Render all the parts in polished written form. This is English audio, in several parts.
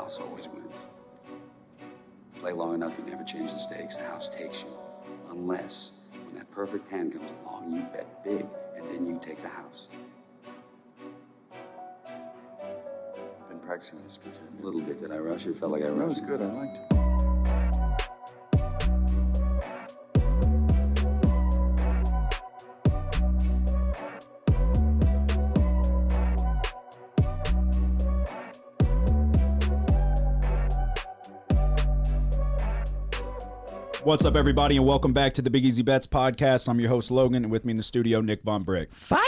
house always wins. Play long enough, you never change the stakes. The house takes you. Unless, when that perfect hand comes along, you bet big, and then you take the house. I've been practicing this a little bit. Did I rush it? Felt like I rushed. That was good. I liked it. What's up, everybody, and welcome back to the Big Easy Bets podcast. I'm your host, Logan, and with me in the studio, Nick VonBrick. Fire!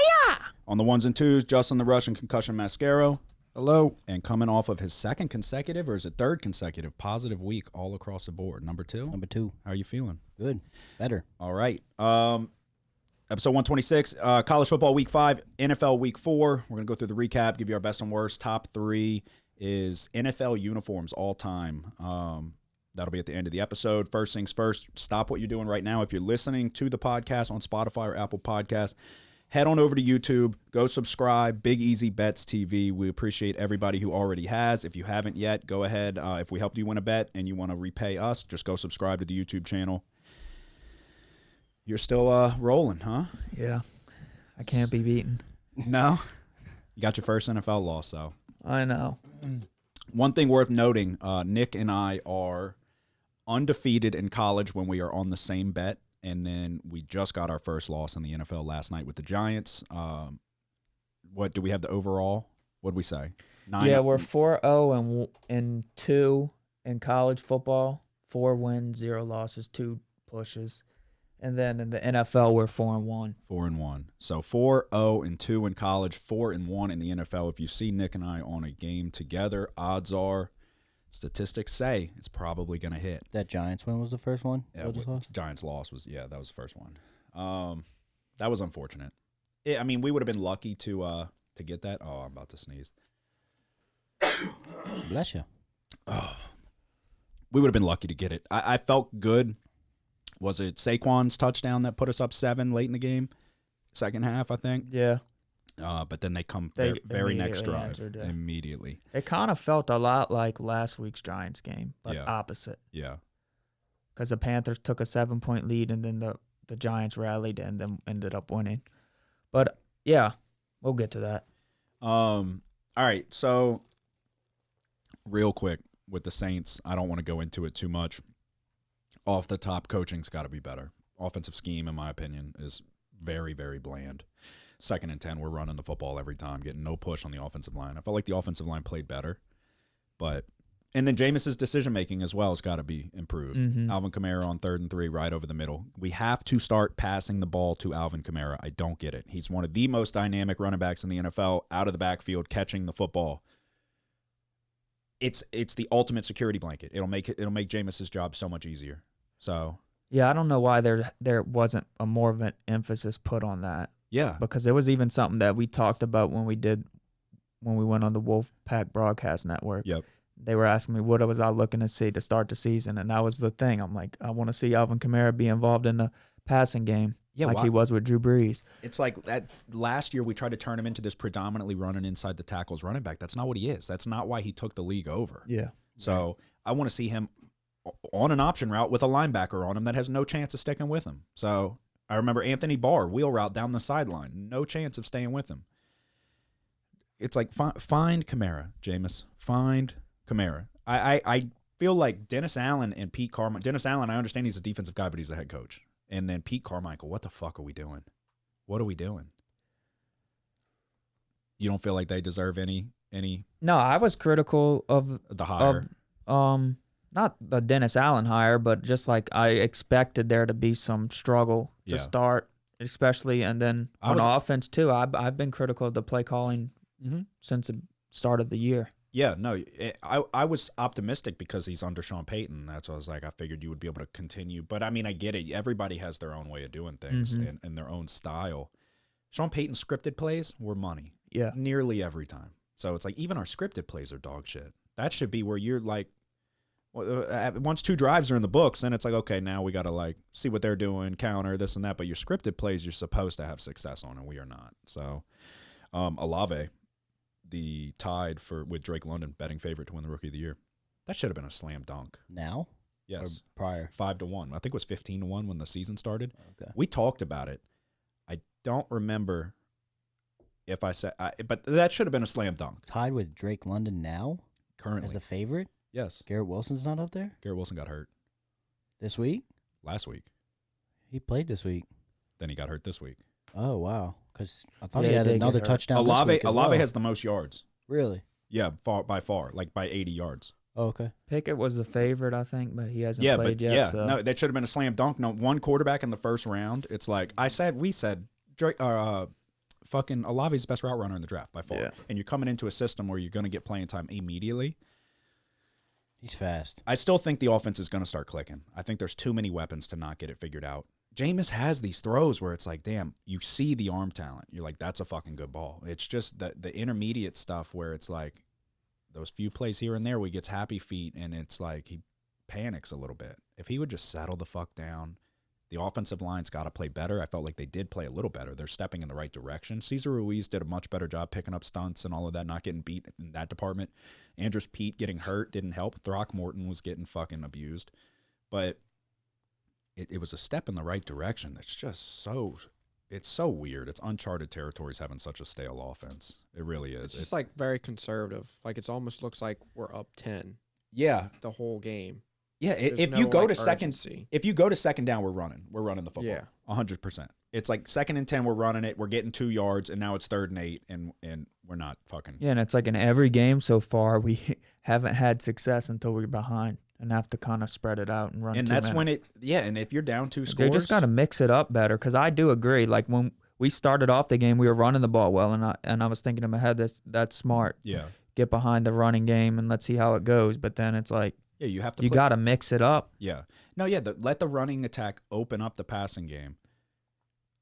On the ones and twos, Justin the Russian Concussion Mascaro. Hello. And coming off of his second consecutive, or is it third consecutive, positive week all across the board. Number two? Number two. How are you feeling? Good. Better. All right. Episode 126, college football week 5, NFL week 4. We're going to go through the recap, give you our best and worst. Top 3 is NFL uniforms all time. That'll be at the end of the episode. First things first, stop what you're doing right now. If you're listening to the podcast on Spotify or Apple Podcasts, head on over to YouTube. Go subscribe, Big Easy Bets TV. We appreciate everybody who already has. If you haven't yet, go ahead. If we helped you win a bet and you want to repay us, just go subscribe to the YouTube channel. You're still rolling, huh? Yeah. I can't be beaten. No? You got your first NFL loss, though. I know. One thing worth noting, Nick and I are undefeated in college when we are on the same bet, and then we just got our first loss in the NFL last night with the Giants. What do we have the overall? What'd we say? 9. Yeah, we're 4-0 and 2 in college football. 4 wins, 0 losses, 2 pushes. And then in the NFL, we're 4-1. 4-1. So 4-0 and 2 in college, 4-1 in the NFL. If you see Nick and I on a game together, odds are, statistics say it's probably going to hit. That Giants win was the first one? Yeah, Giants loss was, that was the first one. That was unfortunate. I mean, we would have been lucky to get that. Oh, I'm about to sneeze. Bless you. Oh, we would have been lucky to get it. I felt good. Was it Saquon's touchdown that put us up 7 late in the game? Second half, I think. Yeah. But then they come very next drive immediately. It kind of felt a lot like last week's Giants game, but opposite. Yeah. Because the Panthers took a 7-point lead, and then the Giants rallied and then ended up winning. But, yeah, we'll get to that. All right, so real quick with the Saints, I don't want to go into it too much. Off the top, coaching's got to be better. Offensive scheme, in my opinion, is very, very bland. 2nd and 10, we're running the football every time, getting no push on the offensive line. I felt like the offensive line played better. And then Jameis's decision-making as well has got to be improved. Mm-hmm. Alvin Kamara on 3rd and 3, right over the middle. We have to start passing the ball to Alvin Kamara. I don't get it. He's one of the most dynamic running backs in the NFL, out of the backfield, catching the football. It's the ultimate security blanket. It'll make Jameis's job so much easier. So yeah, I don't know why there wasn't a more of an emphasis put on that. Yeah, because there was even something that we talked about when we went on the Wolfpack Broadcast Network. Yep. They were asking me what was I looking to see to start the season, and that was the thing. I'm like, I want to see Alvin Kamara be involved in the passing game, he was with Drew Brees. It's like that last year we tried to turn him into this predominantly running inside the tackles running back. That's not what he is. That's not why he took the league over. Yeah. So I want to see him on an option route with a linebacker on him that has no chance of sticking with him. So I remember Anthony Barr, wheel route down the sideline, no chance of staying with him. It's like, find Kamara, Jameis. Find Kamara. I feel like Dennis Allen and Pete Carmichael. Dennis Allen, I understand he's a defensive guy, but he's a head coach. And then Pete Carmichael, what the fuck are we doing? What are we doing? You don't feel like they deserve any? No, I was critical of the hire. Not the Dennis Allen hire, but just like I expected there to be some struggle to start, especially, and then on offense too. I've been critical of the play calling since the start of the year. Yeah, no, I was optimistic because he's under Sean Payton. That's what I was like. I figured you would be able to continue. But, I mean, I get it. Everybody has their own way of doing things and their own style. Sean Payton's scripted plays were money. Yeah. Nearly every time. So it's like even our scripted plays are dog shit. That should be where you're like, once 2 drives are in the books, then it's like, okay, now we got to like see what they're doing, counter, this and that. But your scripted plays you're supposed to have success on, and we are not. So Olave, the Tide with Drake London betting favorite to win the Rookie of the Year. That should have been a slam dunk. Now? Yes. Or prior? 5-1. I think it was 15-1 when the season started. Okay. We talked about it. I don't remember if I said, but that should have been a slam dunk. Tied with Drake London now? Currently. As the favorite? Yes. Garrett Wilson's not up there? Garrett Wilson got hurt This week? last week. He played this week. Then he got hurt this week. Oh, wow. Because I thought Yeah, he he had did get another hurt. touchdown this week as Olave well. has the most yards. Really? Yeah, by far, like by 80 yards. Oh, okay. Pickett was the favorite, I think, but he hasn't Yeah, played but yet. yeah, so. no, that should have been a slam dunk. No, one quarterback in the first round. It's like we said, Drake, fucking Olave's the best route runner in the draft by far. Yeah. And you're coming into a system where you're going to get playing time immediately. He's fast. I still think the offense is going to start clicking. I think there's too many weapons to not get it figured out. Jameis has these throws where it's like, damn, you see the arm talent. You're like, that's a fucking good ball. It's just the intermediate stuff where it's like those few plays here and there where he gets happy feet and it's like he panics a little bit. If he would just settle the fuck down, the offensive line's got to play better. I felt like they did play a little better. They're stepping in the right direction. Cesar Ruiz did a much better job picking up stunts and all of that, not getting beat in that department. Andrews Pete getting hurt didn't help. Throckmorton was getting fucking abused. But it was a step in the right direction. It's just it's so weird. It's uncharted territories having such a stale offense. It really is. It's just like very conservative. Like it almost looks like we're up 10 yeah. the whole game. Yeah, There's if no, you go like, to second, urgency. if you go to second down, we're running the football. Yeah. 100%. It's like 2nd and 10, we're running it. We're getting 2 yards, and now it's 3rd and 8, and we're not fucking. Yeah, and it's like in every game so far, we haven't had success until we're behind and have to kind of spread it out and run. And that's when it. Yeah, and if you're down 2 scores, they just got to mix it up better. Because I do agree. Like when we started off the game, we were running the ball well, and I was thinking in my head that's smart. Yeah. Get behind the running game and let's see how it goes. But then it's like. Yeah, you have to. You got to mix it up. Yeah. No, yeah. Let the running attack open up the passing game.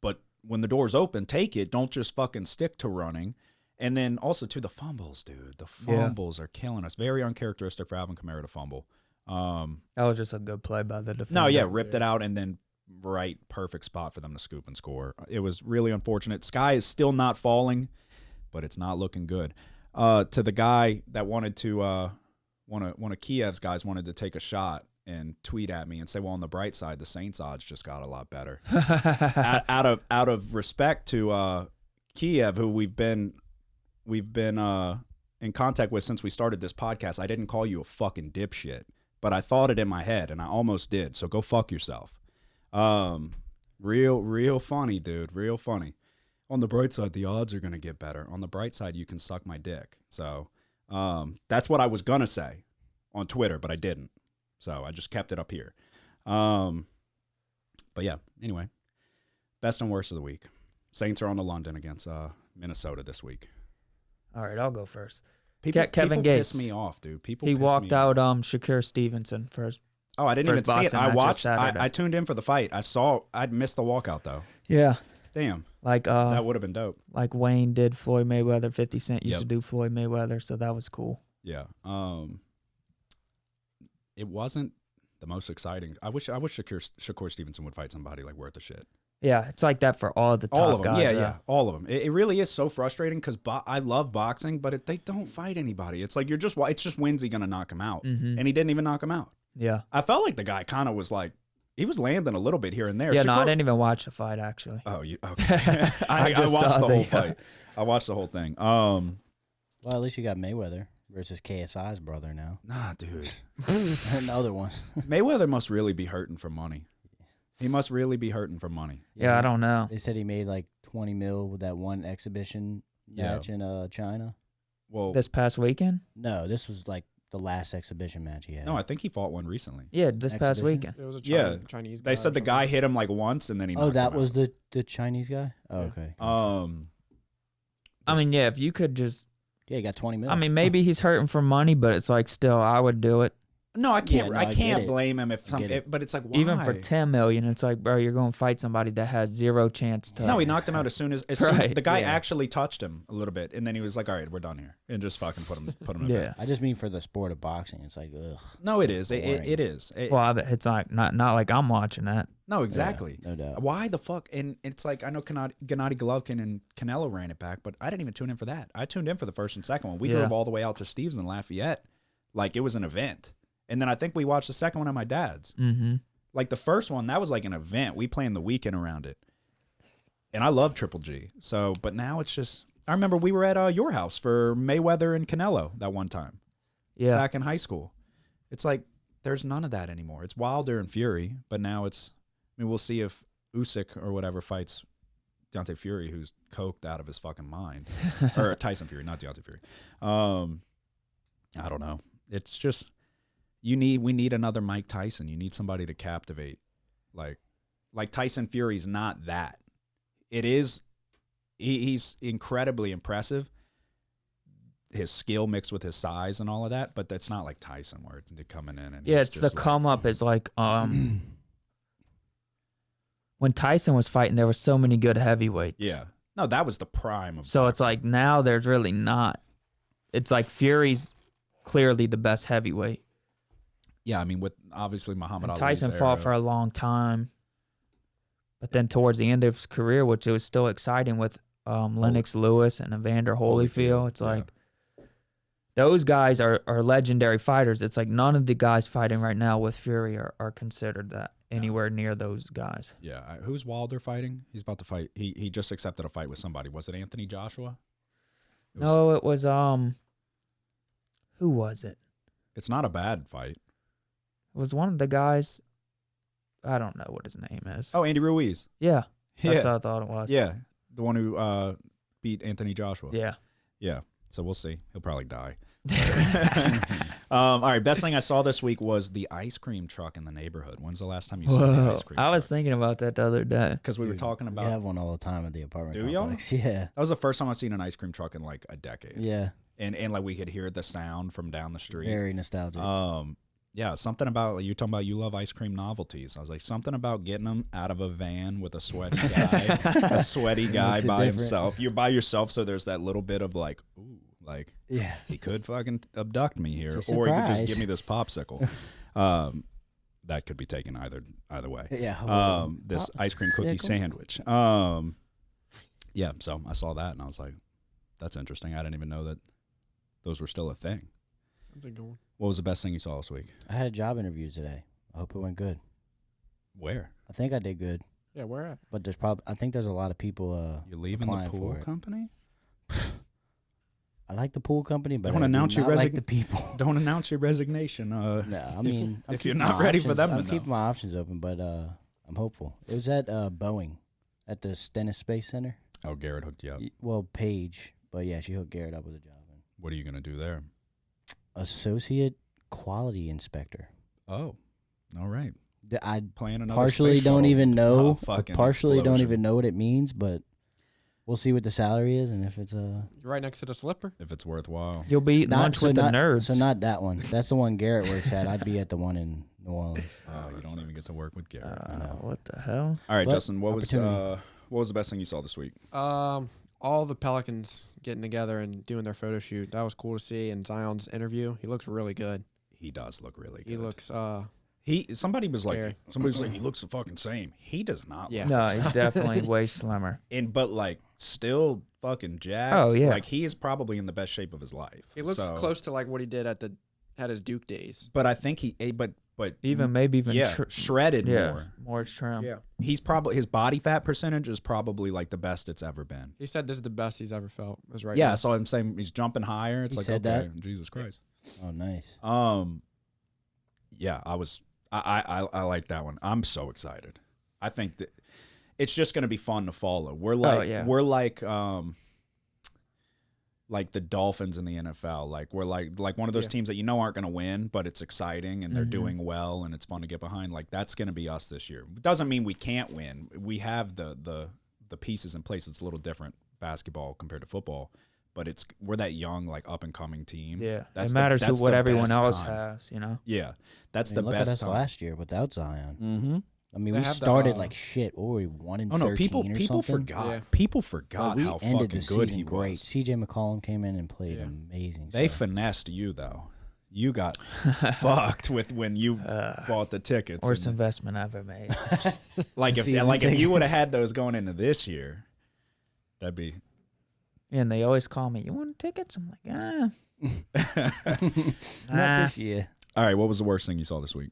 But when the door's open, take it. Don't just fucking stick to running. And then also, too, the fumbles, dude. The fumbles are killing us. Very uncharacteristic for Alvin Kamara to fumble. That was just a good play by the defender. No, yeah, ripped it out and then perfect spot for them to scoop and score. It was really unfortunate. Sky is still not falling, but it's not looking good. To the guy that wanted to one of Kiev's guys wanted to take a shot and tweet at me and say, well, on the bright side, the Saints odds just got a lot better. out of respect to Kiev, who we've been in contact with since we started this podcast, I didn't call you a fucking dipshit, but I thought it in my head, and I almost did. So go fuck yourself. Real funny, dude. Real funny. On the bright side, the odds are gonna get better. On the bright side, you can suck my dick. So that's what I was gonna say on Twitter, but I didn't. So I just kept it up here. But yeah. Anyway, best and worst of the week. Saints are on to London against Minnesota this week. All right, I'll go first. People Gates. piss me off, dude. He walked out Shakir Stevenson first. Oh, I didn't even see it. I watched. Saturday. I tuned in for the fight. I'd missed the walkout though. Yeah. Damn. Like that would have been dope. Like Wayne did Floyd Mayweather. 50 Cent used Yep. to do Floyd Mayweather, so that was cool. Yeah. It wasn't the most exciting. I wish Shakur Stevenson would fight somebody like worth a shit. Yeah, it's like that for all the top All of them. guys. Yeah, all of them. It really is so frustrating because I love boxing, but they don't fight anybody. It's like it's just when's he gonna knock him out, Mhm. and he didn't even knock him out. Yeah. I felt like the guy kind of was like he was landing a little bit here and there. Yeah, no, I Shakur- didn't even watch the fight actually. Oh, you okay? I just watched saw the whole the- fight. I watched the whole thing. Well, at least you got Mayweather versus KSI's brother now. Nah, dude. Another one. Mayweather must really be hurting for money. He must really be hurting for money. Yeah, I don't know. They said he made like 20 mil with that one exhibition match in China. Well, This past weekend? No, this was like the last exhibition match he had. no, I think he fought one recently. Yeah, this past Exhibition? weekend. It was a Yeah. Chinese guy. They or said the something. guy hit him like once and then he Oh, knocked that him was the Chinese guy? Oh, Yeah. okay. out. I mean, yeah, if you could just Yeah, he got 20 mil. I mean, maybe he's hurting for money, but it's like still I would do it. No, I can't. Yeah, no, I I can't get it. blame him if get it. but it's like why? Even for 10 million, it's like, bro, you're going to fight somebody that has zero chance to. No, he knocked him out as soon as Right, the guy yeah. actually touched him a little bit, and then he was like, "All right, we're done here," and just fucking put him to Yeah. bed. I just mean for the sport of boxing. It's like, ugh. No, it is. Boring. It is. Well, it's like not like I'm watching that. No, exactly. No doubt. Why the fuck? And it's like I know Gennady Golovkin and Canelo ran it back, but I didn't even tune in for that. I tuned in for the first and second one. We Yeah. drove all the way out to Steve's in Lafayette, like it was an event. And then I think we watched the second one at my dad's. Mm-hmm. Like the first one, that was like an event. We planned the weekend around it. And I love Triple G. So, but now it's just. I remember we were at your house for Mayweather and Canelo that one time. Yeah. Back in high school. It's like there's none of that anymore. It's Wilder and Fury, but now it's. I mean, we'll see if Usyk or whatever fights Deontay Fury, who's coked out of his fucking mind, or Tyson Fury, not Deontay Fury. I don't know. It's just we need another Mike Tyson. You need somebody to captivate, like Tyson Fury's not that. It is. He's incredibly impressive. His skill mixed with his size and all of that, but that's not like Tyson where it's coming in and Yeah, he's it's the just like, come up is like when Tyson was fighting, there were so many good heavyweights. Yeah. No, that was the prime of So it's boxing. like now there's really not. It's like Fury's clearly the best heavyweight. Yeah, I mean with obviously Muhammad And Ali's Tyson era. fought for a long time. But then towards the end of his career, which it was still exciting with Lennox Lewis and Evander Holyfield, it's yeah. like those guys are legendary fighters. It's like none of the guys fighting right now with Fury are considered that anywhere near those guys. Yeah, who's Wilder fighting? He's about to fight. He just accepted a fight with somebody. Was it Anthony Joshua? No, it was who was it? It's not a bad fight. It was one of the guys. I don't know what his name is. Oh, Andy Ruiz. Yeah, that's Yeah, what I thought it was. yeah, the one who beat Anthony Joshua. Yeah. Yeah. So we'll see. He'll probably die. All right. Best thing I saw this week was the ice cream truck in the neighborhood. When's the last time you saw the Whoa. ice cream I truck? was thinking about that the other day. Because we were Dude, talking We about. have one all the time at the apartment Do y'all? complex. Yeah. That was the first time I've seen an ice cream truck in like a decade. Yeah. And like we could hear the sound from down the street. Very nostalgic. Yeah, something about you talking about you love ice cream novelties. I was like something about getting them out of a van with a sweaty guy, a sweaty guy Makes it by different. himself. You're by yourself, so there's that little bit of like, ooh, like yeah. he could fucking abduct me here, It's a or he could just surprise. give me this popsicle. That could be taken either way. Yeah. This ice cream cookie Popsicle? sandwich. Yeah, so I saw that and I was like, that's interesting. I didn't even know that those were still a thing. That's a good one. What was the best thing you saw this week? I had a job interview today. I hope it went good. Where? I think I did good, Yeah, where at? but I think there's a lot of people. You're leaving the applying pool for it. company? I like the pool company, but Don't I do announce your not like the people. Don't announce your resignation. No, I mean, I'm if you're keeping not my ready for options- them to I'm know. keeping my options open, but I'm hopeful. It was at Boeing, at the Stennis Space Center. Oh, Garrett hooked you up. Well, Paige, but yeah, she hooked Garrett up with a job. What are you gonna do there? Associate Quality Inspector. Oh, all right. I Playing another partially space don't shuttle. even know. Fucking Partially don't explosion. even know what it means, but we'll see what the salary is and if it's You're right next to the slipper. If it's worthwhile. You'll be eating lunch with the nerds. So not that one. That's the one Garrett works at. I'd be at the one in New Orleans. You don't even get to work with Garrett. What the hell? All right, But Justin. What was opportunity. the best thing you saw this week? All the Pelicans getting together and doing their photo shoot. That was cool to see. And Zion's interview, he looks really good. He does look really good. He looks Somebody was Scary. like, he looks the fucking same. He does not. Yeah. Look No, the he's same. definitely way slimmer. But like still fucking jacked. Oh, yeah. Like he is probably in the best shape of his life. he looks So- close to like what he did at his Duke days. But I think but Maybe even yeah, shredded yeah, more. trim. Yeah. He's probably his body fat percentage is probably like the best it's ever been. He said this is the best he's ever felt. Is right. Yeah, now. so I'm saying he's jumping higher. It's He like said okay, that? Jesus Christ. Oh, nice. Yeah, I like that one. I'm so excited. I think that it's just going to be fun to follow. We're like the Dolphins in the NFL. Like we're like one of those teams that aren't going to win, but it's exciting and they're doing well and it's fun to get behind. Like that's going to be us this year. It doesn't mean we can't win. We have the pieces in place. It's a little different basketball compared to football, but we're that young, like up and coming team. Yeah, That's it matters that's what the everyone best else time. has. Yeah, that's I the mean, look best at us time. last year without Zion. Mm-hmm. I mean, They we have the, started like shit. What were we, 1-13 Oh no, or people something? forgot. Yeah. People But forgot we how ended fucking the good season he great. was. C.J. McCollum came in and played Yeah. amazing. They so. finessed you though. You got fucked with when you bought the tickets. Worst and, investment I ever made. like if season if you would have tickets. had those going into this year, that'd be. And they always call me, "You want tickets?" I'm like, Not this year. All right, what was the worst thing you saw this week?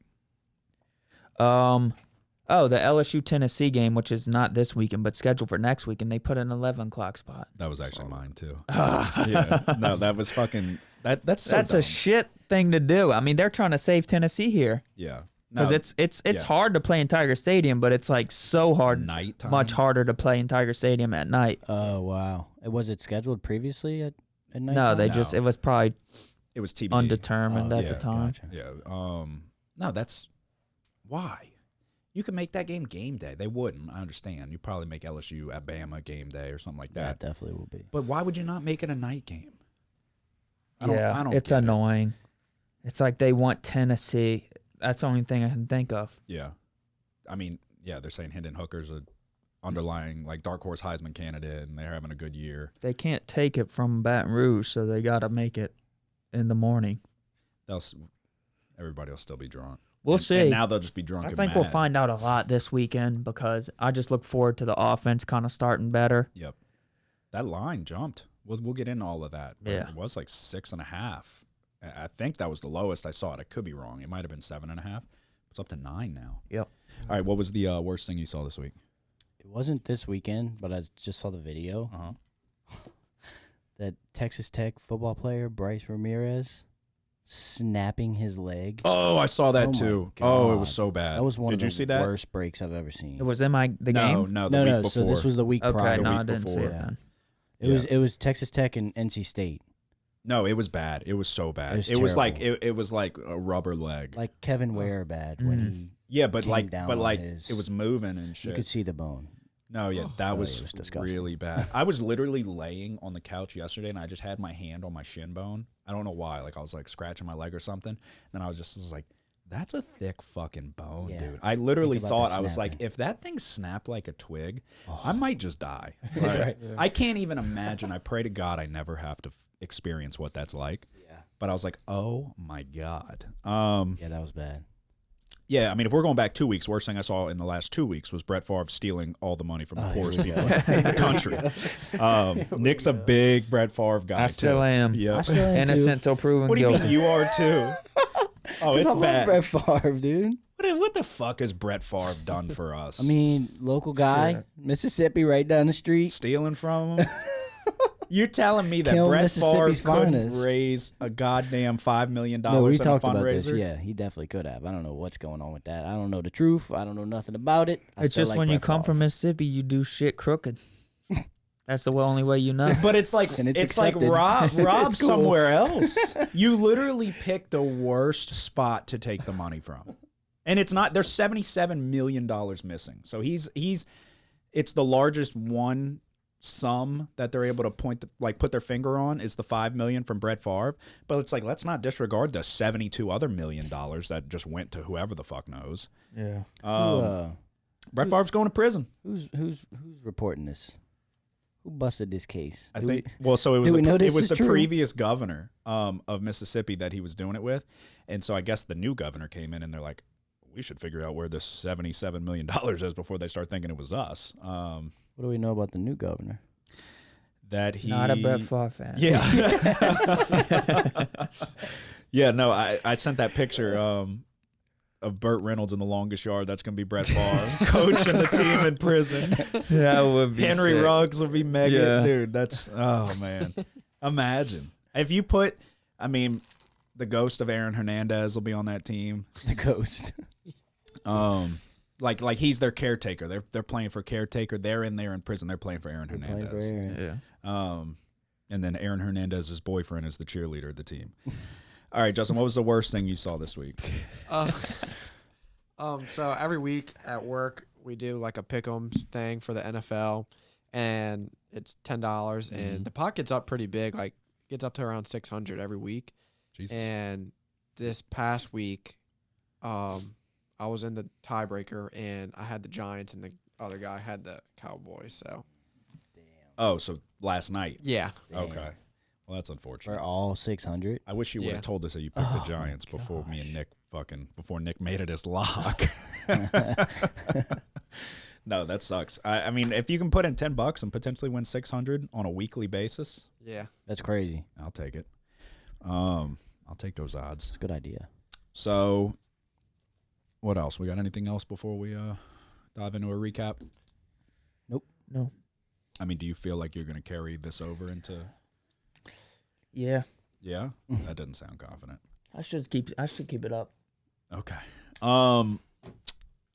Oh, the LSU Tennessee game, which is not this weekend but scheduled for next week, and they put an 11 o'clock spot. That was actually mine too. Yeah, no, that was fucking. That's so That's dumb. a shit thing to do. I mean, they're trying to save Tennessee here Yeah, because it's yeah. hard to play in Tiger Stadium, but it's like so hard, nighttime. much harder to play in Tiger Stadium at night. Oh, wow. Was it scheduled previously at night? No, they No. just it was probably It was TBD. undetermined Oh, at yeah, the time. Gotcha. Yeah. No, that's why. You could make that game day. They wouldn't. I understand. You probably make LSU at Bama game day or something like That that. definitely will be. But why would you not make it a night game? I Yeah, don't it's get it. annoying. It's like they want Tennessee. That's the only thing I can think of. Yeah. I mean, yeah, they're saying Hendon Hooker's a underlying like dark horse Heisman candidate and they're having a good year. They can't take it from Baton Rouge, so they got to make it in the morning. Everybody will still be drunk. We'll And- see. And now they'll just be drunk I and think we'll mad. find out a lot this weekend because I just look forward to the offense kind of starting better. Yep. That line jumped. We'll get into all of that. But Yeah. It was like 6.5. I think that was the lowest I saw it. I could be wrong. It might have been 7.5. It's up to 9 now. Yep. All right. What was the worst thing you saw this week? It wasn't this weekend, but I just saw the video. Uh-huh. That Texas Tech football player, Bryce Ramirez, snapping his leg. Oh, I saw that Oh my too. Oh, it was God. so bad. That was one Did of you the see that? worst breaks I've ever seen. It was in the No, game. no, the week before. So this was the week Okay, prior. the no, week I didn't see before. it then. It was Texas Tech and NC State. No, it was bad. It was so bad. It was like terrible. it was like a rubber leg. Like Kevin Ware bad when Mm. he Yeah, but came down on like his- it was moving and you shit. could see the bone. No, yeah, that Oh, was, it was disgusting. really bad. I was literally laying on the couch yesterday, and I just had my hand on my shin bone. I don't know why. Like I was like scratching my leg or something. And then I was like, "That's a thick fucking bone, Yeah. dude." I literally Think about thought that I was like, snapping. "If that thing snapped like a twig, Oh. I might just die." Right. I can't even imagine. I pray to God I never have to experience what that's like. Yeah. But I was like, "Oh my God." Yeah, that was bad. Yeah, I mean, if we're going back 2 weeks, worst thing I saw in the last 2 weeks was Brett Favre stealing all the money from the Oh, poorest here we people go. in the country. Nick's a big Brett Favre guy. I still too. am. Yep. I still am Innocent till proven What do you guilty. mean? You are too. Oh, it's I love bad. Brett Favre, dude. What the fuck has Brett Favre done for us? I mean, local guy, Sure. Mississippi, right down the street. stealing from him. You're telling me that Kill Brett Favre Mississippi's couldn't finest. raise a goddamn $5 million No, we in a talked about this. fundraiser? Yeah, he definitely could have. I don't know what's going on with that. I don't know the truth. I don't know nothing about it. I It's still just like when you Brett come Favre. from Mississippi, you do shit crooked. That's the only way you know. But it's like And it's it's like accepted. rob It's cool. somewhere else. You literally picked the worst spot to take the money from, and it's not. There's $77 million missing. So it's the largest one sum that they're able to put their finger on is the $5 million from Brett Favre. But it's like let's not disregard the 72 other $1 million that just went to whoever the fuck knows. Yeah. Brett Favre's going to prison. Who's reporting this? Who busted this case? I Do think. we- Well, so it was do we know it this was is the true? previous governor of Mississippi that he was doing it with, and so I guess the new governor came in and they're like, we should figure out where this $77 million is before they start thinking it was us. what do we know about the new governor? That he Not a Brett Favre fan. Yeah. Yeah. No, I sent that picture. Of Burt Reynolds in The Longest Yard. That's going to be Brett Favre coaching the team in prison. That would be Henry sick. Ruggs will be Megan. Yeah. Dude, that's, oh, man. Imagine. If you put, I mean, the ghost of Aaron Hernandez will be on that team. The ghost. Like he's their caretaker. They're playing for caretaker. They're in there in prison. They're playing for Aaron Playing for Hernandez. Aaron. Yeah. And then Aaron Hernandez's boyfriend is the cheerleader of the team. All right, Justin, what was the worst thing you saw this week? So every week at work we do like a pick'em thing for the NFL, and it's $10, and the pot gets up pretty big, like gets up to around 600 every week. Jesus. And this past week, I was in the tiebreaker, and I had the Giants, and the other guy had the Cowboys. So, Oh, so last night. yeah, Okay. Well, that's unfortunate. For all 600. I wish you would have told us that you picked the Giants before me and Nick before Nick made it his lock. No, that sucks. I mean, if you can put in $10 and potentially win 600 on a weekly basis, yeah. That's crazy. I'll take it. I'll take those odds. It's a good idea. So, what else? We got anything else before we dive into a recap? No. I mean, do you feel like you're going to carry this over into? Yeah. Yeah, that doesn't sound confident. I should keep it up. Okay. All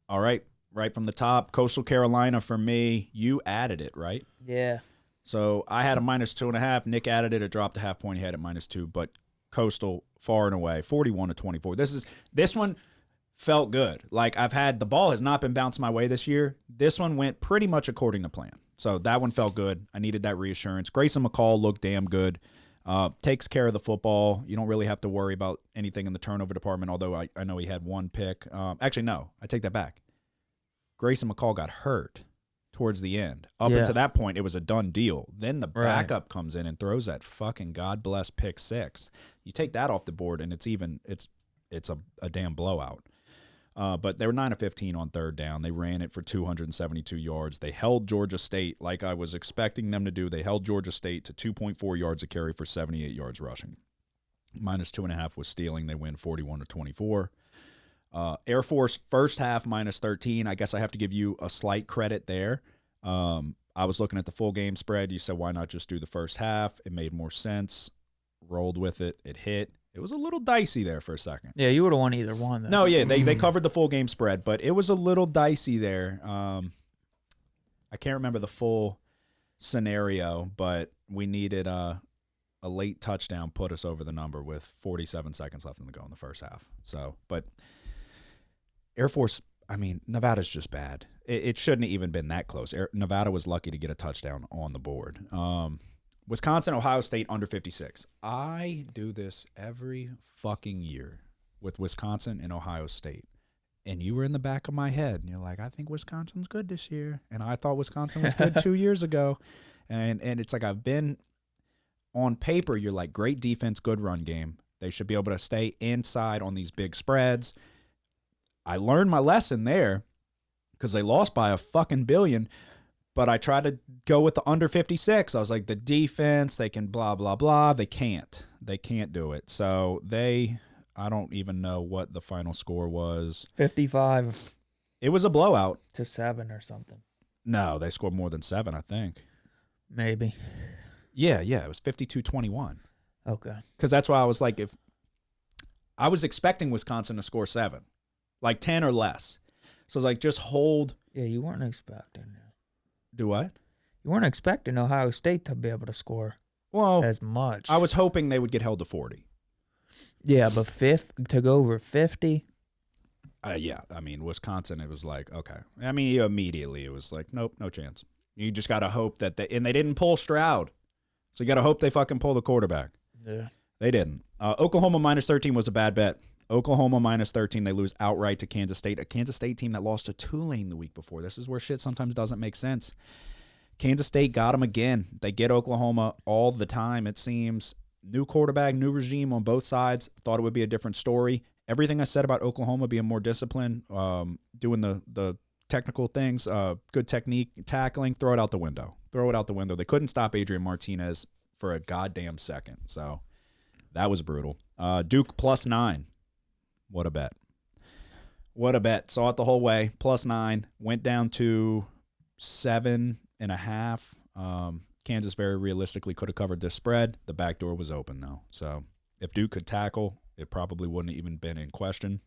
right. Right from the top, Coastal Carolina for me. You added it, right? Yeah. So I had a -2.5. Nick added it. It dropped a half point. He had it -2. But Coastal far and away, 41-24. This one felt good. Like the ball has not been bouncing my way this year. This one went pretty much according to plan. So that one felt good. I needed that reassurance. Grayson McCall looked damn good. Takes care of the football. You don't really have to worry about anything in the turnover department, although I know he had one pick. Actually, no, I take that back. Grayson McCall got hurt towards the end. Up until that point, it was a done deal. Then the backup comes in and throws that fucking God bless pick 6. You take that off the board, and it's a damn blowout. But they were 9 of 15 on third down. They ran it for 272 yards. They held Georgia State like I was expecting them to do. They held Georgia State to 2.4 yards a carry for 78 yards rushing. -2.5 was stealing. They win 41-24. Air Force first half -13. I guess I have to give you a slight credit there. I was looking at the full game spread. You said, why not just do the first half? It made more sense. Rolled with it. It hit. It was a little dicey there for a second. Yeah, you would have won either one. Though. No, yeah, they covered the full game spread, but it was a little dicey there. I can't remember the full scenario, but we needed a late touchdown put us over the number with 47 seconds left in the go in the first half. So, but Air Force, I mean, Nevada's just bad. It shouldn't have even been that close. Nevada was lucky to get a touchdown on the board. Wisconsin, Ohio State under 56. I do this every fucking year with Wisconsin and Ohio State. And you were in the back of my head, and you're like, I think Wisconsin's good this year. And I thought Wisconsin was good 2 years ago. And it's like I've been on paper, you're like, great defense, good run game. They should be able to stay inside on these big spreads. I learned my lesson there because they lost by a fucking billion. But I tried to go with the under 56. I was like, the defense, they can blah, blah, blah. They can't. They can't do it. So I don't even know what the final score was. 55. It was a blowout. To 7 or something. No, they scored more than 7, I think. Maybe. Yeah, it was 52-21. Okay. Because that's why I was like, if I was expecting Wisconsin to score 7, like 10 or less. So I was like, just hold. Yeah, you weren't expecting it. Do what? You weren't expecting Ohio State to be able to score as much. I was hoping they would get held to 40. Yeah, but to go over 50. Yeah, I mean, Wisconsin, it was like, okay. I mean, immediately it was like, nope, no chance. You just got to hope that and they didn't pull Stroud. So you got to hope they fucking pull the quarterback. Yeah. They didn't. Oklahoma -13 was a bad bet. Oklahoma -13, they lose outright to Kansas State, a Kansas State team that lost to Tulane the week before. This is where shit sometimes doesn't make sense. Kansas State got them again. They get Oklahoma all the time, it seems. New quarterback, new regime on both sides. Thought it would be a different story. Everything I said about Oklahoma being more disciplined, doing the technical things, good technique, tackling, throw it out the window. Throw it out the window. They couldn't stop Adrian Martinez for a goddamn second. So that was brutal. Duke +9. What a bet. What a bet. Saw it the whole way. +9. Went down to 7.5. Kansas very realistically could have covered this spread. The back door was open, though. So if Duke could tackle, it probably wouldn't have even been in question.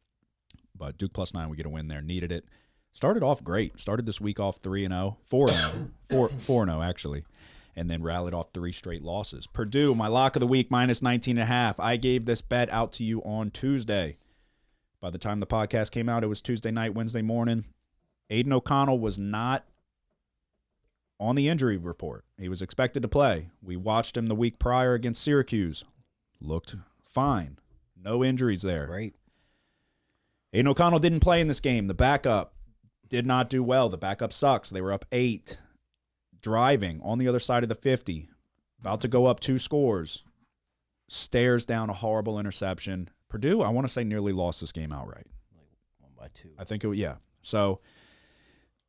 But Duke +9, we get a win there. Needed it. Started off great. Started this week off 3-0. 4-0. 4-0, actually. And then rallied off 3 straight losses. Purdue, my lock of the week, -19.5. I gave this bet out to you on Tuesday. By the time the podcast came out, it was Tuesday night, Wednesday morning. Aiden O'Connell was not on the injury report. He was expected to play. We watched him the week prior against Syracuse. Looked fine. No injuries there. Great. Aiden O'Connell didn't play in this game. The backup did not do well. The backup sucks. They were up 8. Driving on the other side of the 50. About to go up 2 scores. Stares down a horrible interception. Purdue, I want to say, nearly lost this game outright. Like 1-2. I think yeah. So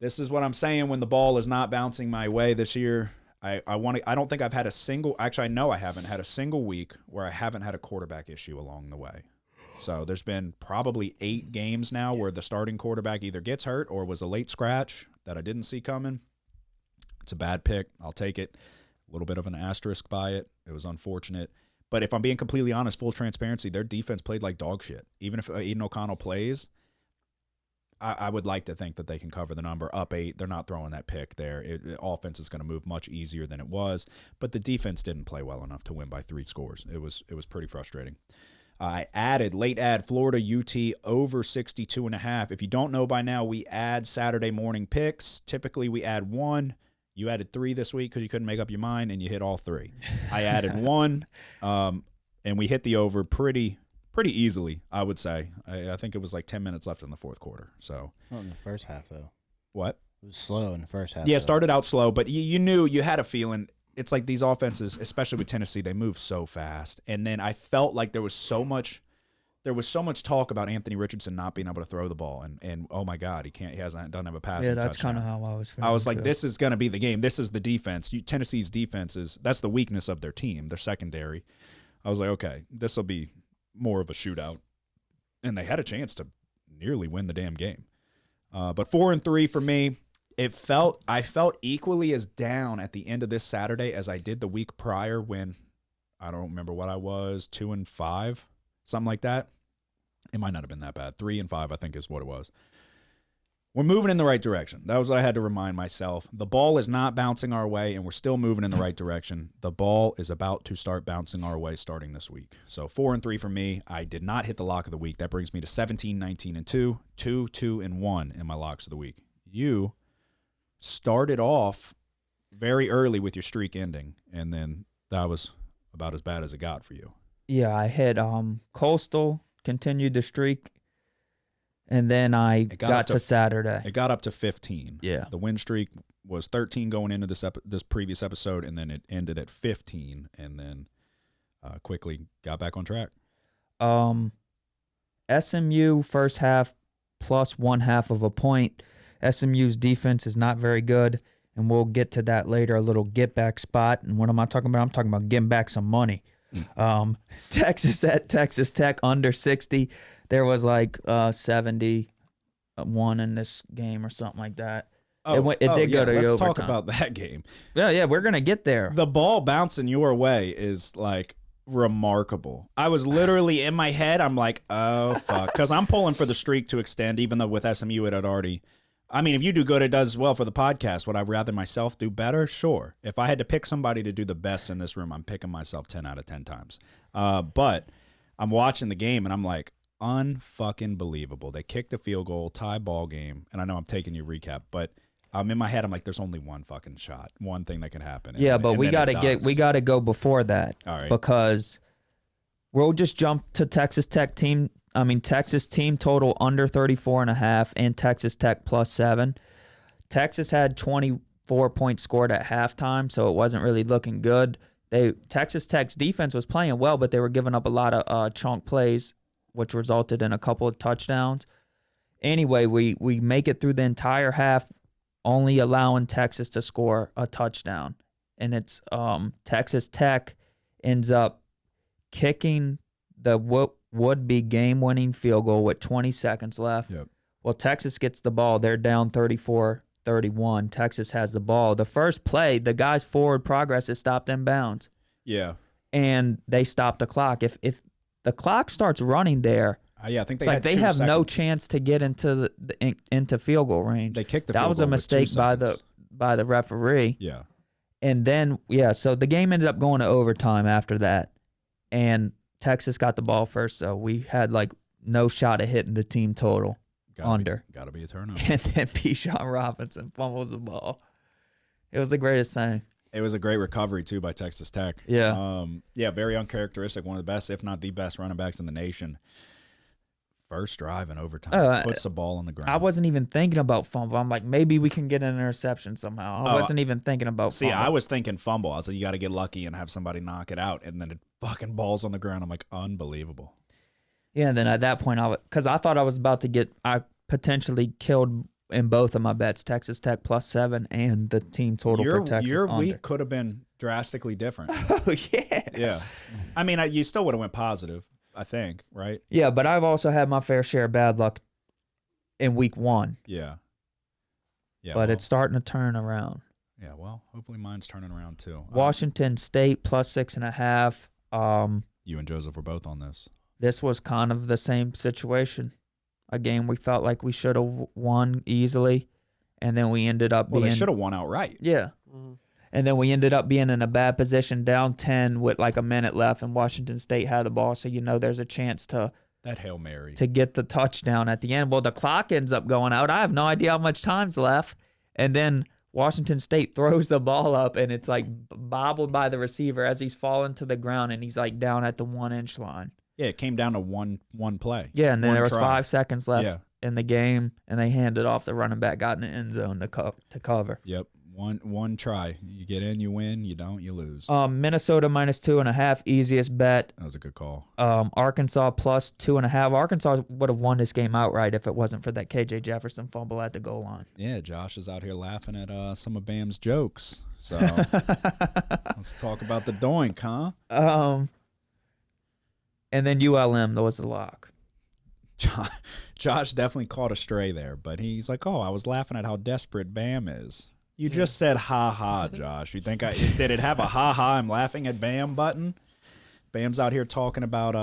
this is what I'm saying when the ball is not bouncing my way this year. I don't think I've had a single, actually I know I haven't had a single week where I haven't had a quarterback issue along the way. So there's been probably 8 games now where the starting quarterback either gets hurt or was a late scratch that I didn't see coming. It's a bad pick. I'll take it. A little bit of an asterisk by it. It was unfortunate. But if I'm being completely honest, full transparency, their defense played like dog shit. Even if Aiden O'Connell plays, I would like to think that they can cover the number. Up 8, they're not throwing that pick there. Offense is going to move much easier than it was, but the defense didn't play well enough to win by 3 scores. It was pretty frustrating. I late add Florida UT over 62.5. If you don't know by now, we add Saturday morning picks. Typically, we add 1. You added 3 this week because you couldn't make up your mind, and you hit all 3. I added 1, and we hit the over pretty easily, I would say. I think it was like 10 minutes left in the fourth quarter. So Not in the first half, though. what? It was slow in the first half. Yeah, though. started out slow, but you knew, you had a feeling. It's like these offenses, especially with Tennessee, they move so fast. And then I felt like there was so much talk about Anthony Richardson not being able to throw the ball, and oh my God, doesn't have a passing touchdown. Yeah, that's kind of how I was feeling. I was like, too. this is going to be the game. This is the defense. Tennessee's defense that's the weakness of their team, their secondary. I was like, okay, this will be more of a shootout. And they had a chance to nearly win the damn game. But 4-3 for me. I felt equally as down at the end of this Saturday as I did the week prior when, I don't remember what I was, 2-5, something like that. It might not have been that bad. 3-5, I think, is what it was. We're moving in the right direction. That was what I had to remind myself. The ball is not bouncing our way, and we're still moving in the right direction. The ball is about to start bouncing our way starting this week. So 4-3 for me. I did not hit the lock of the week. That brings me to 17, 19-2, 2-2-1 in my locks of the week. You started off very early with your streak ending, and then that was about as bad as it got for you. Yeah, I hit Coastal, continued the streak, and then I got to Saturday. It got up to 15. Yeah. The win streak was 13 going into this previous episode, and then it ended at 15, and then quickly got back on track. SMU first half plus 1/2 of a point. SMU's defense is not very good, and we'll get to that later, a little get-back spot. And what am I talking about? I'm talking about getting back some money. Texas at Texas Tech under 60. There was like 71 in this game or something like that. It did go to let's overtime. talk about that game. Yeah, we're going to get there. The ball bouncing your way is like remarkable. I was literally in my head, I'm like, oh, fuck. Because I'm pulling for the streak to extend, even though with SMU it had already... I mean, if you do good, it does well for the podcast. Would I rather myself do better? Sure. If I had to pick somebody to do the best in this room, I'm picking myself 10 out of 10 times. But I'm watching the game, and I'm like, unfucking believable. They kicked the field goal, tie ball game, and I know I'm taking you recap, but in my head, I'm like, there's only one fucking shot, one thing that can happen. Yeah, but we got to go before that. All right. Because we'll just jump to Texas team total under 34.5 and Texas Tech plus 7. Texas had 24 points scored at halftime, so it wasn't really looking good. Texas Tech's defense was playing well, but they were giving up a lot of chunk plays, which resulted in a couple of touchdowns. Anyway, we make it through the entire half, only allowing Texas to score a touchdown. And it's Texas Tech ends up kicking the would-be game-winning field goal with 20 seconds left. Yep. Well, Texas gets the ball. They're down 34-31. Texas has the ball. The first play, the guy's forward progress is stopped in bounds. Yeah. And they stop the clock. If the clock starts running there, I think they have no chance to get into into field goal range. They kicked the that field was goal a with 2 mistake seconds. by the referee. Yeah. And then so the game ended up going to overtime after that, and Texas got the ball first, so we had like no shot at hitting the team total under. Got to be a turnover. And then Bijan Robinson fumbles the ball. It was the greatest thing. It was a great recovery, too, by Texas Tech. Yeah. Yeah, very uncharacteristic. One of the best, if not the best, running backs in the nation. First drive in overtime. Puts the ball on the ground. I wasn't even thinking about fumble. I'm like, maybe we can get an interception somehow. I wasn't even thinking about fumble. I was thinking fumble. I was like, you got to get lucky and have somebody knock it out. And then it fucking balls on the ground. I'm like, unbelievable. Yeah, and then at that point, because I thought I was about to I potentially killed in both of my bets, Texas Tech +7 and the team total for Texas Your under. week could have been drastically different. Oh, yeah. Yeah. I mean, you still would have went positive, I think, right? Yeah, but I've also had my fair share of bad luck in week 1. Yeah. Yeah. But it's starting to turn around. Yeah, well, hopefully mine's turning around too. Washington State +6.5. You and Joseph were both on this. This was kind of the same situation. A game we felt like we should have won easily, and then we ended up being. Well, they should have won outright. Yeah. And then we ended up being in a bad position, down 10 with like a minute left, and Washington State had the ball, so there's a chance to That Hail Mary. to get the touchdown at the end. Well, the clock ends up going out. I have no idea how much time's left, and then Washington State throws the ball up, and it's like bobbled by the receiver as he's falling to the ground, and he's like down at the 1-inch line. Yeah, it came down to one play. Yeah, and then One there was try. 5 seconds left Yeah. in the game, and they handed off the running back, got in the end zone to cover. Yep. One try. You get in, you win. You don't, you lose. Minnesota -2.5, easiest bet. That was a good call. Arkansas +2.5. Arkansas would have won this game outright if it wasn't for that KJ Jefferson fumble at the goal line. Yeah, Josh is out here laughing at some of Bam's jokes. So let's talk about the doink, huh? And then ULM, that was the lock. Josh definitely caught a stray there, but he's like, "Oh, I was laughing at how desperate Bam is." You just said "ha ha," Josh. You think did it have a "ha ha"? I'm laughing at Bam button. Bam's out here talking about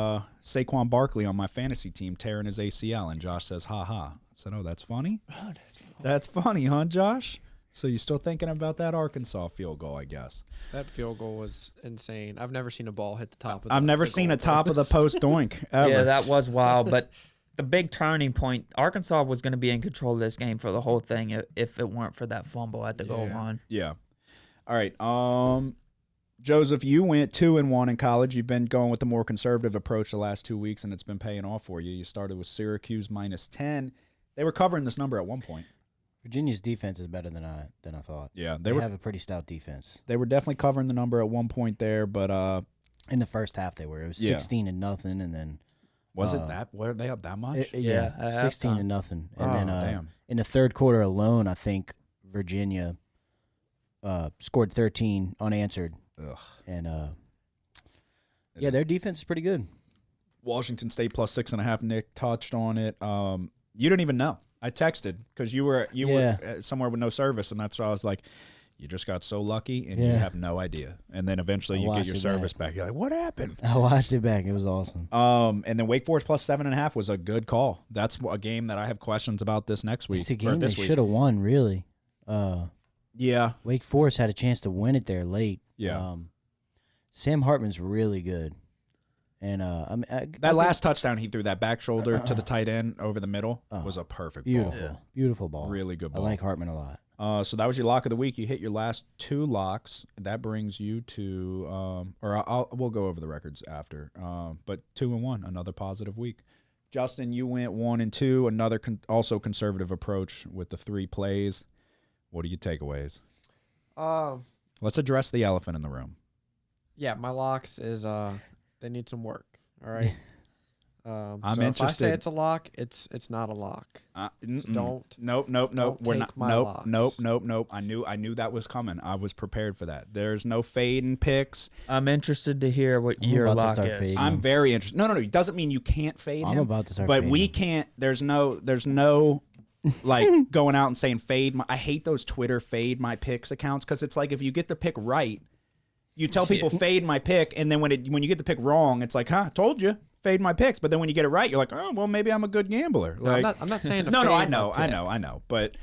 Saquon Barkley on my fantasy team tearing his ACL, and Josh says "ha ha." I said, "Oh, that's funny." Oh, that's funny. That's funny, huh, Josh? So you still thinking about that Arkansas field goal, I guess. That field goal was insane. I've never seen a ball hit the top of the I've never seen a top of the post doink ever. Yeah, that was wild. But the big turning point, Arkansas was going to be in control of this game for the whole thing if it weren't for that fumble at the goal line. Yeah. All right. Joseph, you went 2-1 in college. You've been going with the more conservative approach the last 2 weeks, and it's been paying off for you. You started with Syracuse -10. They were covering this number at one point. Virginia's defense is better than I thought. Yeah, They have a pretty stout defense. They were definitely covering the number at one point there, but In the first half, they were. It was 16-0, and then was it that? Were they up that much? Yeah, at 16-0, and then damn. in the third quarter alone, I think Virginia scored 13 unanswered. Ugh. And yeah, their defense is pretty good. Washington State +6.5. Nick touched on it. You didn't even know. I texted because you were somewhere with no service, and that's why I was like, you just got so lucky, and you have no idea. And then eventually you get your service back. You're like, what happened? I watched it back. It was awesome. And then Wake Forest +7.5 was a good call. That's a game that I have questions about this next week. It's a game they this week. should have won, really. Yeah. Wake Forest had a chance to win it there late. Yeah. Sam Hartman's really good. And that last touchdown he threw, that back shoulder to the tight end over the middle, was a perfect beautiful, beautiful ball. Really good ball. I like Hartman a lot. So that was your lock of the week. You hit your last 2 locks. That brings you to, we'll go over the records after. But 2-1, another positive week. Justin, you went 1-2, another also conservative approach with the 3 plays. What are your takeaways? Let's address the elephant in the room. Yeah, my locks is they need some work. All right. I'm so interested. If I say it's a lock, it's not a lock. So don't. Nope. don't We're take not. my Nope. locks. Nope. I knew that was coming. I was prepared for that. There's no fade and picks. I'm interesed to hear what I'm your about to lock start is. fading. I'm very interested. No. It doesn't mean you can't fade I'm him. about to start But fading we him. can't. There's no like going out and saying fade. I hate those Twitter fade my picks accounts because it's like if you get the pick right, you tell people fade my pick, and then when you get the pick wrong, it's like, told you. Fade my picks, but then when you get it right, you're like, oh well, maybe I'm a good gambler. No, Like, I'm not saying to no, fade I my know, picks.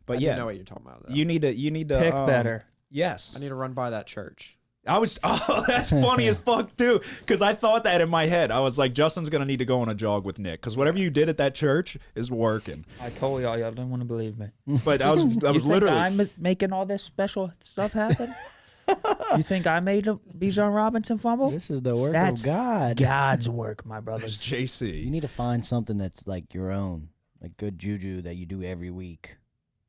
but I yeah, do know what you're talking about. Though. you need to Pick better. Yes, I need to run by that church. That's funny as fuck too, because I thought that in my head. I was like, Justin's gonna need to go on a jog with Nick, because whatever you did at that church is working. I told y'all didn't want to believe me. But I was You think literally. I'm making all this special stuff happen? You think I made a Bijan Robinson fumble? This is the work That's of God. God's work, my It's brothers. You JC. need to find something that's like your own, like good juju that you do every week.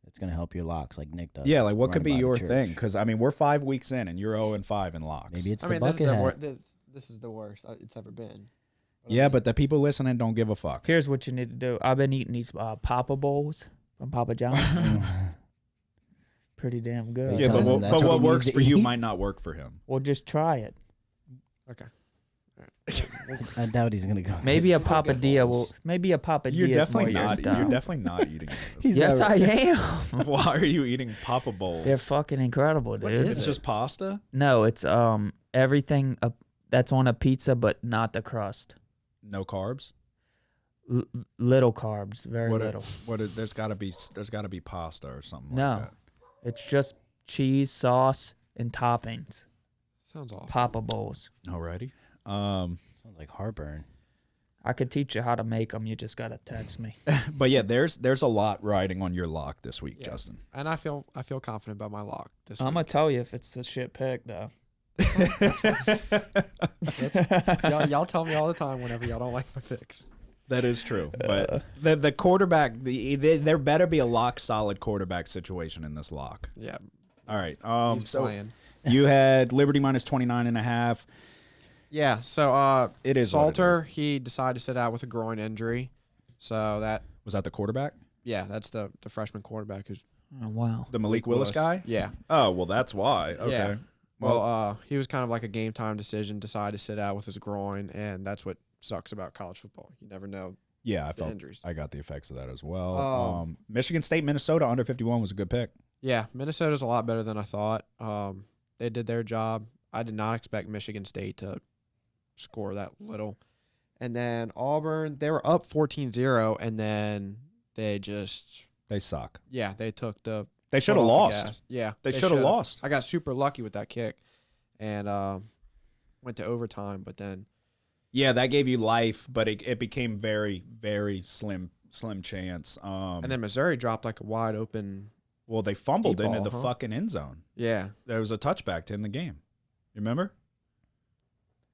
It's gonna help your locks, like Nick does. Yeah, like what running could be by the your church. thing? Because I mean, we're 5 weeks in, and you're 0-5 in locks. Maybe it's I the mean, this is bucket the hat. this is the worst it's ever been. Yeah, but the people listening don't give a fuck. Here's what you need to do. I've been eating these Papa Bowls from Papa John's. Pretty damn good. Yeah, telling him that's but what what he works needs for to you eat? might not work for him. Well, just try it. Okay. I doubt he's gonna go. Maybe a We'll get papadilla will. bowls. Maybe a papadilla You're is more definitely your not. style. You're definitely not eating those. He's Yes, not- I am. Why are you eating Papa Bowls? They're fucking incredible, dude. is It's it? just pasta. No, it's everything that's on a pizza, but not the crust. No carbs. Little carbs, very little. There's got to be pasta or something No. like that. It's just cheese, sauce, and toppings. Sounds awful. Papa Bowls. Alrighty. Sounds like heartburn. I could teach you how to make them. You just gotta text me. But yeah, there's a lot riding on your lock this week, Yeah. Justin. And I feel confident about my lock this I'm gonna week. tell you if it's a shit pick though. Y'all tell me all the time whenever y'all don't like my picks. That is true. But the quarterback, there better be a lock solid quarterback situation in this lock. Yeah, All right. he's So playing. you had Liberty minus 29.5. Yeah, so It is what it Salter, he decided to sit out with a groin injury. So that Was that the quarterback? that's the freshman quarterback who's Oh wow. The Malik Willis guy? Yeah. Oh, well, that's why. Okay. Yeah. Well, he was kind of like a game time decision, decided to sit out with his groin, and that's what sucks about college football. You never know yeah, I the felt injuries. I got the effects of that as well. Um, Michigan State, Minnesota under 51 was a good pick. Yeah, Minnesota's a lot better than I thought. They did their job. I did not expect Michigan State to score that little. And then Auburn, they were up 14-0, and then they just, They suck. they took the They should foot have off the lost. gas. Yeah, They should have should've. lost. I got super lucky with that kick, and went to overtime. But then, Yeah, that gave you life, but it became very, very slim chance. and then Missouri dropped like a wide open. Well, they fumbled Deep into ball, the huh? fucking end zone. Yeah, There was a touchback to end the game. You remember?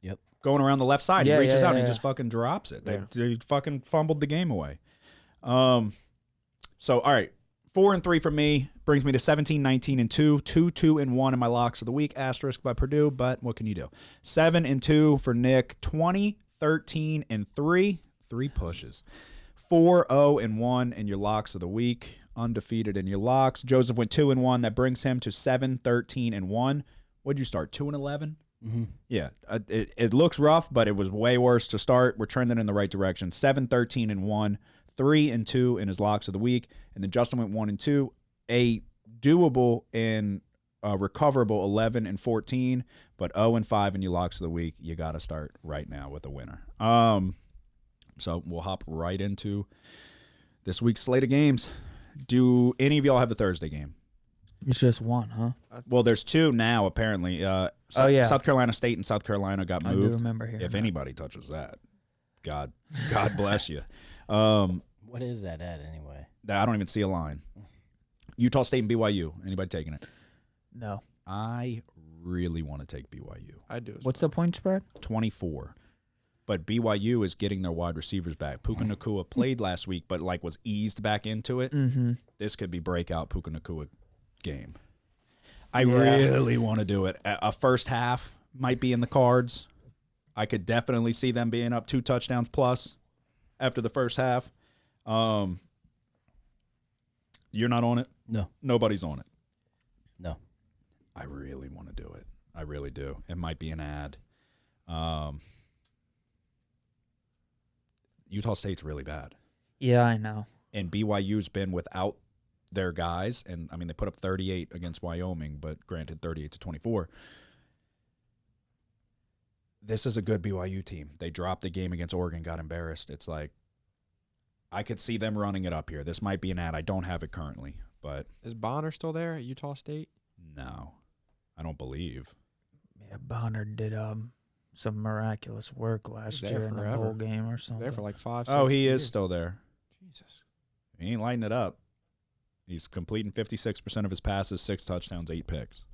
Yep. Going around the left side, Yeah, he reaches yeah, out and yeah. he just fucking drops it. Yeah. They fucking fumbled the game away. So all right, 4-3 for me brings me to 17, 19, and 2, 2-2-1 in my locks of the week. Asterisk by Purdue, but what can you do? 7-2 for Nick. 20, 13, and 3, 3 pushes. 4-0-1 in your locks of the week. Undefeated in your locks. Joseph went 2-1. That brings him to 7-13-1. What'd you start? 2-11. Mm-hmm. Yeah, it looks rough, but it was way worse to start. We're trending in the right direction. 7-13-1, 3-2 in his locks of the week, and then Justin went 1-2. A doable and recoverable 11-14, but 0-5 in your locks of the week. You got to start right now with a winner. So we'll hop right into this week's slate of games. Do any of y'all have the Thursday game? It's just one, huh? Well, there's 2 now, apparently. yeah. South Carolina State and South Carolina got I do moved. remember hearing If that. anybody touches that, God bless you. What is that at anyway? I don't even see a line. Utah State and BYU. Anybody taking it? No. I really want to take BYU. I do. What's the point spread? 24. But BYU is getting their wide receivers back. Puka Nacua played last week, but was eased back into it. Mm-hmm. This could be breakout Puka Nacua game. I Yeah. really want to do it. A first half might be in the cards. I could definitely see them being up 2 touchdowns plus after the first half. You're not on it? No. Nobody's on it. No. I really want to do it. I really do. It might be an ad. Utah State's really bad. Yeah, I know. And BYU's been without their guys. And, I mean, they put up 38 against Wyoming, but granted 38-24. This is a good BYU team. They dropped the game against Oregon, got embarrassed. It's like, I could see them running it up here. This might be an ad. I don't have it currently, but Is Bonner still there at Utah State? no, I don't believe. Yeah, Bonner did some miraculous work last there year in a forever. bowl game or something. There for like 5, 6 Oh, he years. is still there. Jesus. He ain't lighting it up. He's completing 56% of his passes, 6 touchdowns, 8 picks.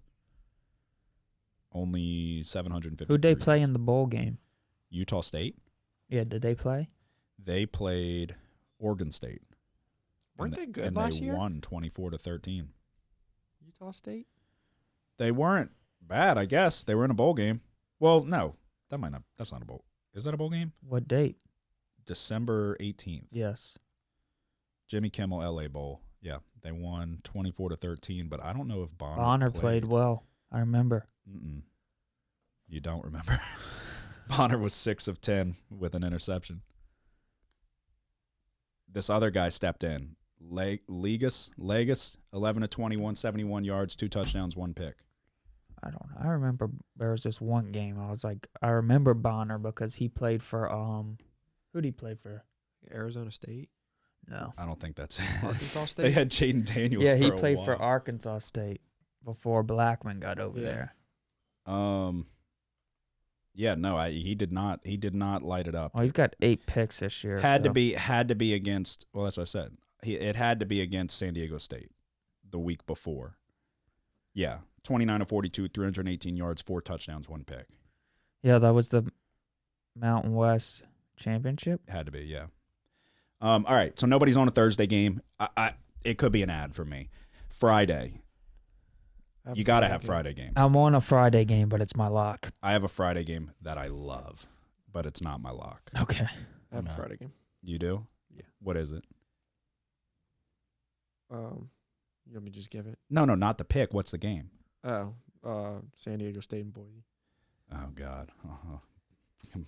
Only 750. Who'd they play in the bowl game? Utah State. Yeah, did they play? They played Oregon State. Weren't they good and last they year? won 24-13. Utah State? They weren't bad, I guess. They were in a bowl game. Well, no, that's not a bowl. Is that a bowl game? What date? December 18th. Yes. Jimmy Kimmel LA Bowl. Yeah, they won 24-13, but I don't know if Bonner played well. I remember. Mm-mm. You don't remember. Bonner was 6 of 10 with an interception. This other guy stepped in. Legas, 11 of 21, 71 yards, 2 touchdowns, 1 pick. I don't know. I remember there was this one game. I remember Bonner because he played for who'd he play for? Arizona State? No. I don't think that's it. Arkansas State? They had Jaden Daniels. Yeah, he for a played while. for Arkansas State before Blackman got over Yeah. there. Yeah, no, he did not light it up. Well, he's got 8 picks this year. Had so. to be against. Well, that's what I said. It had to be against San Diego State the week before. Yeah, 29 of 42, 318 yards, 4 touchdowns, 1 pick. Yeah, that was the Mountain West Championship. Had to be, yeah. All right, so nobody's on a Thursday game. It could be an ad for me. Friday. You got to have Friday games. I'm on a Friday game, but it's my lock. I have a Friday game that I love, but it's not my lock. Okay. I have No. a Friday game. You do? Yeah. What is it? You want me to just give it? No, not the pick. What's the game? Oh, San Diego State and Boise. Oh, God.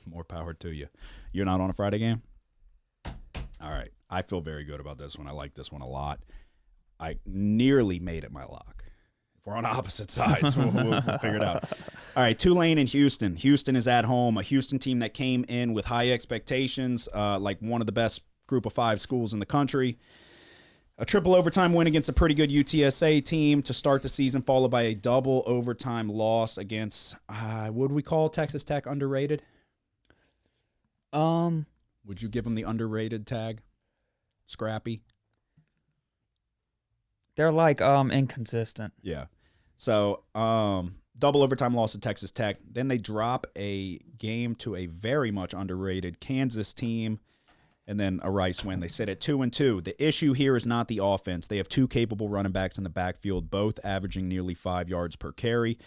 More power to you. You're not on a Friday game? All right. I feel very good about this one. I like this one a lot. I nearly made it my lock. If we're on opposite sides, we'll figure it out. All right, Tulane and Houston. Houston is at home, a Houston team that came in with high expectations, like one of the best group of 5 schools in the country. A triple overtime win against a pretty good UTSA team to start the season, followed by a double overtime loss against, would we call Texas Tech underrated? Would you give them the underrated tag? Scrappy? They're like inconsistent. Yeah. So, double overtime loss to Texas Tech. Then they drop a game to a very much underrated Kansas team, and then a Rice win. They sit at 2-2. The issue here is not the offense. They have 2 capable running backs in the backfield, both averaging nearly 5 yards per carry.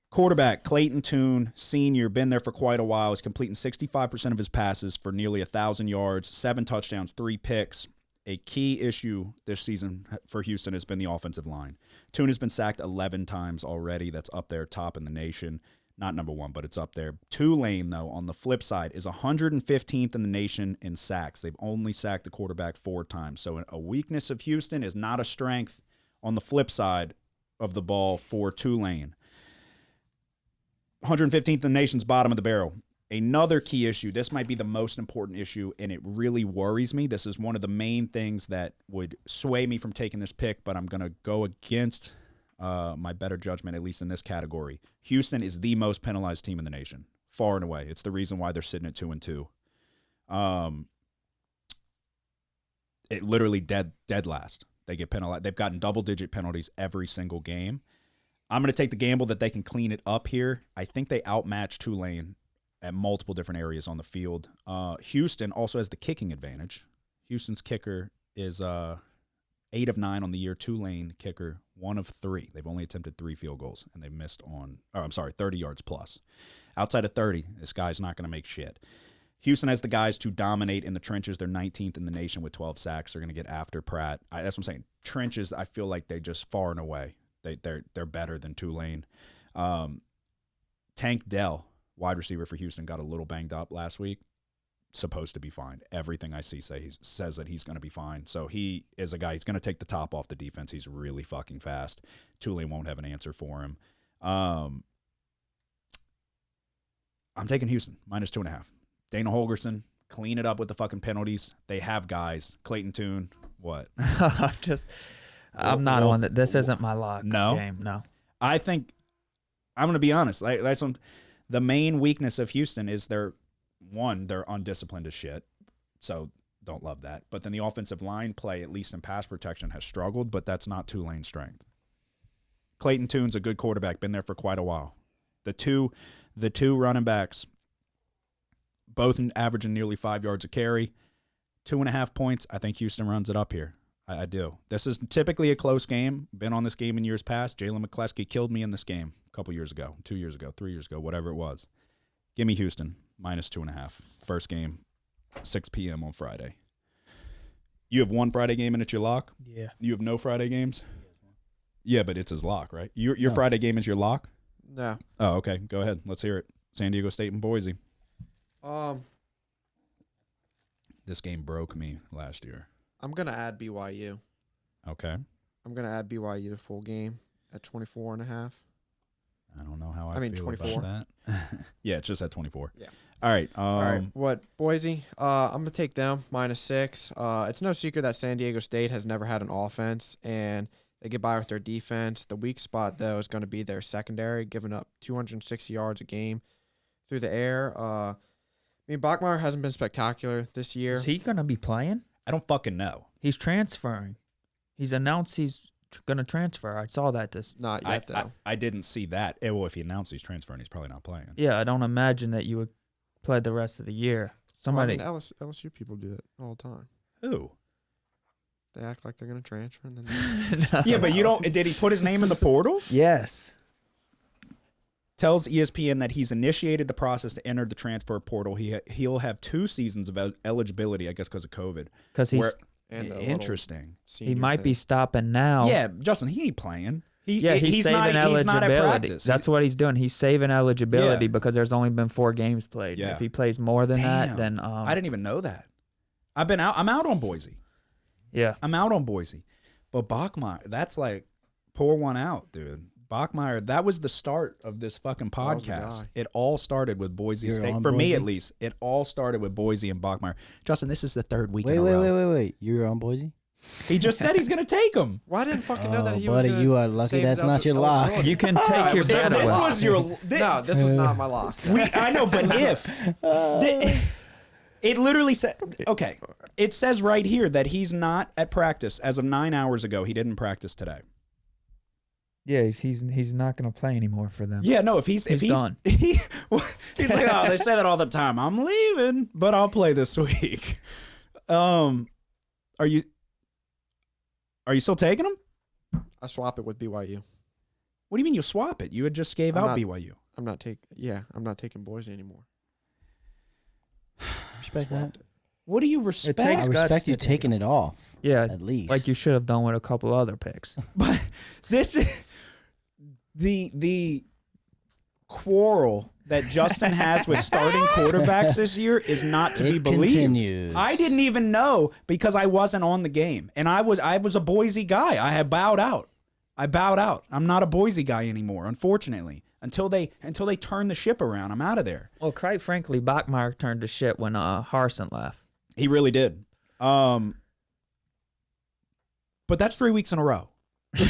Quarterback Clayton Tune, senior, been there for quite a while. Is completing 65% of his passes for nearly 1,000 yards, 7 touchdowns, 3 picks. A key issue this season for Houston has been the offensive line. Tune has been sacked 11 times already. That's up there, top in the nation. Not number 1, but it's up there. Tulane, though, on the flip side, is 115th in the nation in sacks. They've only sacked the quarterback 4 times. So a weakness of Houston is not a strength on the flip side of the ball for Tulane. 115th in the nation's bottom of the barrel. Another key issue, this might be the most important issue, and it really worries me. This is one of the main things that would sway me from taking this pick, but I'm going to go against my better judgment, at least in this category. Houston is the most penalized team in the nation, far and away. It's the reason why they're sitting at 2-2. It literally dead last. They get penalized. They've gotten double-digit penalties every single game. I'm going to take the gamble that they can clean it up here. I think they outmatch Tulane at multiple different areas on the field. Houston also has the kicking advantage. Houston's kicker is 8 of 9 on the year. Tulane kicker 1 of 3. They've only attempted 3 field goals, and they've missed on, 30 yards plus. Outside of 30, this guy's not going to make shit. Houston has the guys to dominate in the trenches. They're 19th in the nation with 12 sacks. They're going to get after Pratt. That's what I'm saying. Trenches, I feel like they just far and away. They're better than Tulane. Tank Dell, wide receiver for Houston, got a little banged up last week. Supposed to be fine. Everything I see says that he's going to be fine. So he is a guy. He's going to take the top off the defense. He's really fucking fast. Tulane won't have an answer for him. I'm taking Houston -2.5. Dana Holgerson, clean it up with the fucking penalties. They have guys. Clayton Tune, what? I'm not on that. This isn't my lock No? game. No. I think I'm going to be honest. The main weakness of Houston is they're undisciplined as shit. So don't love that. But then the offensive line play, at least in pass protection, has struggled, but that's not Tulane's strength. Clayton Tune's a good quarterback, been there for quite a while. The two running backs, both averaging nearly 5 yards a carry, 2.5 points. I think Houston runs it up here. I do. This is typically a close game. Been on this game in years past. Jalen McCleskey killed me in this game a couple years ago, 2 years ago, 3 years ago, whatever it was. Give me Houston, -2.5. First game, 6 p.m. on Friday. You have one Friday game and it's your lock? Yeah. You have no Friday games? Yeah, but it's his lock, right? Your Friday game is your lock? No. Oh, okay. Go ahead. Let's hear it. San Diego State and Boise. This game broke me last year. I'm gonna add BYU. Okay. I'm gonna add BYU to full game at 24.5. I don't know how I feel 24. about that. Yeah, it's just at 24. Yeah. All right. All right. What Boise? I'm gonna take them -6. It's no secret that San Diego State has never had an offense, and they get by with their defense. The weak spot though is going to be their secondary, giving up 260 yards a game through the air. I mean, Bachmeier hasn't been spectacular this year. Is he gonna be playing? I don't fucking know. He's transferring. He's announced he's gonna transfer. I saw that Not yet though. I didn't see that. Well, if he announced he's transferring, he's probably not playing. Yeah, I don't imagine that you would play the rest of the year. Somebody. Well, I mean, LSU people do it all the time. Who? They act like they're going to transfer, and then Yeah, but you don't. Did he put his name in the portal? Yes. Tells ESPN that he's initiated the process to enter the transfer portal. He'll have 2 seasons of eligibility, I guess, because of COVID. Because he's and Interesting. he might be stopping now. Yeah, Justin, he ain't playing. He's he's saving not, eligibility. he's not at practice. That's what he's doing. He's saving eligibility Yeah. because there's only been 4 games played. Yeah. If he plays more than Damn. that, then I didn't even know that. I'm out on Boise. yeah. I'm out on Boise. But Bachmeier, that's like, pour one out, dude. Bachmeier, that was the start of this fucking was the podcast. guy. It all started with Boise You're State. on For me, Boise? at least, it all started with Boise and Bachmeier. Justin, this is the 3rd week in a row. Wait. You're on Boise? He just said he's going to take him. Well, I didn't fucking know that Oh, he was buddy, gonna you are lucky save his that's not your lock. eligibility. You can No, take it your was bet not my This away. lock. was your. No, this was not my lock. I know, but it literally said, okay, it says right here that he's not at practice as of 9 hours ago. He didn't practice today. Yeah, he's not going to play anymore for them. Yeah, no, if he's done. he's like, oh, they say that all the time. I'm leaving, but I'll play this week. Are you still taking him? I swap it with BYU. What do you mean you swap it? You had just gave I'm out not- BYU. I'm not taking Boise anymore. Respect that. What do you respect? I takes guts respect you to- taking it off. Yeah, At least. like you should have done with a couple other picks. But this is the quarrel that Justin has with starting quarterbacks this year is not to be It believed. continues. I didn't even know because I wasn't on the game, and I was a Boise guy. I had bowed out. I'm not a Boise guy anymore, unfortunately. Until they turn the ship around, I'm out of there. Well, quite frankly, Bachmeier turned to shit when Harsin left. He really did. But that's 3 weeks in a row. He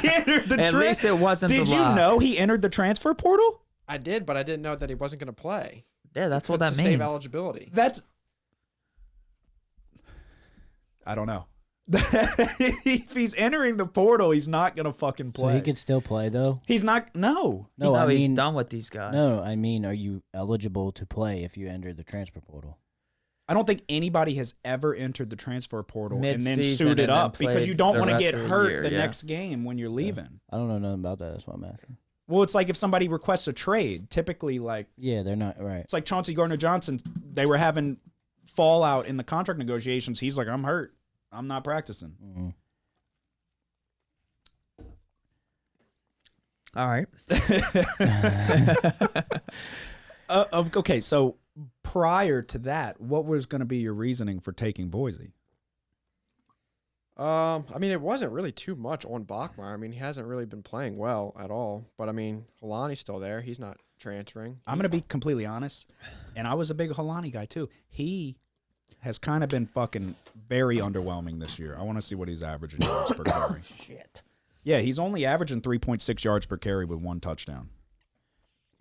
entered the At least it wasn't Did the you lock. know he entered the transfer portal? I did, but I didn't know that he wasn't going to play. Yeah, that's what that to save means. eligibility. That's. I don't know. If he's entering the portal, he's not gonna fucking So play. he could still play, though? He's not. No. No, I he's mean, done with these guys. no, I mean, are you eligible to play if you enter the transfer portal? I don't think anybody has ever entered the transfer portal and then Mid-season suited and then up because played you don't the want to rest get of the hurt year, the yeah. next game when you're leaving. I don't know nothing about that. That's what I'm asking. Well, it's like if somebody requests a trade, typically like Yeah, they're not right. it's like Chauncey Gardner-Johnson. They were having fallout in the contract negotiations. He's like, I'm hurt. I'm not practicing. Mm-hmm. All right. Okay, so prior to that, what was going to be your reasoning for taking Boise? I mean, it wasn't really too much on Bachmeier. I mean, he hasn't really been playing well at all. But I mean, Helani's still there. He's not transferring. I'm going to be completely honest, and I was a big Helani guy too. He has kind of been fucking very underwhelming this year. I want to see what he's averaging yards per carry. Shit. Yeah, he's only averaging 3.6 yards per carry with 1 touchdown.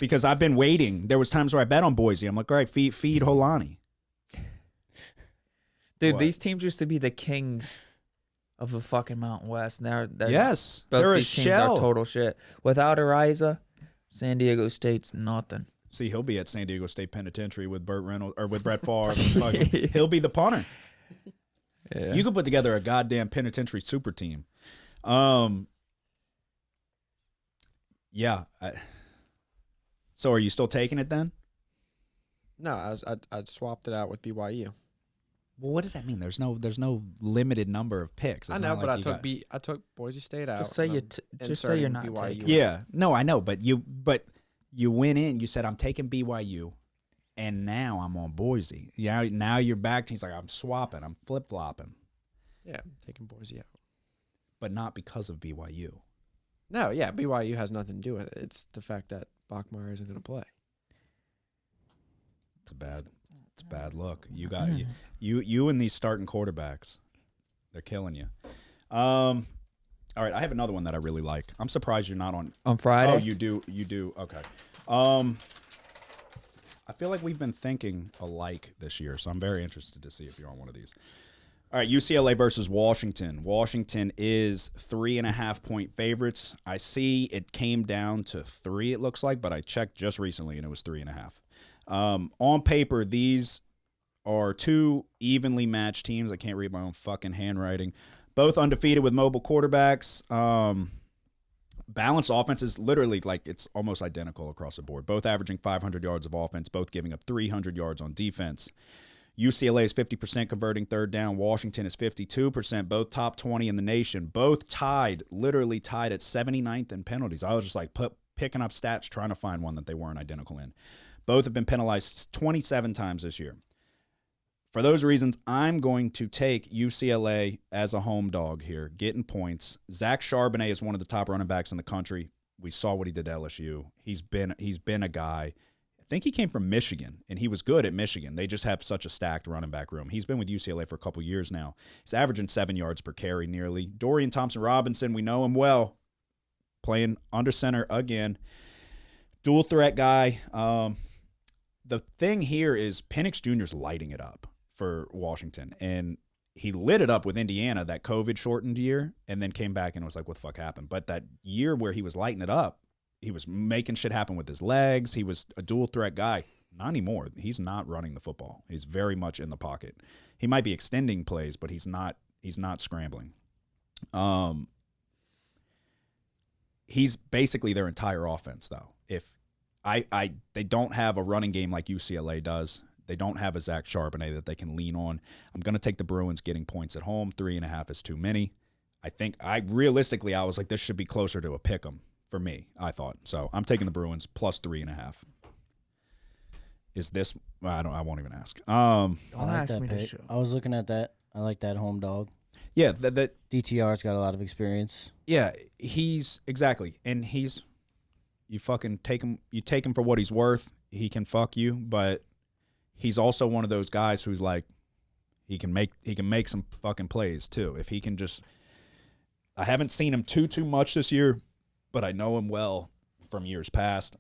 because I've been waiting. There was times where I bet on Boise. I'm like, all right, feed Holani. Dude, What? these teams used to be the kings of the fucking Mountain West. Now Yes, both they're a these teams shell. are total shit. Without Ariza, San Diego State's nothing. See, he'll be at San Diego State Penitentiary with Burt Reynolds or with Brett Favre. He'll be the punter. Yeah. You could put together a goddamn penitentiary super team. Yeah. So are you still taking it then? No, I swapped it out with BYU. Well, what does that mean? There's no limited number of picks. It's I know, not but like I took Boise State out. Just say and you I'm just say you're inserting not taking BYU. it. Yeah. No, I know, but you went in, you said I'm taking BYU, and now I'm on Boise. Yeah, now you're back to he's like, I'm swapping, I'm flip-flopping. Yeah, I'm taking Boise out. But not because of BYU. No, yeah, BYU has nothing to do with it. It's the fact that Bachmeier isn't going to play. It's a bad look. You got you and these starting quarterbacks. They're killing you. All right, I have another one that I really like. I'm surprised you're not on Friday. Oh, you do. Okay. I feel like we've been thinking alike this year, so I'm very interested to see if you're on one of these. All right, UCLA versus Washington. Washington is 3.5-point favorites. I see it came down to 3, it looks like, but I checked just recently, and it was 3.5. On paper, these are two evenly matched teams. I can't read my own fucking handwriting. Both undefeated with mobile quarterbacks. Balanced offenses, literally, like, it's almost identical across the board. Both averaging 500 yards of offense, both giving up 300 yards on defense. UCLA is 50% converting third down. Washington is 52%, both top 20 in the nation. Both literally tied at 79th in penalties. I was just like picking up stats, trying to find one that they weren't identical in. Both have been penalized 27 times this year. For those reasons, I'm going to take UCLA as a home dog here, getting points. Zach Charbonnet is one of the top running backs in the country. We saw what he did at LSU. He's been a guy. I think he came from Michigan, and he was good at Michigan. They just have such a stacked running back room. He's been with UCLA for a couple years now. He's averaging 7 yards per carry nearly. Dorian Thompson-Robinson, we know him well, playing under center again. Dual threat guy. The thing here is Penix Jr.'s lighting it up for Washington, and he lit it up with Indiana that COVID-shortened year, and then came back and was like, what the fuck happened? But that year where he was lighting it up, he was making shit happen with his legs. He was a dual threat guy. Not anymore. He's not running the football. He's very much in the pocket. He might be extending plays, but he's not scrambling. He's basically their entire offense, though. If they don't have a running game like UCLA does. They don't have a Zach Charbonnet that they can lean on. I'm going to take the Bruins getting points at home. 3.5 is too many. I was like, this should be closer to a pick 'em for me, I thought. So I'm taking the Bruins plus 3.5. Is this, I won't even ask. Don't I like ask that me to pick. show. I was looking at that. I like that home dog. Yeah, DTR's got a lot of experience. yeah, he's exactly. And you fucking take him for what he's worth. He can fuck you, but he's also one of those guys who's like, he can make some fucking plays too. If he can just, I haven't seen him too much this year, but I know him well from years past.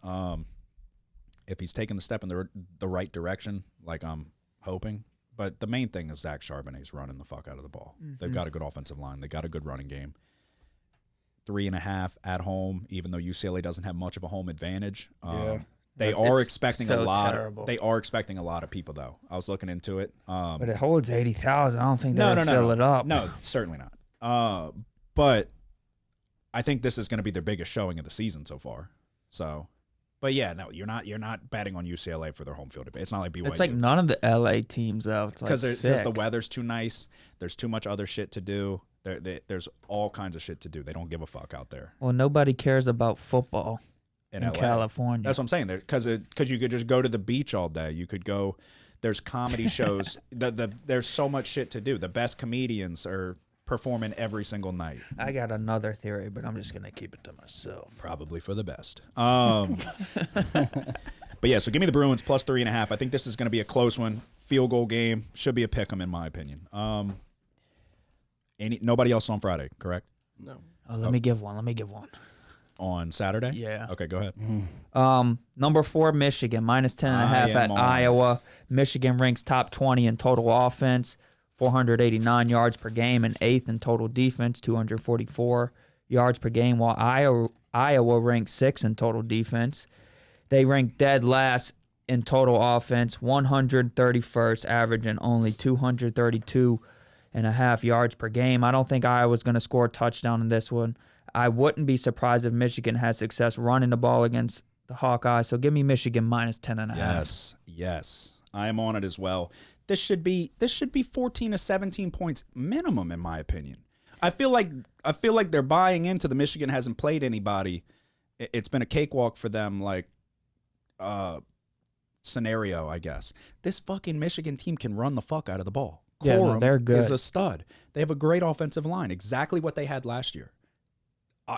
If he's taking the step in the right direction, like I'm hoping. But the main thing is Zach Charbonnet's running the fuck out of the ball. Mm-hmm. They've got a good offensive line. They got a good running game. 3.5 at home, even though UCLA doesn't have much of a home advantage. They are expecting so a lot. terrible. They are expecting a lot of people, though. I was looking into it. But it holds 80,000. I don't think No, they'll fill it up. No, certainly not. But I think this is going to be their biggest showing of the season so far. So, but yeah, no, you're not betting on UCLA for their home field advantage. It's not like BYU. It's like none of the LA teams though. It's like because the weather's too nice. There's too much other shit to do. There's all kinds of shit to do. They don't give a fuck out there. Well, nobody cares about football in LA. California. That's what I'm saying. Because you could just go to the beach all day. You could go. There's comedy shows. There's so much shit to do. The best comedians are performing every single night. I got another theory, but I'm just gonna keep it to myself. Probably for the best. But yeah, so give me the Bruins plus 3.5. I think this is going to be a close one. Field goal game. Should be a pick 'em in my opinion. Nobody else on Friday, correct? No. Oh, let me give one. on Saturday? Yeah. Okay, go ahead. Number 4, Michigan, minus 10.5 at Iowa. Michigan ranks top 20 in total offense, 489 yards per game, and 8th in total defense, 244 yards per game, while Iowa ranks 6th in total defense. They rank dead last in total offense, 131st, averaging only 232.5 yards per game. I don't think Iowa's going to score a touchdown in this one. I wouldn't be surprised if Michigan has success running the ball against the Hawkeyes. So give me Michigan minus 10.5. Yes. I am on it as well. This should be 14 to 17 points minimum, in my opinion. I feel like they're buying into the Michigan hasn't played anybody. It's been a cakewalk for them, like scenario, I guess. This fucking Michigan team can run the fuck out of the ball. Yeah, no, Corum they're good. is a stud. They have a great offensive line, exactly what they had last year.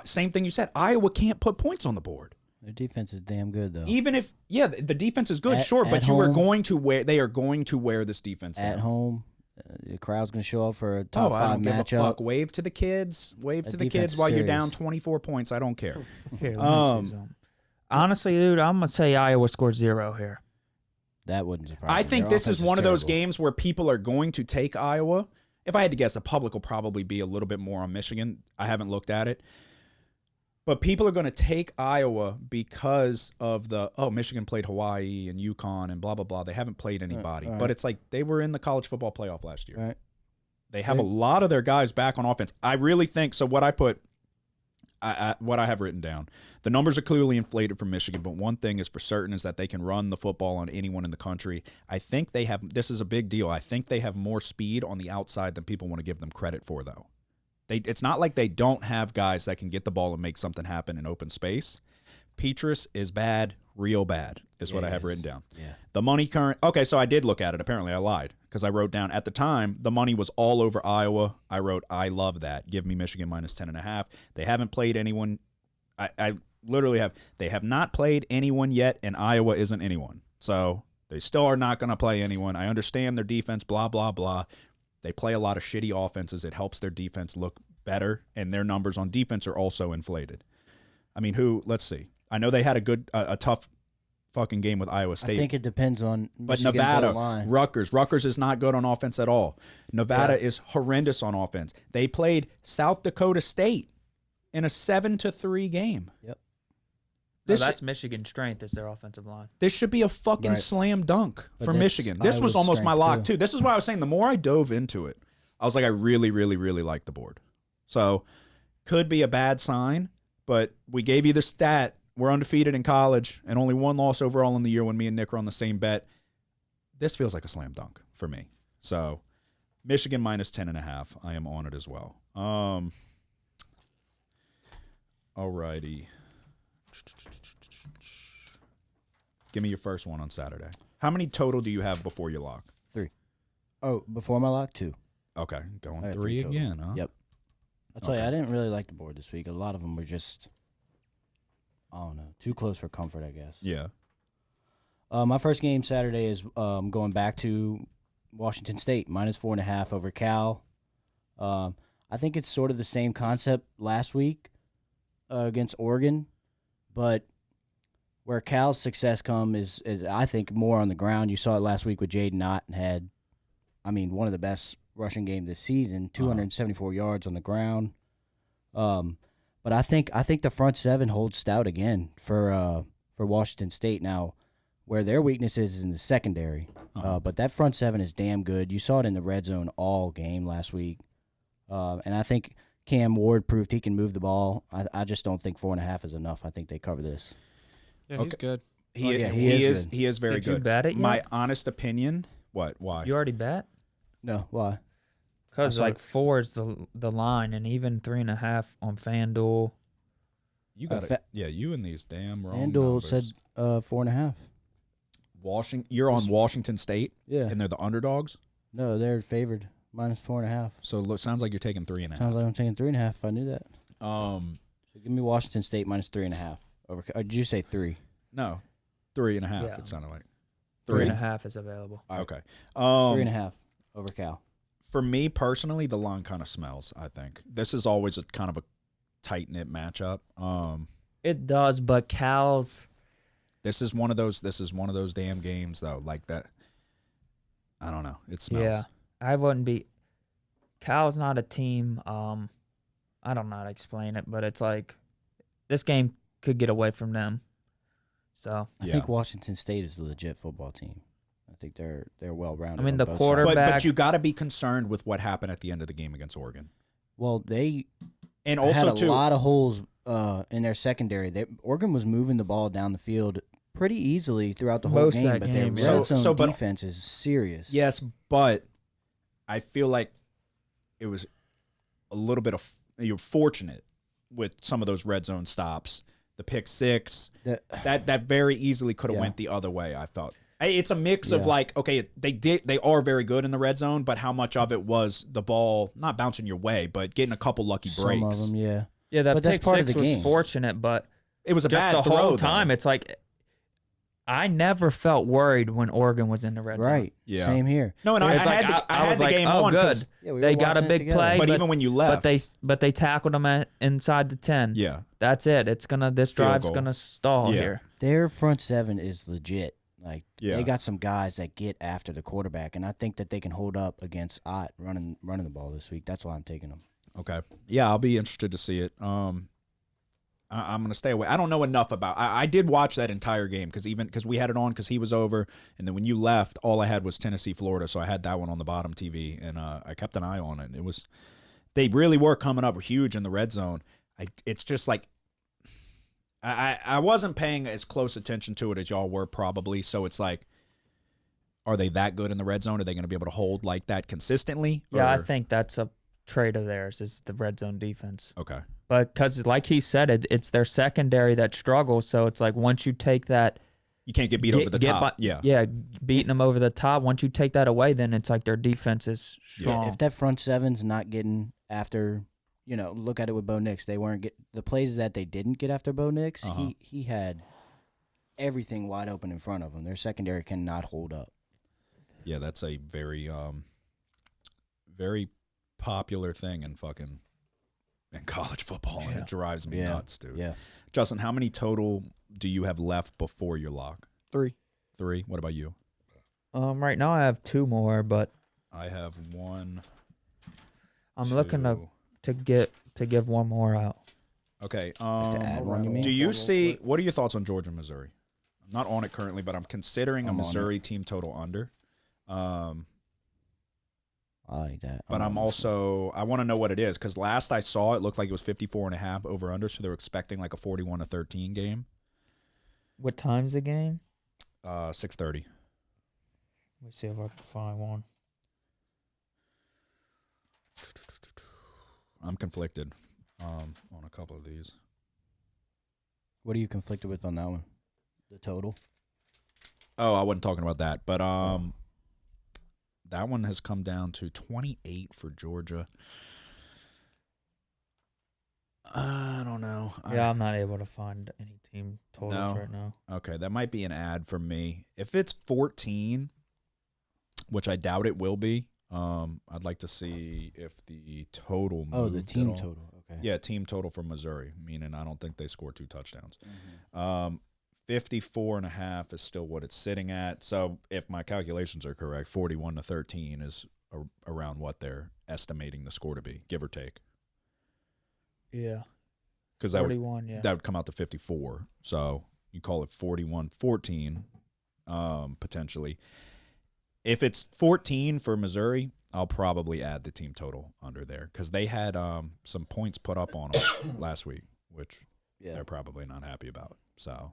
Same thing you said. Iowa can't put points on the board. Their defense is damn good, though. Even if, the defense is good, sure, but they are going to wear this defense at down. home. The crowd's going to show up for a top 5 I don't matchup. give a fuck. Wave to the kids. Wave to the kids defense while is you're down serious. 24 points. I don't care. Here, let me see something. Honestly, dude, I'm going to say Iowa scores 0 here. That wouldn't surprise me. I think Their this is offense one of those terrible. games where people are going to take Iowa. If I had to guess, the public will probably be a little bit more on Michigan. I haven't looked at it. But people are going to take Iowa because of Michigan played Hawaii and UConn and blah, blah, blah. They haven't played anybody. right. But it's like they were in the college football playoff last year. Right. They have a lot of their guys back on offense. I really think so. What I have written down, the numbers are clearly inflated for Michigan, but one thing is for certain is that they can run the football on anyone in the country. I think they have. This is a big deal. I think they have more speed on the outside than people want to give them credit for, though. It's not like they don't have guys that can get the ball and make something happen in open space. Petrus is bad, real bad, is what I have written down. Yeah. The money current. Okay, so I did look at it. Apparently, I lied because I wrote down at the time the money was all over Iowa. I wrote, I love that. Give me Michigan minus 10.5. They haven't played anyone. I literally have. They have not played anyone yet, and Iowa isn't anyone. So they still are not going to play anyone. I understand their defense. Blah blah blah. They play a lot of shitty offenses. It helps their defense look better, and their numbers on defense are also inflated. I mean, let's see. I know they had a tough fucking game with Iowa State. I think it depends on but Michigan's Nevada, O-line. Rutgers is not good on offense at all. Nevada is horrendous on offense. They played South Dakota State in a 7-3 game. Yep. That's Michigan's strength is their offensive line. This should be a fucking slam dunk But for that's Michigan. This was Iowa's almost my strength, lock, too. too. This is why I was saying the more I dove into it, I was like, I really, really, really like the board. So, could be a bad sign, but we gave you the stat. We're undefeated in college and only 1 loss overall in the year when me and Nick are on the same bet. This feels like a slam dunk for me. So, Michigan minus 10.5. I am on it as well. Alrighty. Give me your first one on Saturday. How many total do you have before your lock? 3. Oh, before my lock, 2. Okay, going I got 3 total. again, huh? Yep. I'll tell you, I didn't really like the board this week. A lot of them were just, I don't know, too close for comfort, I guess. Yeah. My first game Saturday is going back to Washington State, minus 4.5 over Cal. I think it's sort of the same concept last week against Oregon, but where Cal's success come is I think more on the ground. You saw it last week with Jaden Ott and had, one of the best rushing games this season, 274 yards on the ground. But I think the front seven holds stout again for Washington State. Now, where their weakness is in the secondary, but that front seven is damn good. You saw it in the red zone all game last week, and I think Cam Ward proved he can move the ball. I just don't think 4.5 is enough. I think they cover this. Yeah, he's good. He is very Did good. you bet it yet? My honest opinion, what? Why? You already bet? No, why? Because I saw like 4 is the line, and even 3.5 on FanDuel. You got it. Yeah, you and these damn wrong FanDuel numbers. said 4.5. You're on Washington State, Yeah. and they're the underdogs. No, they're favored minus 4.5. So sounds like you're taking 3.5. Sounds like I'm taking 3.5. If I knew that. So Give me Washington State minus 3.5. Or did you say 3? no, 3.5. Yeah. It sounded like 3.5 is available. Okay. 3.5 over Cal. For me personally, the line kind of smells. I think this is always a kind of a tight knit matchup. It does, but Cal's. This is one of those damn games though, like that. I don't know. It smells. Yeah, I wouldn't be. Cal's not a team. I don't know how to explain it, but it's like this game could get away from them. So I think Washington State is a legit football team. I think they're well rounded. I mean, on the both quarterback- But you got to be concerned with what happened at the end of the game against Oregon. Well, they And had also a lot of holes in their secondary. Oregon was moving the ball down the field pretty easily throughout the whole Most of game, that but game, their yeah. red zone but- defense is serious. Yes, but I feel like it was a little bit of you're fortunate with some of those red zone stops. The pick six that very easily could have went the other way. I thought it's a mix of like, okay, they are very good in the red zone, but how much of it was the ball not bouncing your way, but getting a couple lucky breaks? Some of them, yeah. yeah, that But that's pick part of six the was game. fortunate, but It was a just bad the throw, whole though. time, it's like I never felt worried when Oregon was in the red zone. Right. Yeah. Same here. No, and I It's like, had I was the like, game oh, on, good. 'cause- Yeah, we They were got a watching it big together. play, but even when you left, but they tackled them inside the 10. yeah, That's it. This Field drive's goal. gonna stall Yeah. here. Their front seven is legit. Like Yeah. they got some guys that get after the quarterback, and I think that they can hold up against Ott running the ball this week. That's why I'm taking them. okay, yeah, I'll be interested to see it. I'm gonna stay away. I don't know enough about. I did watch that entire game because we had it on because he was over, and then when you left, all I had was Tennessee, Florida, so I had that one on the bottom TV, and I kept an eye on it. It was they really were coming up huge in the red zone. It's just like I wasn't paying as close attention to it as y'all were probably. So it's like, are they that good in the red zone? Are they going to be able to hold like that consistently? Yeah, I Or- think that's a trait of theirs is the red zone defense. Okay. But because, like he said, it's their secondary that struggles. So it's like once you take that, You can't get beat over the top. yeah, beating them over the top. Once you take that away, then it's like their defense is strong. If that front seven's not getting after, look at it with Bo Nix. They weren't the plays that they didn't get after Bo Nix. He had everything wide open in front of him. Their secondary cannot hold up. Yeah, that's a very very popular thing in college football, and it drives me nuts, dude. Yeah. Justin, how many total do you have left before your lock? 3. 3. What about you? Right now I have 2 more, but I have 1. I'm looking to give one more out. Okay. To add one, you mean? Do you see? What are your thoughts on Georgia, Missouri? I'm not on it currently, but I'm considering a I'm on Missouri team total under. I like that. But I'm also I want to know what it is because last I saw it looked like it was 54.5 over under, so they were expecting like a 41-13 game. What time's the game? 6:30. Let me see if I can find one. I'm conflicted on a couple of these. What are you conflicted with on that one? The total? Oh, I wasn't talking about that, but that one has come down to 28 for Georgia. I don't know. Yeah, I'm not able to find any team totals No. right now. Okay, that might be an ad for me. If it's 14, which I doubt it will be, I'd like to see if the total moved Oh, the at team all. total. Okay. Yeah, team total for Missouri, meaning I don't think they scored 2 touchdowns. Mm-hmm. 54.5 is still what it's sitting at. So if my calculations are correct, 41-13 is around what they're estimating the score to be, give or take. Yeah. Because that would 41, yeah. that would come out to 54. So you call it 41-14, potentially. If it's 14 for Missouri, I'll probably add the team total under there because they had some points put up on them last week, which they're probably not happy about. So,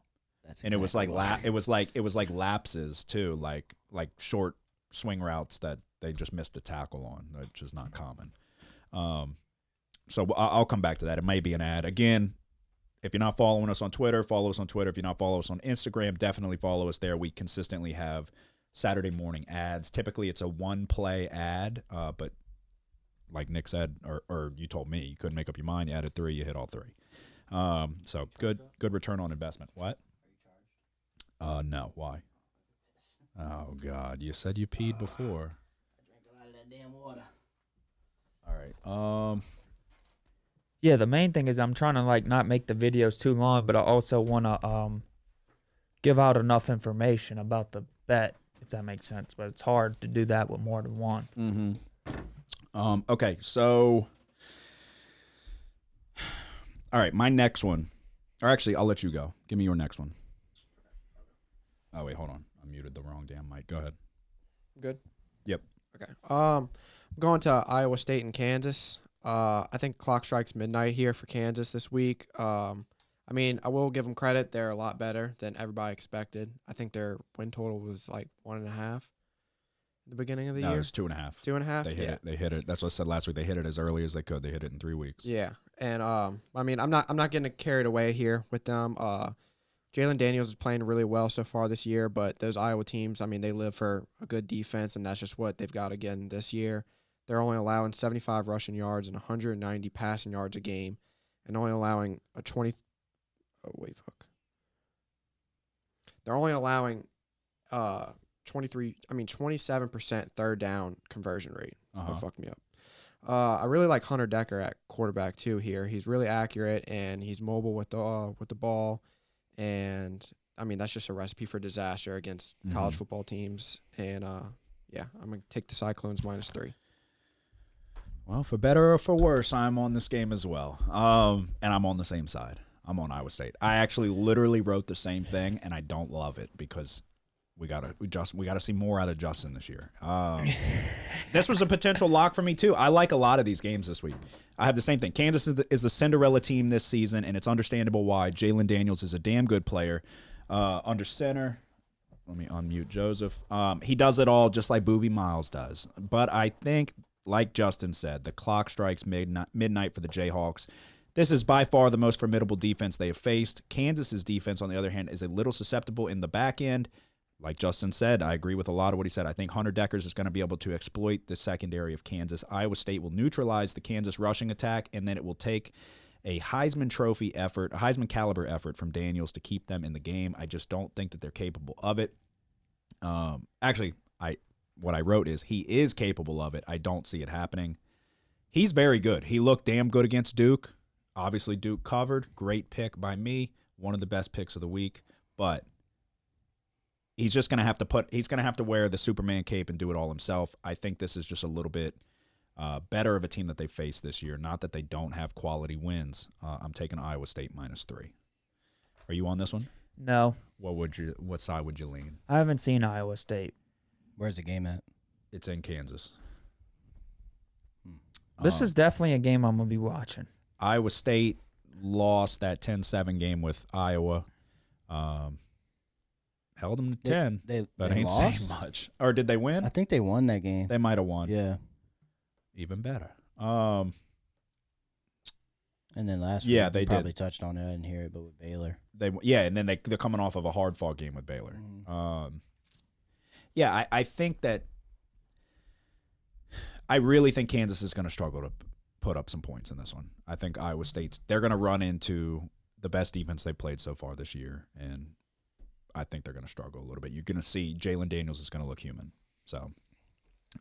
and it was like it was like lapses too, like short swing routes that they just missed a tackle on, which is not common. So I'll come back to that. It may be an ad. Again, if you're not following us on Twitter, follow us on Twitter. If you're not following us on Instagram, definitely follow us there. We consistently have Saturday morning ads. Typically, it's a one-play ad, but like Nick said, or you told me, you couldn't make up your mind. You added 3, you hit all 3. So good return on investment. What? No. Why? Oh, God. You said you peed before. I drank a lot of that damn water. All right. Yeah, the main thing is I'm trying to like not make the videos too long, but I also want to give out enough information about the bet, if that makes sense. But it's hard to do that with more than one. Mm-hmm. Okay, so all right, my next one, or actually, I'll let you go. Give me your next one. Oh wait, hold on. I muted the wrong damn mic. Go ahead. Good. Yep. Okay. I'm going to Iowa State and Kansas. I think clock strikes midnight here for Kansas this week. I mean, I will give them credit. They're a lot better than everybody expected. I think their win total was like 1.5 at the beginning of the No, year. it was 2.5. 2.5. They hit it. They hit it. That's what I said last week. They hit it as early as they could. They hit it in 3 weeks. Yeah, and I mean, I'm not getting carried away here with them. Jalen Daniels is playing really well so far this year, but those Iowa teams, I mean, they live for a good defense, and that's just what they've got again this year. They're only allowing 75 rushing yards and 190 passing yards a game, and only allowing a 20. Oh wait, fuck. They're only allowing 27% third down conversion rate. Uh-huh. That fucked me up. I really like Hunter Decker at quarterback too here. He's really accurate and he's mobile with the ball, and I mean that's just a recipe for disaster against college football teams. And yeah, I'm gonna take the Cyclones -3. Well, for better or for worse, I'm on this game as well. And I'm on the same side. I'm on Iowa State. I actually literally wrote the same thing, and I don't love it because we gotta see more out of Justin this year. This was a potential lock for me too. I like a lot of these games this week. I have the same thing. Kansas is the Cinderella team this season, and it's understandable why. Jalen Daniels is a damn good player. Under center, let me unmute Joseph. He does it all just like Boobie Miles does. But I think, like Justin said, the clock strikes midnight for the Jayhawks. This is by far the most formidable defense they have faced. Kansas's defense, on the other hand, is a little susceptible in the back end. Like Justin said, I agree with a lot of what he said. I think Hunter Deckers is going to be able to exploit the secondary of Kansas. Iowa State will neutralize the Kansas rushing attack, and then it will take a Heisman Trophy effort, a Heisman caliber effort from Daniels to keep them in the game. I just don't think that they're capable of it. Actually, what I wrote is he is capable of it. I don't see it happening. He's very good. He looked damn good against Duke. Obviously, Duke covered. Great pick by me. One of the best picks of the week. But he's just going to have to wear the Superman cape and do it all himself. I think this is just a little bit better of a team that they faced this year. Not that they don't have quality wins. I'm taking Iowa State -3. Are you on this one? No. What side would you lean? I haven't seen Iowa State. Where's the game at? It's in Kansas. This is definitely a game I'm going to be watching. Iowa State lost that 10-7 game with Iowa. Held them to 10. But ain't saying much. Or did they win? I think they won that game. They might have won. Yeah. Even better. And then last week, they probably touched on it. I didn't hear it, but with Baylor. And then they're coming off of a hard-fought game with Baylor. I think that I really think Kansas is going to struggle to put up some points in this one. I think Iowa State's they're going to run into the best defense they've played so far this year, and I think they're going to struggle a little bit. You're going to see Jalen Daniels is going to look human. So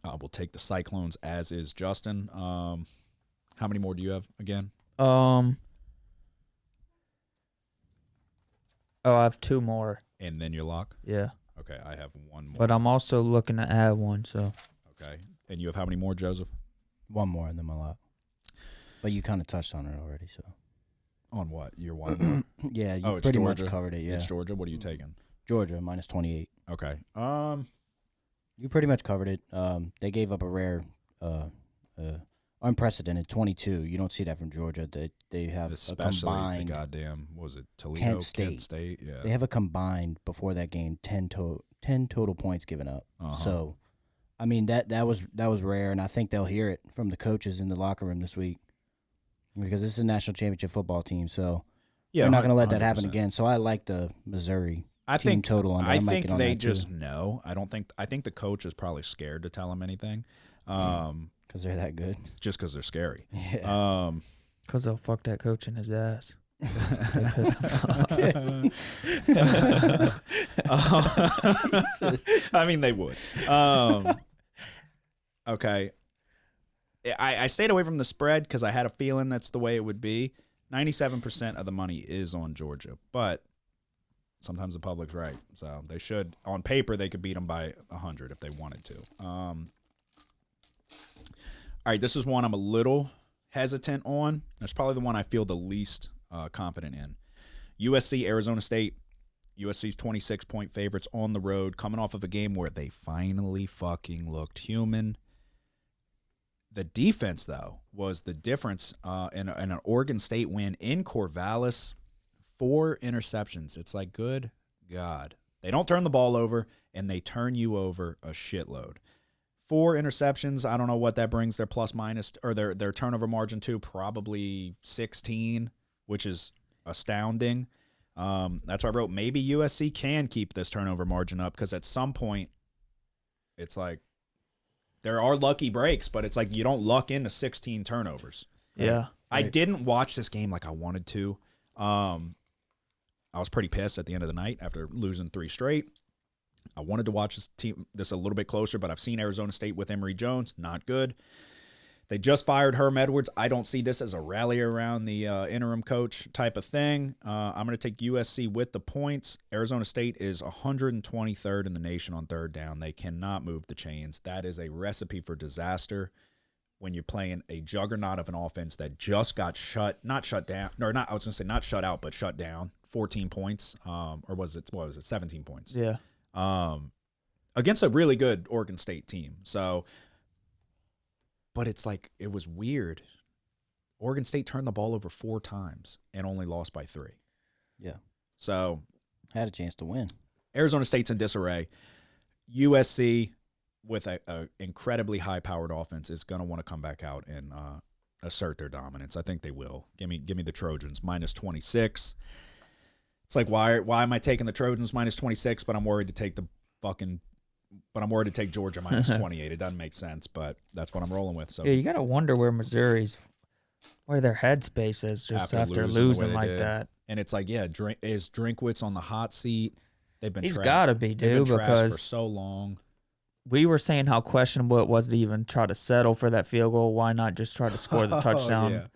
we'll take the Cyclones, as is Justin. How many more do you have again? I have 2 more. And then your lock? Yeah. Okay, I have 1 more. But I'm also looking to add one, so. Okay. And you have how many more, Joseph? 1 more and then my lock. But you kind of touched on it already, so. On what? Your 1 more? Yeah, you it's pretty Georgia. much covered it, yeah. It's Georgia. What are you taking? Georgia, -28. Okay. You pretty much covered it. They gave up a rare, unprecedented 22. You don't see that from Georgia. They have especially a combined. to goddamn, what was it, Toledo? Kent State. Yeah. They have a combined before that game 10 total points given up. So, I mean that was rare, and I think they'll hear it from the coaches in the locker room this week because this is a national championship football team. So they're not going to let that happen 100%. again. So I like the Missouri. I think total under. I think they just know. I think the coach is probably scared to tell them anything. Because they're that good. Just because they're scary. Yeah. Because they'll fuck that coach in his ass. I mean, they would. Okay. I stayed away from the spread because I had a feeling that's the way it would be. 97% of the money is on Georgia, but sometimes the public's right. So they should, on paper, they could beat them by 100 if they wanted to. All right, this is one I'm a little hesitant on. That's probably the one I feel the least confident in. USC, Arizona State. USC's 26-point favorites on the road, coming off of a game where they finally fucking looked human. The defense, though, was the difference in an Oregon State win in Corvallis. 4 interceptions. It's like, good God. They don't turn the ball over, and they turn you over a shitload. 4 interceptions. I don't know what that brings their plus-minus or their turnover margin to. Probably 16, which is astounding. That's why I wrote maybe USC can keep this turnover margin up because at some point it's like there are lucky breaks, but it's like you don't luck into 16 turnovers. Yeah. I didn't watch this game like I wanted to. I was pretty pissed at the end of the night after losing 3 straight. I wanted to watch this a little bit closer, but I've seen Arizona State with Emory Jones. Not good. They just fired Herm Edwards. I don't see this as a rally around the interim coach type of thing. I'm going to take USC with the points. Arizona State is 123rd in the nation on third down. They cannot move the chains. That is a recipe for disaster when you're playing a juggernaut of an offense that just got not shut out, but shut down. 14 points, or was it 17 points? Yeah. Against a really good Oregon State team. So, but it's like, it was weird. Oregon State turned the ball over 4 times and only lost by 3. Yeah. So, had a chance to win. Arizona State's in disarray. USC, with a incredibly high-powered offense, is going to want to come back out and assert their dominance. I think they will. Give me the Trojans, minus 26. It's like, why am I taking the Trojans minus 26, but I'm worried to take Georgia minus 28. It doesn't make sense, but that's what I'm rolling with. So yeah, you gotta wonder where their headspace is just after losing like that. And it's like, yeah, is Drinkwitz on the hot seat? He's got to be, dude, because for so long. We were saying how questionable it was to even try to settle for that field goal. Why not just try to score the touchdown? Yeah.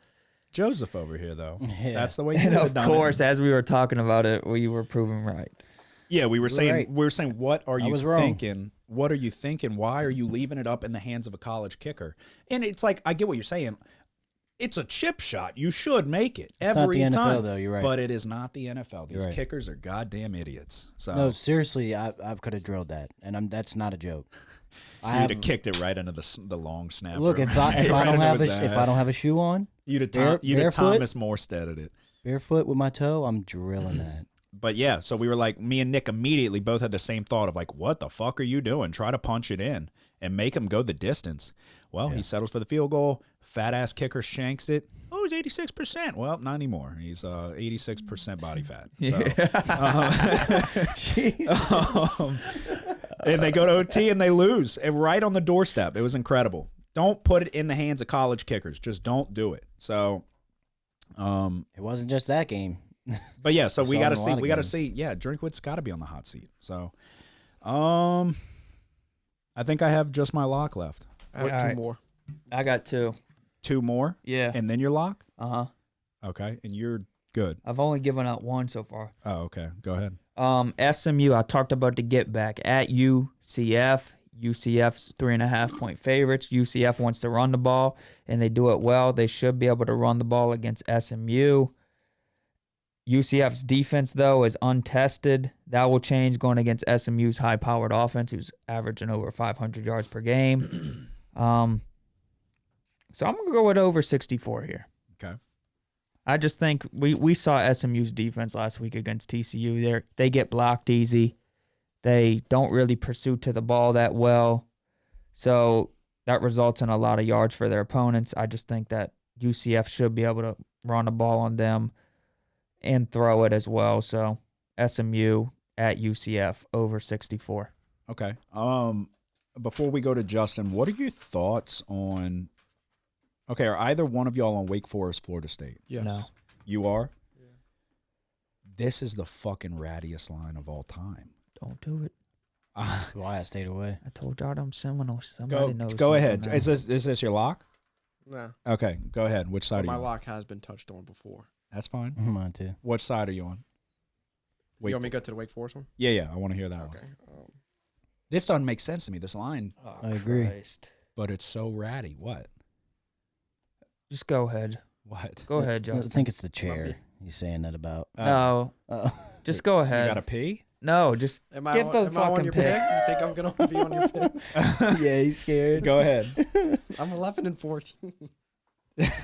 Joseph over here, though. Yeah. That's the way. And of course, as we were talking about it, we were proven right. Yeah, we were saying, right. What are you thinking? Wrong. What are you thinking? Why are you leaving it up in the hands of a college kicker? And it's like, I get what you're saying. It's a chip shot. You should make it every time. It's not the NFL, time. though. You're right. But it is not the NFL. These right. kickers are goddamn idiots. So No, seriously, I could have drilled that, and that's not a joke. You'd have kicked it right into the long snapper. Look, if I don't have a shoe on, you'd have Thomas Morstead at it. Barefoot with my toe, I'm drilling that. But yeah, so we were like, me and Nick immediately both had the same thought of like, what the fuck are you doing? Try to punch it in and make him go the distance. Well, he settles for the field goal. Fat ass kicker shanks it. Oh, he's 86%. Well, not anymore. He's 86% body fat. So, Jesus. And they go to OT and they lose. And right on the doorstep. It was incredible. Don't put it in the hands of college kickers. Just don't do it. So, it wasn't just that game. But yeah, so we got to see. We got to see. Yeah, Drinkwitz's got to be on the hot seat. So, I think I have just my lock left. I got 2 more. I got 2. 2 more? Yeah. And then your lock? Uh-huh. Okay. And you're good. I've only given out 1 so far. Oh, okay. Go ahead. SMU, I talked about the get back at UCF. UCF's 3.5-point favorites. UCF wants to run the ball, and they do it well. They should be able to run the ball against SMU. UCF's defense, though, is untested. That will change going against SMU's high-powered offense, who's averaging over 500 yards per game. So I'm going to go with over 64 here. Okay. I just think we saw SMU's defense last week against TCU. They get blocked easy. They don't really pursue to the ball that well. So that results in a lot of yards for their opponents. I just think that UCF should be able to run the ball on them and throw it as well. So SMU at UCF over 64. Okay. Before we go to Justin, what are your thoughts on? Okay, are either one of y'all on Wake Forest, Florida State? Yes. No. You are? Yeah. This is the fucking rattiest line of all time. Don't do it. Why I stayed away. I told y'all I'm Seminole. Somebody knows. Go ahead. Now. Is this your lock? No. Okay, go ahead. Which side My are you on? lock has been touched on before. That's fine. Mine too. Which side are you on? You want me to go to the Wake Forest one? Yeah. I want to hear that Okay. one. This doesn't make sense to me. This line, I agree. but it's so ratty. What? Just go ahead. What? Go ahead, I Justin. think it's the chair he's saying that about. No, just go You ahead. got to pee? No, just Am I give on, the am I on fucking your pick. pick? You think I'm going to be on your pick? Yeah, he's scared. Go ahead. I'm 11 and 14.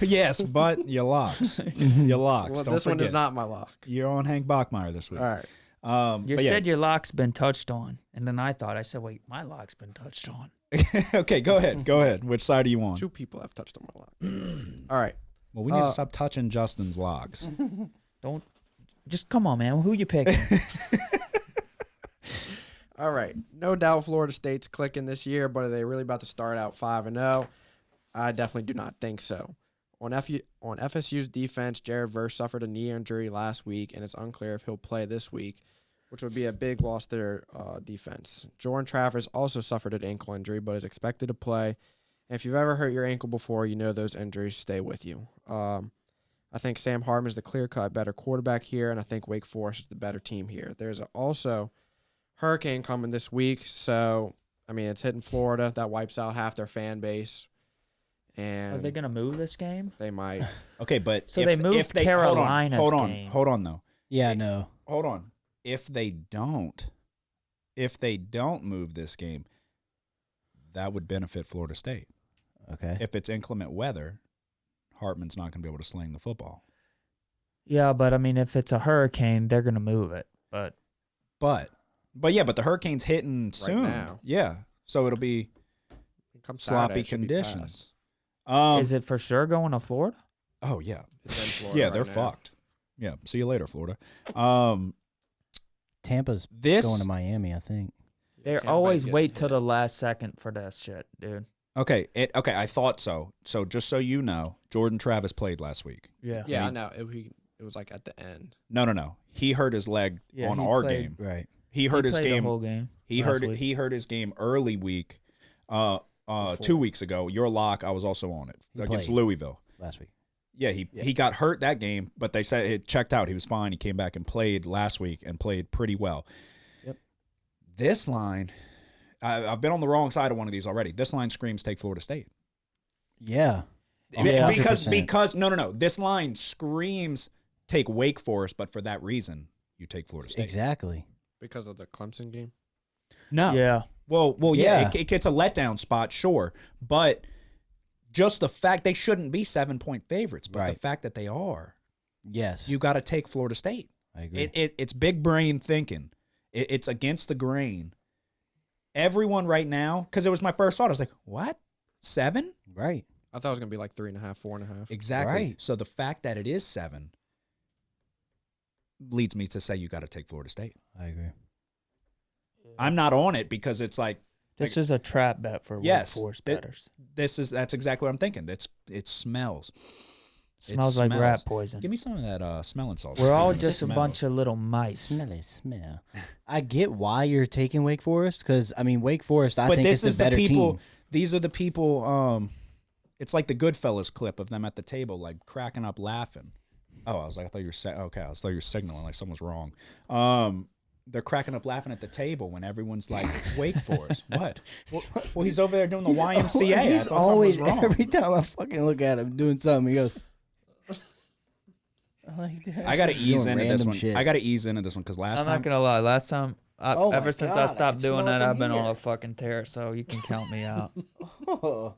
Yes, but your locks. Your locks. Well, Don't this one forget. is not my lock. You're on Hank Bachmeyer this week. All right. You but yeah. said your lock's been touched on, and then I said, wait, my lock's been touched on. Okay, go ahead. Go ahead. Which side are you on? 2 people have touched on my lock. All right. Well, we need to stop touching Justin's locks. Don't. Just come on, man. Who you picking? All right. No doubt Florida State's clicking this year, but are they really about to start out 5-0? I definitely do not think so. On FSU's defense, Jared Verse suffered a knee injury last week, and it's unclear if he'll play this week, which would be a big loss to their defense. Jordan Travers also suffered an ankle injury, but is expected to play. And if you've ever hurt your ankle before, you know those injuries stay with you. I think Sam Hartman is the clear-cut better quarterback here, and I think Wake Forest is the better team here. There's also hurricane coming this week, so, I mean, it's hitting Florida. That wipes out half their fan base. And Are they going to move this game? they might. Okay, but So they moved Carolina's hold on, game. hold on, though. Yeah, no. Hold on. If they don't move this game, that would benefit Florida State. Okay. If it's inclement weather, Hartman's not going to be able to sling the football. Yeah, but I mean, if it's a hurricane, they're going to move it. But But the hurricane's hitting soon. now. Yeah, so it'll be Come Saturday, sloppy it should be conditions. is it for sure going to Florida? Oh yeah, passed. It's in Florida yeah, right they're now. fucked. Yeah, see you later, Florida. Tampa's This going to Miami, I think. They Tampa Bay's always getting wait till hit. the last second for that shit, dude. okay, I thought so. So just so you know, Jordan Travis played last week. Yeah. Yeah, I know. It was like at the end. No. He hurt his leg Yeah, on he our played- game. Right. He hurt his played game. the whole game. He last hurt week. he hurt his game early week. 2 weeks ago. Your lock, I was also on it He against played. Louisville. Last week. Yeah, he got hurt that game, but they said it checked out. He was fine. He came back and played last week and played pretty well. Yep. This line, I've been on the wrong side of one of these already. This line screams take Florida State. Yeah. Yeah. Because no. This line screams take Wake Forest, but for that reason, you take Florida State. Exactly. Because of the Clemson game? No. Yeah. Well, Yeah. yeah, it gets a letdown spot, sure, but just the fact they shouldn't be 7-point favorites, but the Right. fact that they are, Yes. you got to take Florida State. I agree. It's big brain thinking. It's against the grain. Everyone right now, because it was my first thought, I was like, what? 7? Right. I thought it was going to be like 3.5, 4.5. Exactly. Right. So the fact that it is 7 leads me to say you got to take Florida State. I agree. I'm not on it because it's like, This is a trap bet for Yes, Wake Forest it- bettors. that's exactly what I'm thinking. It smells. Smells like rat poison. Give me some of that smelling salt. We're all Speaking of just a smells. bunch of little mice. Smell. I get why you're taking Wake Forest because I mean Wake Forest. I But think this is is the better people. team. These are the people. It's like the Goodfellas clip of them at the table, like cracking up, laughing. Oh, I was like, I thought you were okay. I thought you were signaling like something was wrong. They're cracking up, laughing at the table when everyone's like, "Wake Forest, what?" Well, he's over there doing the YMCA. I He's thought something always was wrong. every time I fucking look at him doing something, he goes. Like that. I got to Just ease doing into this random one. shit. I got to ease into this one because last I'm time not gonna lie. Last time, Oh my ever since God, I I stopped can doing smell that, from I've been on here. a fucking tear. So you can count me out. Oh.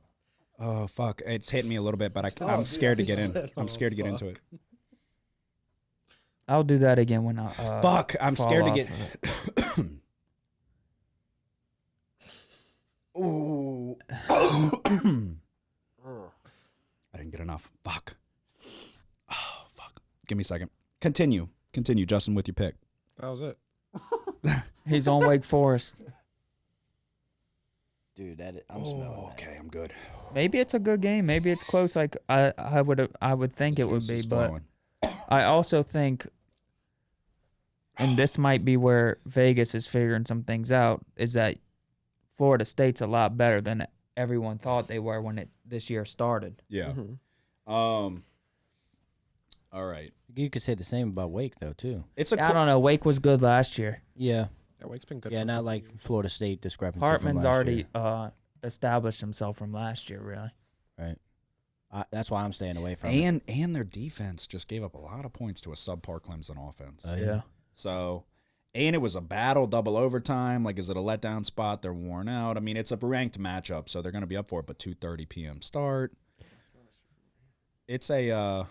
Oh fuck! It's hitting me a little bit, but Oh, I'm dude, scared to I get in. said, I'm oh, scared to get fuck. into it. I'll do that again when I. Fuck! I'm fall scared to off get. of it. Ooh. I didn't get enough. Fuck. Oh fuck! Give me a second. Continue, Justin, with your pick. That was it. He's on Wake Forest. Dude, I'm smelling that. Okay, I'm good. Maybe it's a good game. Maybe it's close. Like I would think it would Juice be, is but flowing. I also think, and this might be where Vegas is figuring some things out, is that Florida State's a lot better than everyone thought they were when this year started. Yeah. Mhm. All right. You could say the same about Wake though too. It's a I don't know. Wake was good last year. Yeah, Yeah, Wake's been good. yeah, for a not couple like years. Florida State discrepancy. Hartman's from last already year. established himself from last year, really. Right. That's why I'm staying away from it. and their defense just gave up a lot of points to a subpar Clemson offense. Yeah. So, and it was a battle, double overtime. Like, is it a letdown spot? They're worn out. I mean, it's a ranked matchup, so they're going to be up for it. But 2:30 p.m. start. It's a,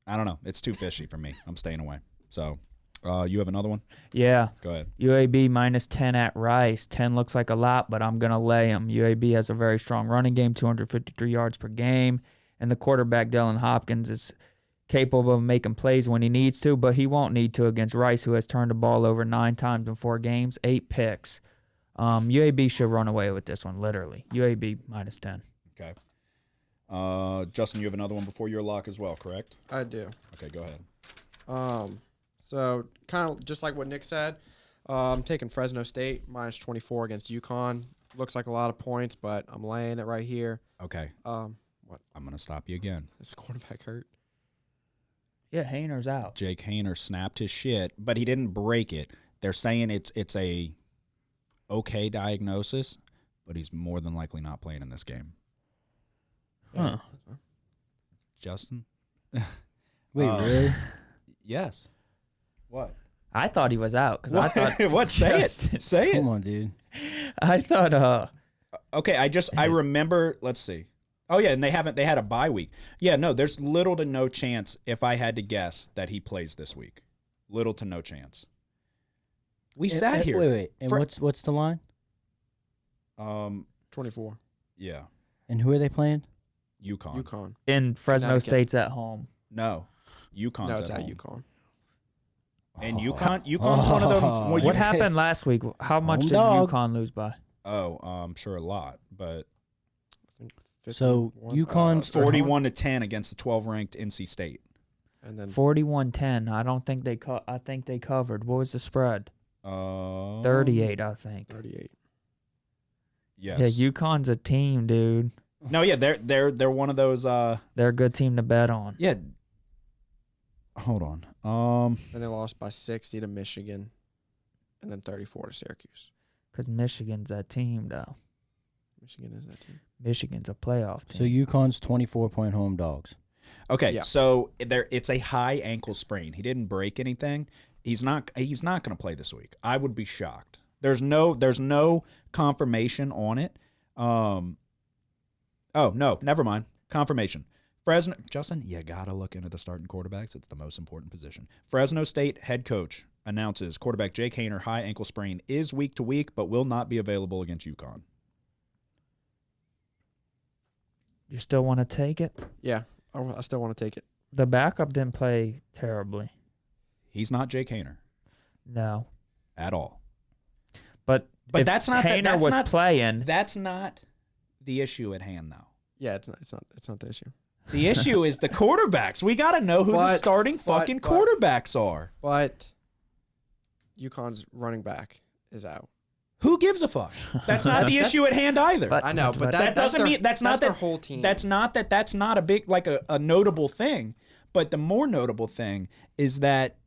I don't know. It's too fishy for me. I'm staying away. So, you have another one? Yeah. Go ahead. UAB -10 at Rice. 10 looks like a lot, but I'm going to lay them. UAB has a very strong running game, 253 yards per game, and the quarterback, Dylan Hopkins, is capable of making plays when he needs to, but he won't need to against Rice, who has turned the ball over 9 times in 4 games, 8 picks. UAB should run away with this one, literally. UAB -10. Okay. Justin, you have another one before your lock as well, correct? I do. Okay, go ahead. So kind of just like what Nick said, I'm taking Fresno State -24 against UConn. Looks like a lot of points, but I'm laying it right here. Okay. What? I'm going to stop you again. Is the quarterback hurt? Yeah, Hayner's out. Jake Hayner snapped his shit, but he didn't break it. They're saying it's a okay diagnosis, but he's more than likely not playing in this game. Huh. Justin? Wait, really? Yes. What? I thought he was out because I thought. What? Say it. Say it. Come on, dude. I thought. Okay, I remember. Let's see. Oh yeah, and they had a bye week. Yeah, no, there's little to no chance, if I had to guess, that he plays this week. Little to no chance. We sat here. Wait. And what's the line? 24. Yeah, And who are they playing? UConn. UConn. In Fresno Connecticut. State's at home. No, UConn's No, it's at home. UConn. And UConn's one of them. Well, What happened last week? How much Home did dog. UConn lose by? Oh, I'm sure a lot, but I think So 51, UConn's 41-10 against the 12-ranked NC State. and then 41-10. I don't think they I think they covered. What was the spread? 38, I think. 38. Yes. Yeah, UConn's a team, dude. No, yeah, they're one of those. They're a good team to bet on. Yeah. Hold on. And they lost by 60 to Michigan, and then 34 to Syracuse. Because Michigan's that team, though. Michigan is that team. Michigan's a playoff So team. UConn's 24-point home dogs. Okay, Yeah. so it's a high ankle sprain. He didn't break anything. He's not going to play this week. I would be shocked. There's no confirmation on it. Oh no, never mind. Confirmation. Fresno, Justin, you gotta look into the starting quarterbacks. It's the most important position. Fresno State head coach announces quarterback Jake Hayner high ankle sprain is week to week, but will not be available against UConn. You still want to take it? Yeah, I still want to take it. The backup didn't play terribly. He's not Jake Hayner No. at all. But if that's not Hayner that's was not, playing. That's not the issue at hand, though. Yeah, it's not the issue. The issue is the quarterbacks. We got to know who the starting fucking quarterbacks are. But UConn's running back is out. Who gives a fuck? That's not the issue at hand either. But- I know, but that doesn't mean that's not their that whole team. That's not a big like a notable thing. But the more notable thing is that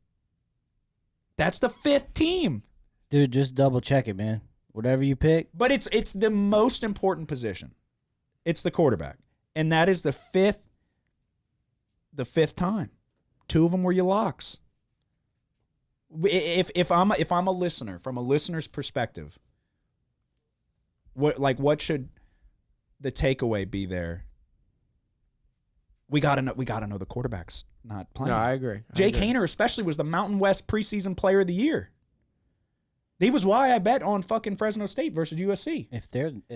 that's the 5th team. Dude, just double check it, man. Whatever you pick. But it's the most important position. It's the quarterback, and that is the fifth time. 2 of them were your locks. If I'm a listener, from a listener's perspective, what should the takeaway be there? We gotta know the quarterback's not playing. No, I agree. Jake Hayner especially was the Mountain West preseason player of the year. He was why I bet on fucking Fresno State versus USC.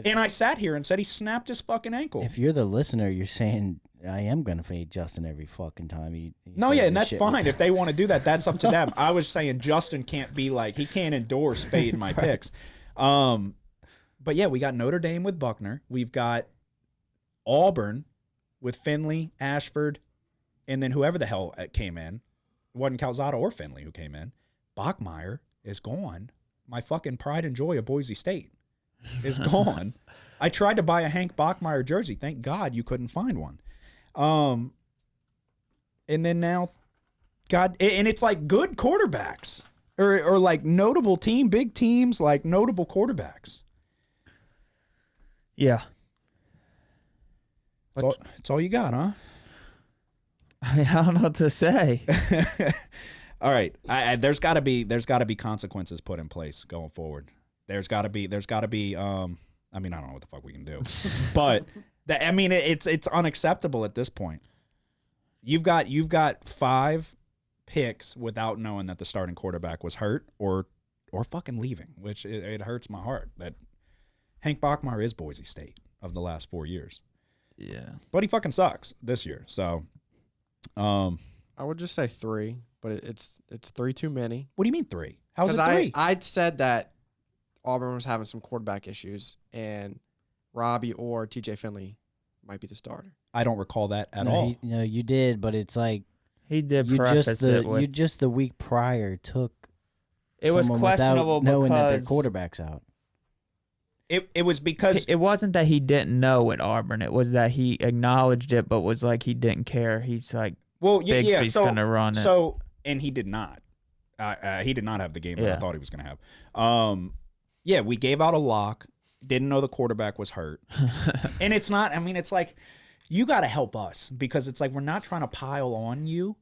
And I sat here and said he snapped his fucking ankle. If you're the listener, you're saying I am gonna fade Justin every fucking time he No, says yeah, and this that's shit. fine. If they want to do that, that's up to them. I was saying Justin can't be like, he can't endorse fade my picks. But yeah, we got Notre Dame with Buckner. We've got Auburn with Finley, Ashford, and then whoever the hell came in. It wasn't Calzada or Finley who came in. Bachmeier is gone. My fucking pride and joy of Boise State is gone. I tried to buy a Hank Bachmeier jersey. Thank God you couldn't find one. And then now, and it's like good quarterbacks or like notable big teams, like notable quarterbacks. Yeah. It's all you got, huh? I mean, I don't know what to say. All right. There's got to be consequences put in place going forward. There's got to be. I mean, I don't know what the fuck we can do, but it's unacceptable at this point. You've got 5 picks without knowing that the starting quarterback was hurt or fucking leaving, which it hurts my heart that Hank Bachmeier is Boise State of the last 4 years. Yeah. But he fucking sucks this year. So, I would just say 3, but it's 3 too many. What do you mean 3? How's it 3? I'd said that Auburn was having some quarterback issues, and Robbie or TJ Finley might be the starter. I don't recall that at all. No, you did, but it's like He did you preface it with you just the week prior took. it was someone without questionable knowing that their because quarterback's out. It was because it wasn't that he didn't know at Auburn. It was that he acknowledged it, but was like he didn't care. He's like, Bigsby's gonna run it. So, and he did not. He did not have the game that I thought he was going to have. Yeah, we gave out a lock. Didn't know the quarterback was hurt. And it's not, I mean, it's like, you got to help us because it's like we're not trying to pile on you.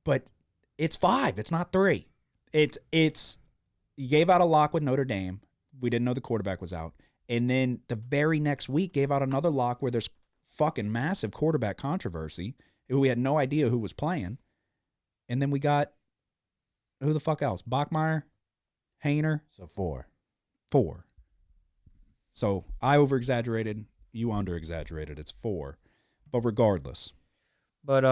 But it's 5. It's not 3. It's you gave out a lock with Notre Dame. We didn't know the quarterback was out. And then the very next week gave out another lock where there's fucking massive quarterback controversy. We had no idea who was playing. And then we got, who the fuck else? Bachmeier, Hainer. So 4. 4. So I over-exaggerated. You under-exaggerated. It's 4. But regardless. but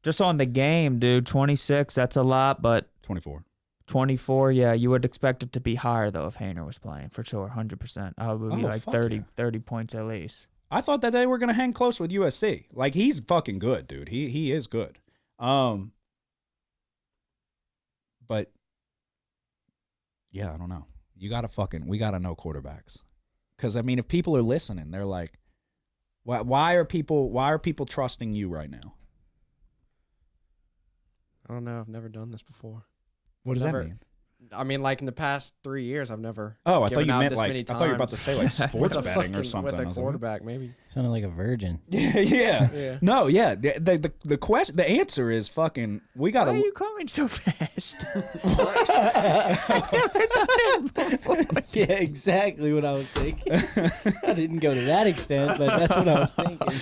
just on the game, dude, 26, that's a lot, but 24. 24, yeah, you would expect it to be higher though if Hainer was playing for sure, 100%. I would be like fuck 30, yeah. 30 points at least. I thought that they were going to hang close with USC. Like, he's fucking good, dude. He is good. But yeah, I don't know. We got to know quarterbacks. Cuz I mean, if people are listening, they're like, why are people trusting you right now? I don't know. I've never done this before. What does Never- that mean? I mean, like in the past 3 years, I've never. Oh, I thought given you out meant this like many I thought you were about to times say like sports with a betting or fucking- something. with I a was like, quarterback, maybe. Sounded like a virgin. yeah. Yeah. No, yeah. The question, the answer is fucking. We got Why are to. you coming so fast? Yeah, exactly what I was thinking. I didn't go to that extent, but that's what I was thinking.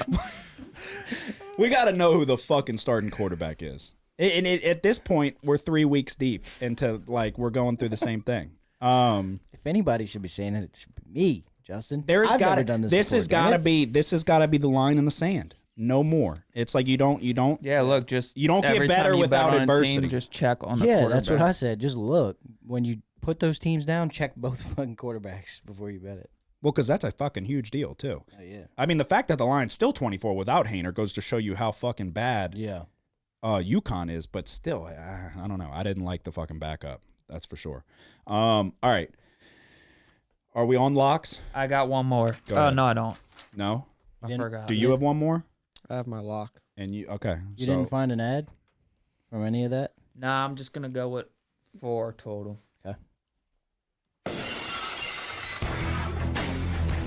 We got to know who the fucking starting quarterback is. And at this point, we're 3 weeks deep into like we're going through the same thing. If anybody should be saying it, it should be me, Justin. There's I've got never to done this. this before, has got to be the line in the sand. No more. It's like you don't. Yeah, look, just You don't get every better time you bet without on a adversity. Team, just check on the Yeah, quarterback. that's what I said. Just look when you put those teams down. Check both fucking quarterbacks before you bet it. Well, because that's a fucking huge deal too. Oh yeah. I mean, the fact that the line's still 24 without Hainer goes to show you how fucking bad Yeah. UConn is. But still, I don't know. I didn't like the fucking backup. That's for sure. All right. Are we on locks? I got one more. Go Oh, ahead. no, I don't. No. I didn't- forgot. Do you have one more? I have my lock. And you okay? You so didn't find an ad from any of that? Nah, I'm just going to go with 4 total. Okay.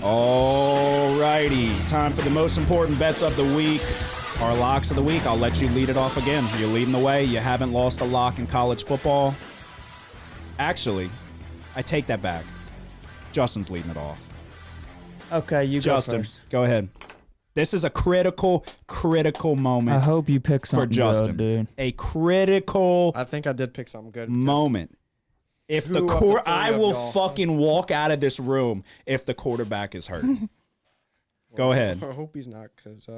all righty, time for the most important bets of the week. Our locks of the week. I'll let you lead it off again. You're leading the way. You haven't lost a lock in college football. Actually, I take that back. Justin's leading it off. Okay, you Justin, go first. go ahead. This is a critical moment I hope you pick something for Justin. good, dude. A critical I think I did pick something good. because moment. If the Who of the court, three I of will y'all- fucking walk out of this room if the quarterback is hurt. Go ahead. I hope he's not, because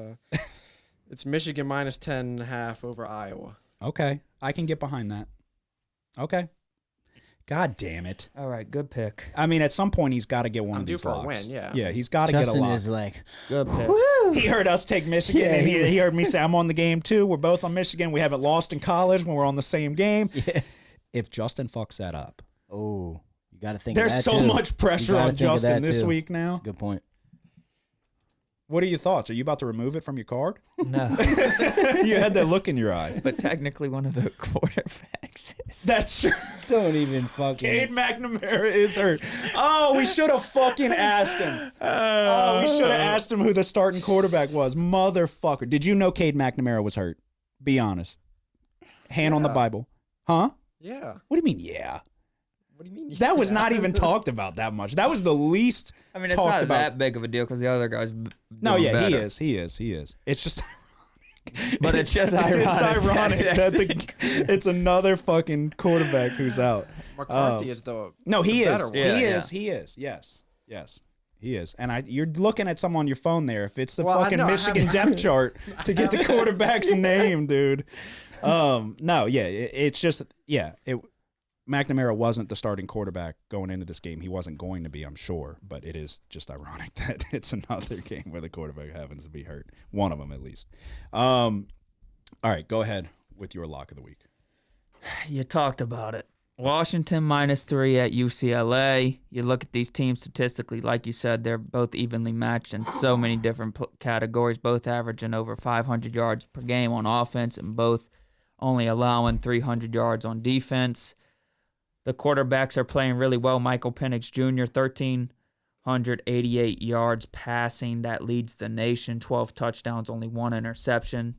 it's Michigan minus 10.5 over Iowa. Okay, I can get behind that. Okay. God damn it. All right, good pick. I mean, at some point, he's got to get one I'm of due these for a locks. win, yeah. Yeah, he's got to get a Justin lock. is like, Good pick. He heard us take Michigan, Yeah, and he he heard me say, I'm on the game, too. We're both on Michigan. We haven't lost in college when we're on the same game. yeah. If Justin fucks that up, Oh, You got to think There's of that so too. much pressure You gotta on think of Justin that this too. week now. Good point. What are your thoughts? Are you about to remove it from your card? No, You had that look in your eye. but technically one of the quarterbacks is. That's true. Don't even fucking. Cade McNamara is hurt. Oh, we should have fucking asked him. Oh, we should have asked him who the starting quarterback was. Motherfucker. Did you know Cade McNamara was hurt? Be honest. Hand on the Yeah. Bible. Huh? Yeah. What do you mean, yeah? What do you mean? That was not even talked about that much. That was the least I mean, it's talked not about. that big of a deal because the other guy's. No, doing yeah, he better. is. He is. It's just But it's just ironic. It's ironic that that it's another fucking quarterback who's out. McCarthy is the No, he the is. better one. He Yeah, is. He is. Yes. Yes. He is. And you're looking at something on your phone there. If it's the Well, I fucking know, I Michigan have- depth chart to get the quarterback's name, dude. No, yeah, it's just McNamara wasn't the starting quarterback going into this game. He wasn't going to be, I'm sure, but it is just ironic that it's another game where the quarterback happens to be hurt. One of them, at least. All right, go ahead with your lock of the week. You talked about it. Washington -3 at UCLA. You look at these teams statistically, like you said, they're both evenly matched in so many different categories, both averaging over 500 yards per game on offense and both only allowing 300 yards on defense. The quarterbacks are playing really well. Michael Penix Jr., 1,388 yards passing. That leads the nation. 12 touchdowns, only 1 interception.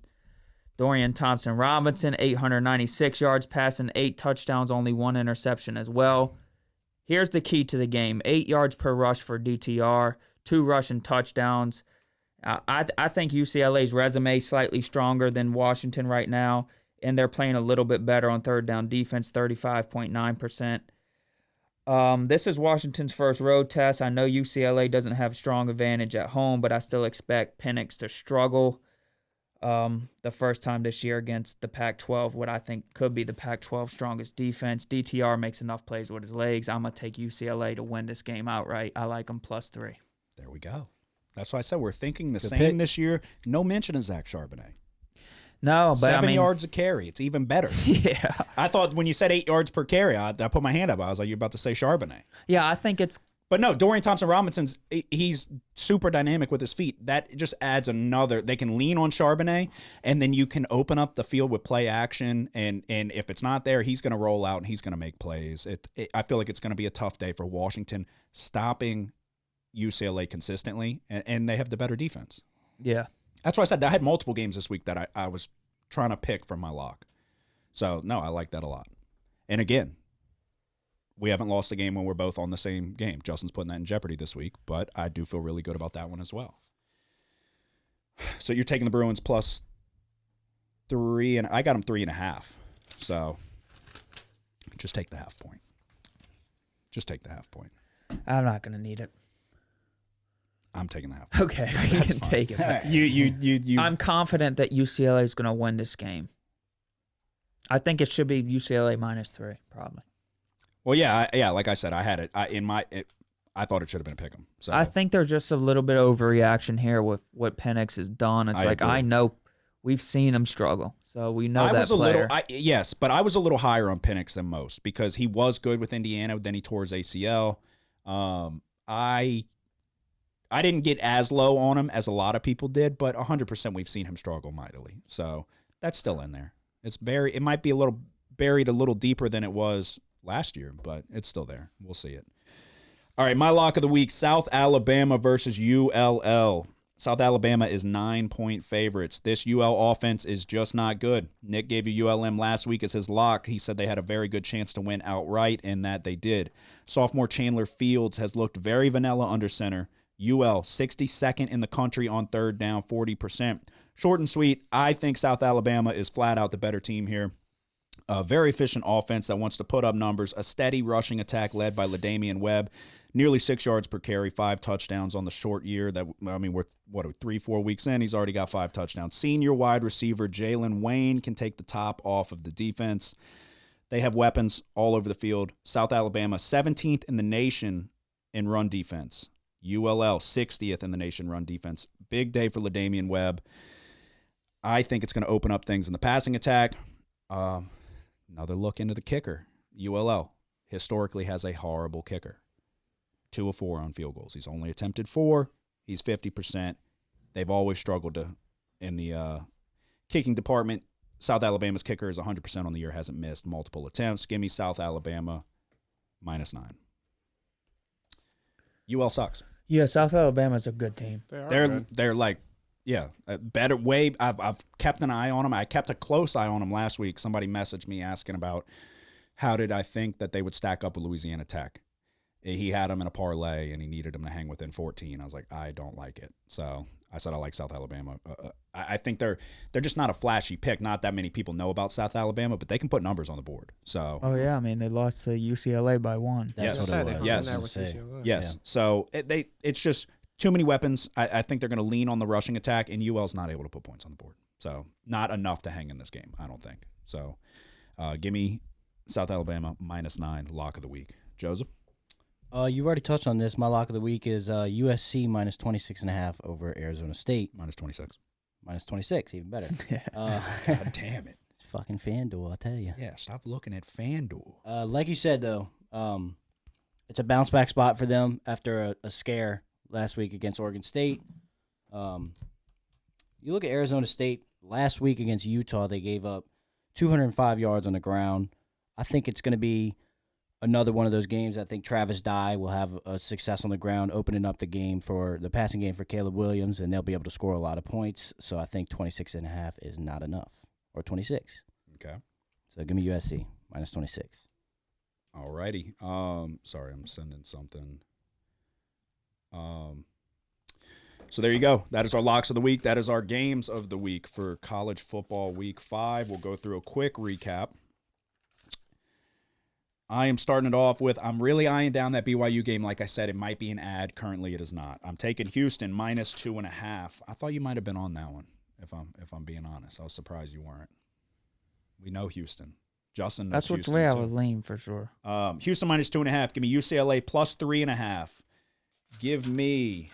Dorian Thompson-Robinson, 896 yards passing, 8 touchdowns, only 1 interception as well. Here's the key to the game. 8 yards per rush for DTR, 2 rushing touchdowns. I think UCLA's resume is slightly stronger than Washington right now, and they're playing a little bit better on third down defense, 35.9%. This is Washington's first road test. I know UCLA doesn't have strong advantage at home, but I still expect Penix to struggle the first time this year against the Pac-12, what I think could be the Pac-12 strongest defense. DTR makes enough plays with his legs. I'm going to take UCLA to win this game outright. I like them +3. There we go. That's why I said we're thinking the Good same pick. this year. No mention of Zach Charbonnet. No, but 7 I mean, yards a carry. It's even better. yeah. I thought when you said 8 yards per carry, I put my hand up. I was like, you're about to say Charbonnet. Yeah, I think it's But no, Dorian Thompson-Robinson's, he's super dynamic with his feet. That just adds another. They can lean on Charbonnet, and then you can open up the field with play action. And if it's not there, he's going to roll out and he's going to make plays. I feel like it's going to be a tough day for Washington stopping UCLA consistently, and they have the better defense. yeah. That's why I said I had multiple games this week that I was trying to pick from my lock. So, no, I like that a lot. And again, we haven't lost a game when we're both on the same game. Justin's putting that in jeopardy this week, but I do feel really good about that one as well. So you're taking the Bruins +3, and I got them 3.5. So just take the half point. Just take the half point. I'm not going to need it. I'm taking the half point. Okay, we That's can fine. take it. You. I'm confident that UCLA is going to win this game. I think it should be UCLA -3, probably. Well, yeah. Like I said, I had it I thought it should have been a pick 'em. So I think there's just a little bit of overreaction here with what Penix has done. It's I like, agree. I know we've seen him struggle, so we know I that was a player. little, yes, but I was a little higher on Penix than most because he was good with Indiana. Then he tore his ACL. I didn't get as low on him as a lot of people did, but 100% we've seen him struggle mightily. So that's still in there. It might be a little buried a little deeper than it was last year, but it's still there. We'll see it. All right, my lock of the week: South Alabama versus ULL. South Alabama is 9-point favorites. This UL offense is just not good. Nick gave you ULM last week as his lock. He said they had a very good chance to win outright, and that they did. Sophomore Chandler Fields has looked very vanilla under center. UL, 62nd in the country on third down, 40%. Short and sweet, I think South Alabama is flat out the better team here. A very efficient offense that wants to put up numbers. A steady rushing attack led by LaDamian Webb. Nearly 6 yards per carry, 5 touchdowns on the short year. We're 3-4 weeks in. He's already got 5 touchdowns. Senior wide receiver Jalen Wayne can take the top off of the defense. They have weapons all over the field. South Alabama, 17th in the nation in run defense. ULL, 60th in the nation run defense. Big day for LaDamian Webb. I think it's going to open up things in the passing attack. Another look into the kicker, ULL. historically has a horrible kicker. 2 of 4 on field goals. He's only attempted 4. He's 50%. They've always struggled in the kicking department. South Alabama's kicker is 100% on the year, hasn't missed multiple attempts. Give me South Alabama -9. UL sucks. Yeah, South Alabama's a good team. They're like, yeah, a better way. I've kept an eye on them. I kept a close eye on them last week. Somebody messaged me asking about how did I think that they would stack up with Louisiana Tech. He had them in a parlay, and he needed them to hang within 14. I was like, I don't like it. So I said I like South Alabama. I think they're just not a flashy pick. Not that many people know about South Alabama, but they can put numbers on the board. So Oh yeah, I mean they lost to UCLA by 1. That's Yes. what it was. Yes. I was gonna say. yes, so it's just too many weapons. I think they're going to lean on the rushing attack, and UL's not able to put points on the board. So not enough to hang in this game, I don't think. So give me South Alabama -9, lock of the week. Joseph? You've already touched on this. My lock of the week is USC -26.5 over Arizona State. -26. -26, even better. God damn it. It's fucking FanDuel, I tell you. Yeah, stop looking at FanDuel. Like you said, though, it's a bounce back spot for them after a scare last week against Oregon State. You look at Arizona State last week against Utah, they gave up 205 yards on the ground. I think it's going to be another one of those games. I think Travis Dye will have a success on the ground, opening up the game for the passing game for Caleb Williams, and they'll be able to score a lot of points. So I think 26.5 is not enough, or 26. Okay. So give me USC -26. All righty. Sorry, I'm sending something. So there you go. That is our locks of the week. That is our games of the week for college football week 5. We'll go through a quick recap. I am starting it off with, I'm really eyeing down that BYU game. Like I said, it might be an ad. Currently, it is not. I'm taking Houston -2.5. I thought you might have been on that one, if I'm being honest. I was surprised you weren't. We know Houston. Justin knows That's which Houston way I too. would lean for sure. Houston -2.5. Give me UCLA +3.5. Give me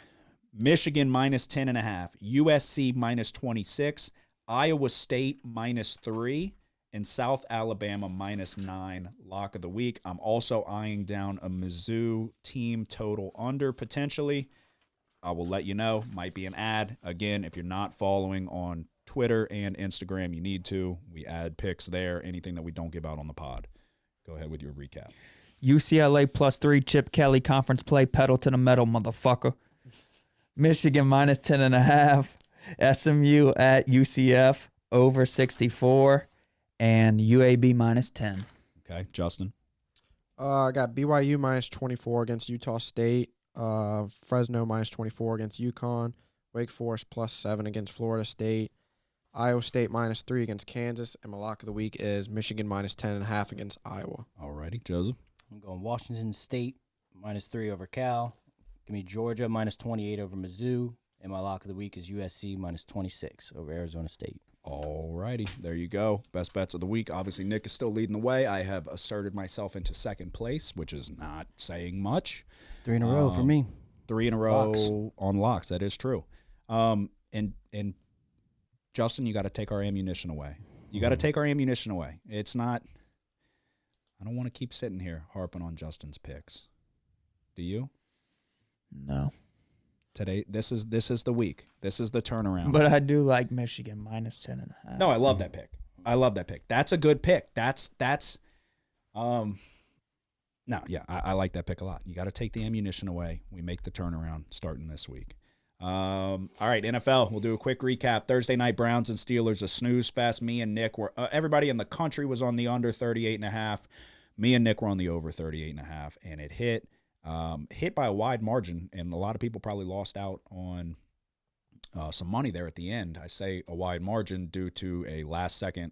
Michigan -10.5. USC -26. Iowa State -3. And South Alabama -9, lock of the week. I'm also eyeing down a Mizzou team total under potentially. I will let you know. Might be an ad. Again, if you're not following on Twitter and Instagram, you need to. We add picks there, anything that we don't give out on the pod. Go ahead with your recap. UCLA +3, Chip Kelly conference play, pedal to the metal, motherfucker. Michigan -10.5. SMU at UCF over 64. And UAB -10. Okay, Justin. I got BYU -24 against Utah State. Fresno -24 against UConn. Wake Forest +7 against Florida State. Iowa State -3 against Kansas. And my lock of the week is Michigan -10.5 against Iowa. All righty, Joseph. I'm going Washington State -3 over Cal. Give me Georgia -28 over Mizzou. And my lock of the week is USC -26 over Arizona State. All righty, there you go. Best bets of the week. Obviously, Nick is still leading the way. I have asserted myself into second place, which is not saying much. 3 in a row for me. 3 in a row Locks. on locks. That is true. And Justin, you got to take our ammunition away. You got to take our ammunition away. It's not. I don't want to keep sitting here harping on Justin's picks. Do you? No. Today, this is the week. This is the turnaround. But I do like Michigan -10.5. No, I love that pick. I love that pick. That's a good pick. No, yeah, I like that pick a lot. You got to take the ammunition away. We make the turnaround starting this week. All right, NFL. We'll do a quick recap. Thursday night, Browns and Steelers, a snooze fest. Me and Nick were everybody in the country was on the under 38.5. Me and Nick were on the over 38.5, and it hit. Hit by a wide margin, and a lot of people probably lost out on some money there at the end. I say a wide margin due to a last second.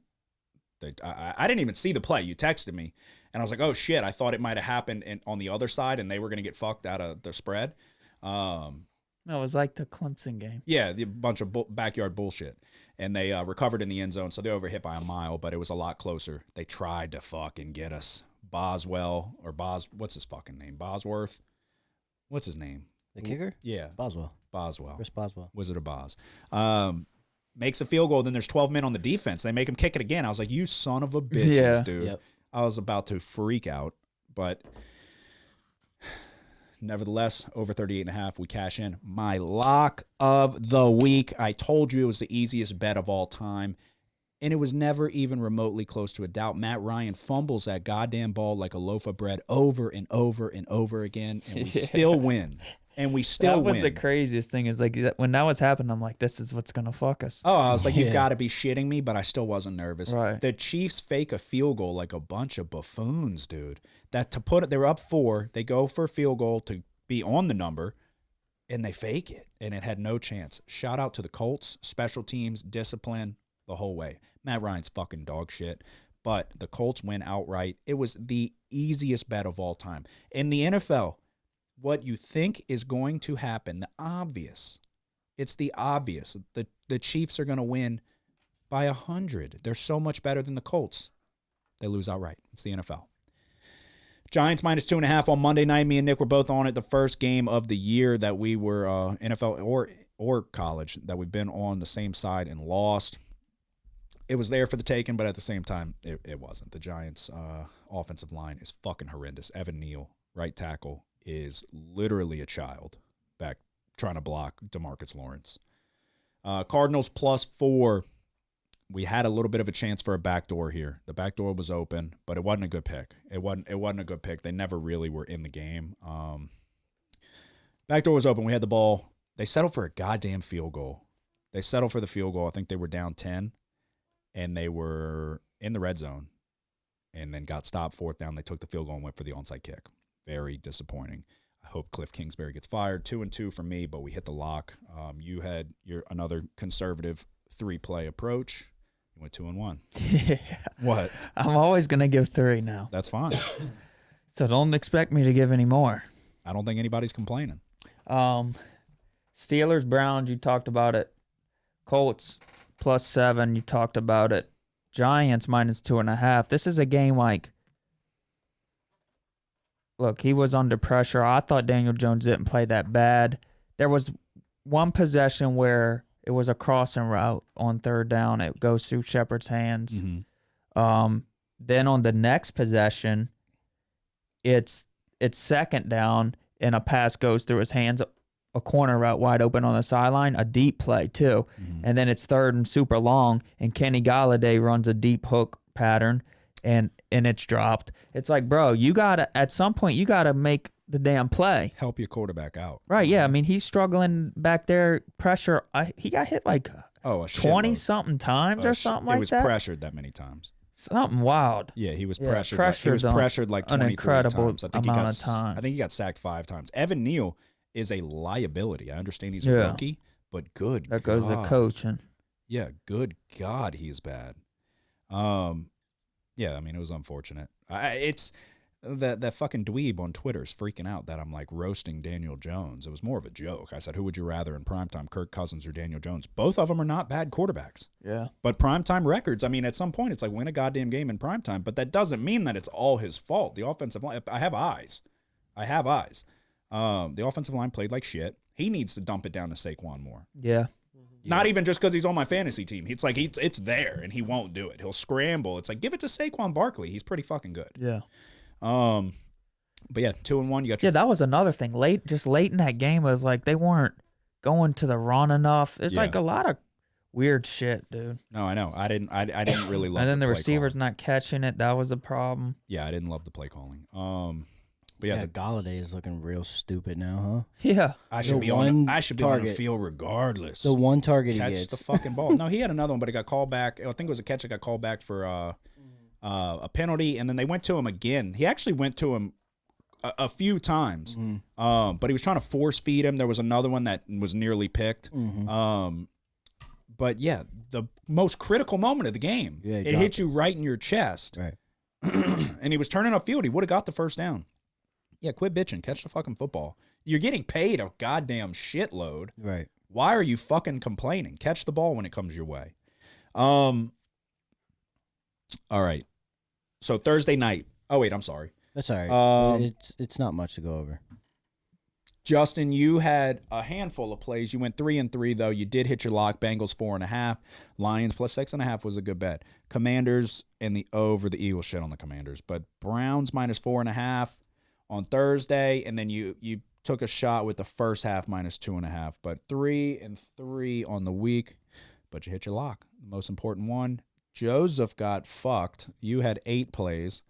I didn't even see the play. You texted me, and I was like, oh, shit, I thought it might have happened on the other side, and they were going to get fucked out of the spread. No, it was like the Clemson game. Yeah, the bunch of backyard bullshit. And they recovered in the end zone, so they overhit by a mile, but it was a lot closer. They tried to fucking get us. Boswell or what's his fucking name? Bosworth? What's his name? The kicker? Yeah. Boswell. Chris Boswell. Wizard of Boz. Makes a field goal, then there's 12 men on the defense. They make him kick it again. I was like, you son of a bitches, dude. Yep. I was about to freak out. But nevertheless, over 38.5, we cash in. My lock of the week. I told you it was the easiest bet of all time, and it was never even remotely close to a doubt. Matt Ryan fumbles that goddamn ball like a loaf of bread over and over and over again, and we still win. And we still win. That was the craziest thing is like when that was happening, I'm like, this is what's going to fuck us. Oh, I was like, you've got to be shitting me, but I still wasn't nervous. Right. The Chiefs fake a field goal like a bunch of buffoons, dude. That to put it, they were up 4. They go for a field goal to be on the number, and they fake it, and it had no chance. Shout out to the Colts, special teams, discipline, the whole way. Matt Ryan's fucking dog shit, but the Colts win outright. It was the easiest bet of all time. In the NFL, what you think is going to happen, the obvious. It's the obvious. The Chiefs are going to win by 100. They're so much better than the Colts. They lose outright. It's the NFL. Giants minus 2.5 on Monday night. Me and Nick were both on it. The first game of the year that we were NFL or college that we've been on the same side and lost. It was there for the taking, but at the same time, it wasn't. The Giants' offensive line is fucking horrendous. Evan Neal, right tackle, is literally a child back trying to block DeMarcus Lawrence. Cardinals +4. We had a little bit of a chance for a backdoor here. The backdoor was open, but it wasn't a good pick. It wasn't a good pick. They never really were in the game. Backdoor was open. We had the ball. They settled for a goddamn field goal. They settled for the field goal. I think they were down 10, and they were in the red zone, and then got stopped 4th down. They took the field goal and went for the onside kick. Very disappointing. I hope Cliff Kingsbury gets fired. 2-2 for me, but we hit the lock. You had another conservative 3-play approach. You went 2-1. Yeah. What? I'm always going to give 3 now. That's fine. So don't expect me to give any more. I don't think anybody's complaining. Steelers, Browns, you talked about it. Colts +7, you talked about it. Giants minus 2.5. This is a game like, look, he was under pressure. I thought Daniel Jones didn't play that bad. There was one possession where it was a crossing route on 3rd down. It goes through Shepard's hands. Mm-hmm. Then on the next possession, it's 2nd down, and a pass goes through his hands, a corner route wide open on the sideline, a deep play too. Mm-hmm. And then it's 3rd and super long, and Kenny Galladay runs a deep hook pattern, and it's dropped. It's like, bro, at some point, you got to make the damn play. Help your quarterback out. Right, yeah. I mean, he's struggling back there. Pressure. He got hit like a 20-something times or something like that. He was pressured that many times. Something wild. Yeah, he was Yeah, pressured. pressured he was on pressured like an 23 incredible times. amount of time. I think he got sacked 5 times. Evan Neal is a liability. I understand he's a Yeah. rookie, but good That goes to God. coaching. Yeah, good God, he's bad. Yeah, I mean, it was unfortunate. It's that fucking dweeb on Twitter is freaking out that I'm like roasting Daniel Jones. It was more of a joke. I said, who would you rather in primetime, Kirk Cousins or Daniel Jones? Both of them are not bad quarterbacks. Yeah. But primetime records, I mean, at some point, it's like win a goddamn game in primetime, but that doesn't mean that it's all his fault. The offensive line, I have eyes. The offensive line played like shit. He needs to dump it down to Saquon more. Yeah. Not even just because he's on my fantasy team. It's like it's there, and he won't do it. He'll scramble. It's like, give it to Saquon Barkley. He's pretty fucking good. Yeah. But yeah, 2-1. You got Yeah, that was another thing. Late in that game, it was like they weren't going to the run enough. It's like a lot of weird shit, dude. No, I know. I didn't really love. And then the play receivers calling. not catching it. That was a problem. Yeah, I didn't love the play calling. But Yeah, Galladay is looking real stupid now, huh? Yeah. I should The be on. one I should be on the target. field regardless. The one target he Catch gets. the fucking ball. No, he had another one, but it got called back. I think it was a catch that got called back for a penalty, and then they went to him again. He actually went to him a few times, but he was trying to force feed him. There was another one that was nearly picked. But yeah, the most critical moment of the game, Yeah, he it hit you right in your chest, Right. and he was turning upfield. He would have got the first down. Yeah, quit bitching. Catch the fucking football. You're getting paid a goddamn shitload. Right. Why are you fucking complaining? Catch the ball when it comes your way. All right. So Thursday night. Oh wait, I'm sorry. That's all right. Um, It's not much to go over. Justin, you had a handful of plays. You went 3-3 though. You did hit your lock. Bengals 4.5. Lions plus 6.5 was a good bet. Commanders and the over. The Eagles shit on the Commanders, but Browns minus 4.5 on Thursday, and then you took a shot with the first half minus 2.5. But 3-3 on the week. But you hit your lock. The most important one. Joseph got fucked. You had 8 plays.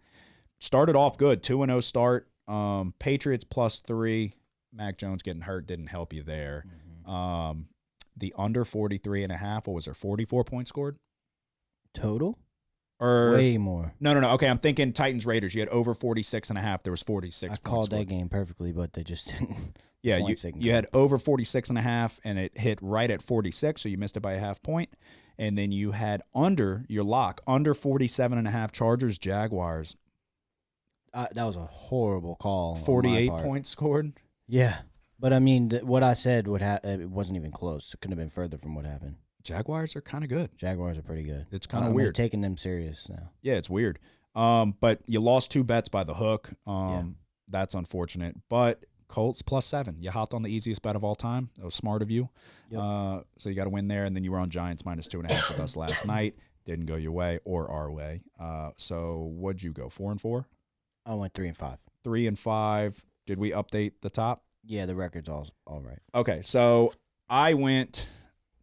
Started off good. 2-0 start. Patriots plus 3. Mac Jones getting hurt didn't help you there. Mm-hmm. The under 43.5. What was there? 44 points scored Total? or Way more. No. Okay, I'm thinking Titans Raiders. You had over 46.5. There was 46. I called that game perfectly, but they just didn't. Yeah, you had over 46.5, and it hit right at 46, so you missed it by a half point. And then you had under your lock under 47.5. Chargers Jaguars. That was a horrible call. 48 points scored. Yeah, but I mean, what I said it wasn't even close. It couldn't have been further from what happened. Jaguars are kind of good. Jaguars are pretty good. It's kind of weird. Taking them serious now. Yeah, it's weird. But you lost 2 bets by the hook. That's unfortunate. But Colts plus 7. You hopped on the easiest bet of all time. That was smart of you. Yep. So you got to win there. And then you were on Giants minus 2.5 with us last night. Didn't go your way or our way. So what'd you go? 4-4? I went 3-5. 3-5. Did we update the top? Yeah, the record's all right. Okay, so I went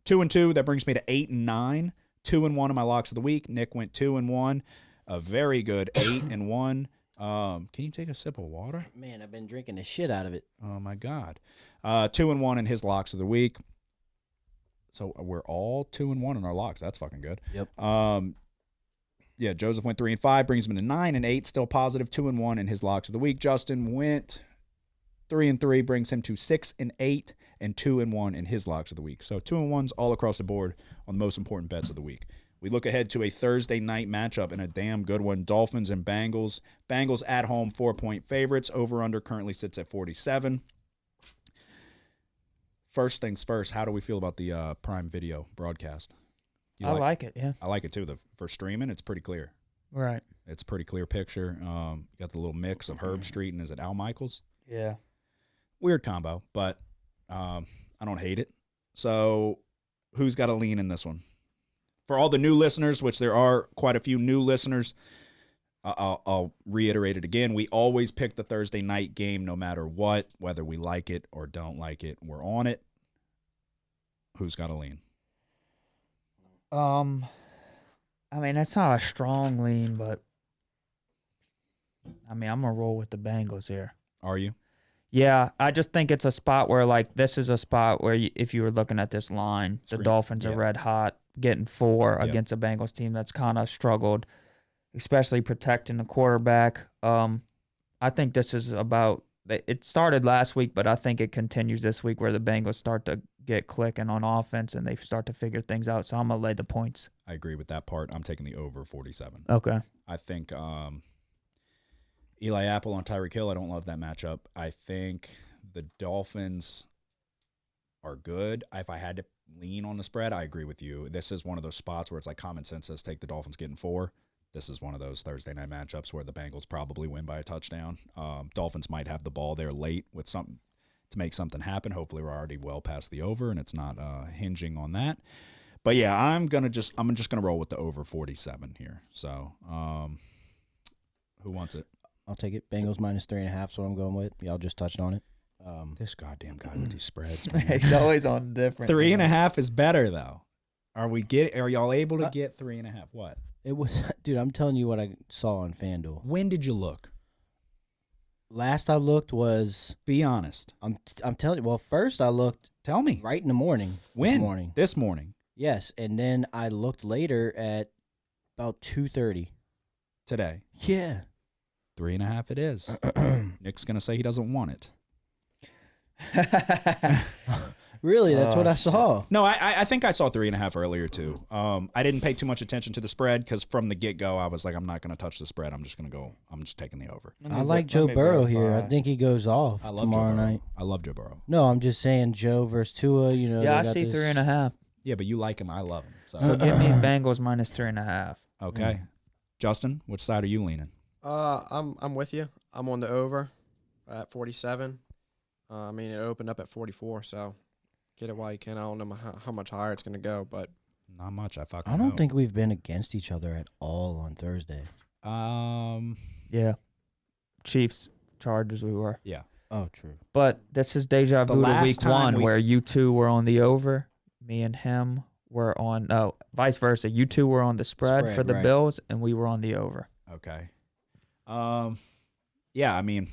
2-2. That brings me to 8-9. 2-1 on my locks of the week. Nick went 2-1. A very good 8-1. Can you take a sip of water? Man, I've been drinking the shit out of it. Oh my God. 2-1 in his locks of the week. So we're all 2-1 in our locks. That's fucking good. Yep. Yeah, Joseph went 3-5, brings him to 9-8, still positive. 2-1 in his locks of the week. Justin went 3-3, brings him to 6-8 and 2-1 in his locks of the week. So 2-1s all across the board on the most important bets of the week. We look ahead to a Thursday night matchup and a damn good one. Dolphins and Bengals. Bengals at home, 4-point favorites. Over-under currently sits at 47. First things first, how do we feel about the Prime Video broadcast? I like it, yeah. I like it too. For streaming, it's pretty clear. Right. It's a pretty clear picture. You got the little mix of Herb Street and is it Al Michaels? Yeah. Weird combo, but I don't hate it. So who's got a lean in this one? For all the new listeners, which there are quite a few new listeners, I'll reiterate it again. We always pick the Thursday night game no matter what, whether we like it or don't like it. We're on it. Who's got a lean? I mean, that's not a strong lean, but I mean, I'm gonna roll with the Bengals here. Are you? Yeah, I just think it's a spot where, like, this is a spot where if you were looking at this line, the Dolphins are red hot, getting 4 against a Bengals team that's kind of struggled, especially protecting the quarterback. I think this is about – it started last week, but I think it continues this week where the Bengals start to get clicking on offense and they start to figure things out. So I'm going to lay the points. I agree with that part. I'm taking the over 47. Okay. I think Eli Apple on Tyreek Hill, I don't love that matchup. I think the Dolphins are good. If I had to lean on the spread, I agree with you. This is one of those spots where it's like common sense says take the Dolphins getting 4. This is one of those Thursday night matchups where the Bengals probably win by a touchdown. Dolphins might have the ball there late with something to make something happen. Hopefully we're already well past the over and it's not hinging on that. But yeah, I'm just gonna roll with the over 47 here. So who wants it? I'll take it. Bengals minus 3.5. So I'm going with. Y'all just touched on it. This goddamn guy with these spreads. He's always on different. 3.5 is better though. Are y'all able to get 3.5? What? It was, dude. I'm telling you what I saw on FanDuel. When did you look? Last I looked was. Be honest. I'm telling you. Well, first I looked. Tell me. Right in the morning. When? This morning. Yes, and then I looked later at about 2:30 today. Yeah. 3.5 it is. Nick's gonna say he doesn't want it. Really? That's what I saw. No, I think I saw 3.5 earlier too. I didn't pay too much attention to the spread because from the get-go I was like, I'm not going to touch the spread. I'm just taking the over. I like Joe Burrow here. I think he goes off tomorrow night. I love Joe Burrow. No, I'm just saying Joe versus Tua. You know. Yeah, I see 3.5. Yeah, but you like him. I love him. So give me Bengals minus 3.5. Okay, Justin, which side are you leaning? I'm with you. I'm on the over at 47. I mean, it opened up at 44, so get it while you can. I don't know how much higher it's going to go, but Not much. I I don't think we've been against each other at all on Thursday. Yeah. Chiefs, Chargers, we were. Yeah. Oh, true. But this is deja The vu to last week time one we've- where you two were on the over. Me and him were on, vice versa. You two were on the spread for Spread, the right. Bills, and we were on the over. Okay. Yeah, I mean,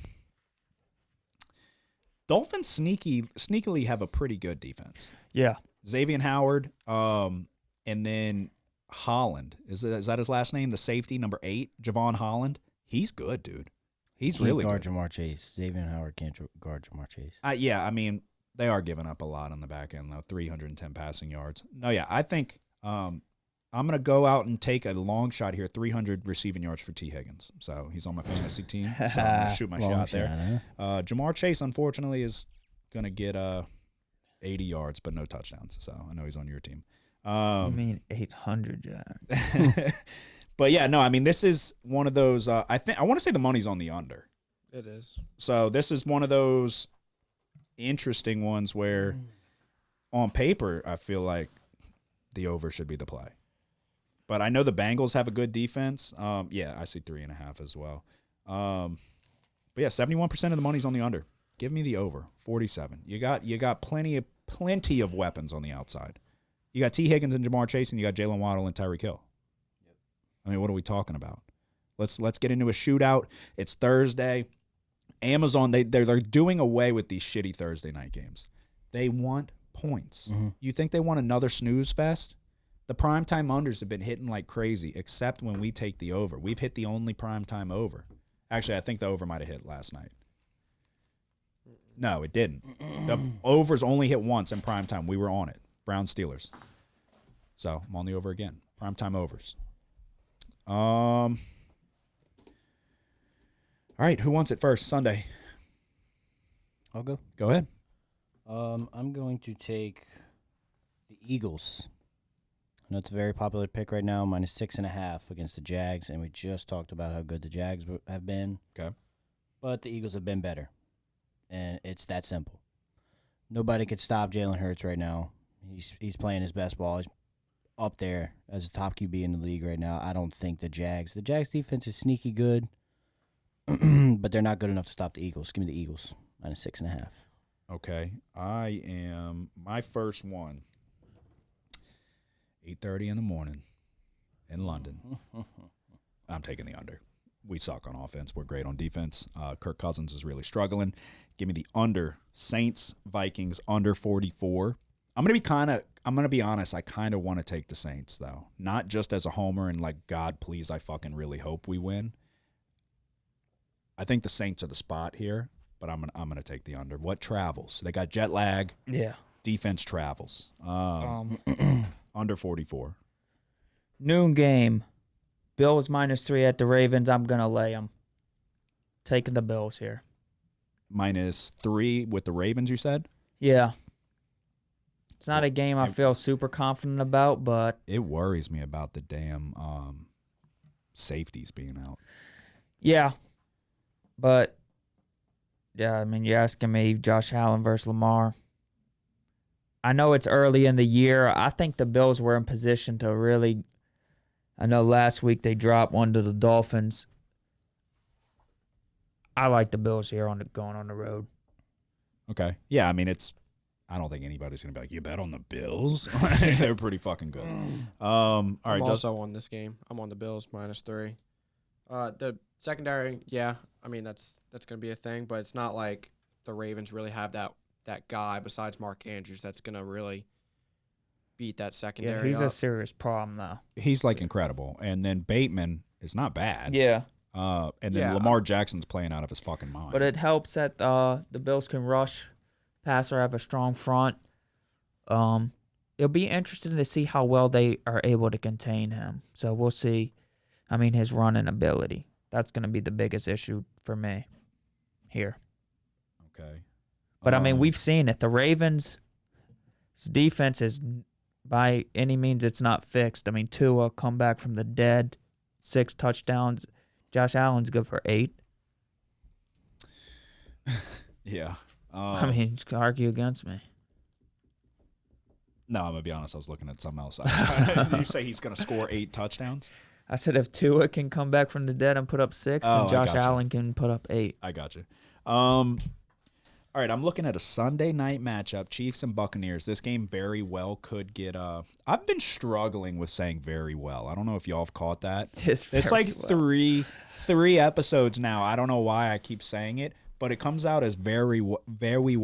Dolphins sneakily have a pretty good defense. Yeah. Xavier Howard, and then Holland. Is that his last name? The safety, number 8, Javon Holland. He's good, dude. He's Can't really guard good. Jamar Chase. Xavier Howard can't guard Jamar Chase. Yeah, I mean, they are giving up a lot on the back end, though. 310 passing yards. No, yeah, I think I'm going to go out and take a long shot here, 300 receiving yards for T. Higgins. So he's on my fantasy team, so I'm going to shoot my Long shot there. shot, huh? Jamar Chase, unfortunately, is going to get 80 yards, but no touchdowns. So I know he's on your team. I mean, 800 yards. But yeah, no, I mean, this is one of those. I want to say the money's on the under. it is. So this is one of those interesting ones where, on paper, I feel like the over should be the play. But I know the Bengals have a good defense. Yeah, I see 3.5 as well. But yeah, 71% of the money's on the under. Give me the over 47. You got plenty of weapons on the outside. You got T. Higgins and Jamar Chase, and you got Jalen Waddle and Tyreek Hill. I mean, what are we talking about? Let's get into a shootout. It's Thursday. Amazon, they're doing away with these shitty Thursday night games. They want points. Mm-hmm. You think they want another snooze fest? The primetime unders have been hitting like crazy, except when we take the over. We've hit the only primetime over. Actually, I think the over might have hit last night. No, it didn't. The overs only hit once in primetime. We were on it. Browns Steelers. So I'm on the over again. Primetime overs. All right, who wants it first? Sunday. I'll go. Go ahead. I'm going to take the Eagles. I know it's a very popular pick right now, -6.5 against the Jags, and we just talked about how good the Jags have been. Okay. But the Eagles have been better, and it's that simple. Nobody could stop Jalen Hurts right now. He's playing his best ball. He's up there as a top QB in the league right now. I don't think the Jags defense is sneaky good, but they're not good enough to stop the Eagles. Give me the Eagles, -6.5. Okay. I am my first one. 8:30 in the morning in London. I'm taking the under. We suck on offense. We're great on defense. Kirk Cousins is really struggling. Give me the under. Saints, Vikings, under 44. I'm going to be honest. I kind of want to take the Saints, though. Not just as a homer and like, God, please, I fucking really hope we win. I think the Saints are the spot here, but I'm gonna take the under. What travels? They got jet lag. Yeah. Defense travels. Under 44. Noon game. Bills -3 at the Ravens. I'm going to lay them. Taking the Bills here. -3 with the Ravens, you said? Yeah. It's not a game I feel super confident about, but It worries me about the damn safeties being out. yeah. But, yeah, I mean, you're asking me Josh Allen versus Lamar. I know it's early in the year. I think the Bills were in position to really – I know last week they dropped one to the Dolphins. I like the Bills here going on the road. Okay. Yeah, I mean, I don't think anybody's going to be like, you bet on the Bills? They're pretty fucking good. All right, I'm Justin. also on this game. I'm on the Bills -3. The secondary, yeah, I mean that's going to be a thing, but it's not like the Ravens really have that guy besides Mark Andrews that's going to really beat that Yeah, secondary he's up. a serious problem, though. He's like incredible. And then Bateman is not bad. Yeah. And then Yeah. Lamar Jackson's playing out of his fucking mind. But it helps that the Bills can rush, passer, have a strong front. It'll be interesting to see how well they are able to contain him. So we'll see. I mean, his running ability. That's going to be the biggest issue for me here. Okay. But, I mean, we've seen it. The Ravens' defense is, by any means, it's not fixed. I mean, Tua come back from the dead, 6 touchdowns. Josh Allen's good for 8. Yeah. I mean, you can argue against me. No, I'm gonna be honest. I was looking at something else. You say he's gonna score 8 touchdowns? I said if Tua can come back from the dead and put up 6, Oh, then I Josh gotcha. Allen can put up 8. I got you. All right, I'm looking at a Sunday night matchup, Chiefs and Buccaneers. This game very well could get I've been struggling with saying very well. I don't know if y'all have caught that. It's like three episodes now. I don't know why I keep saying it, but it comes out as very well. Very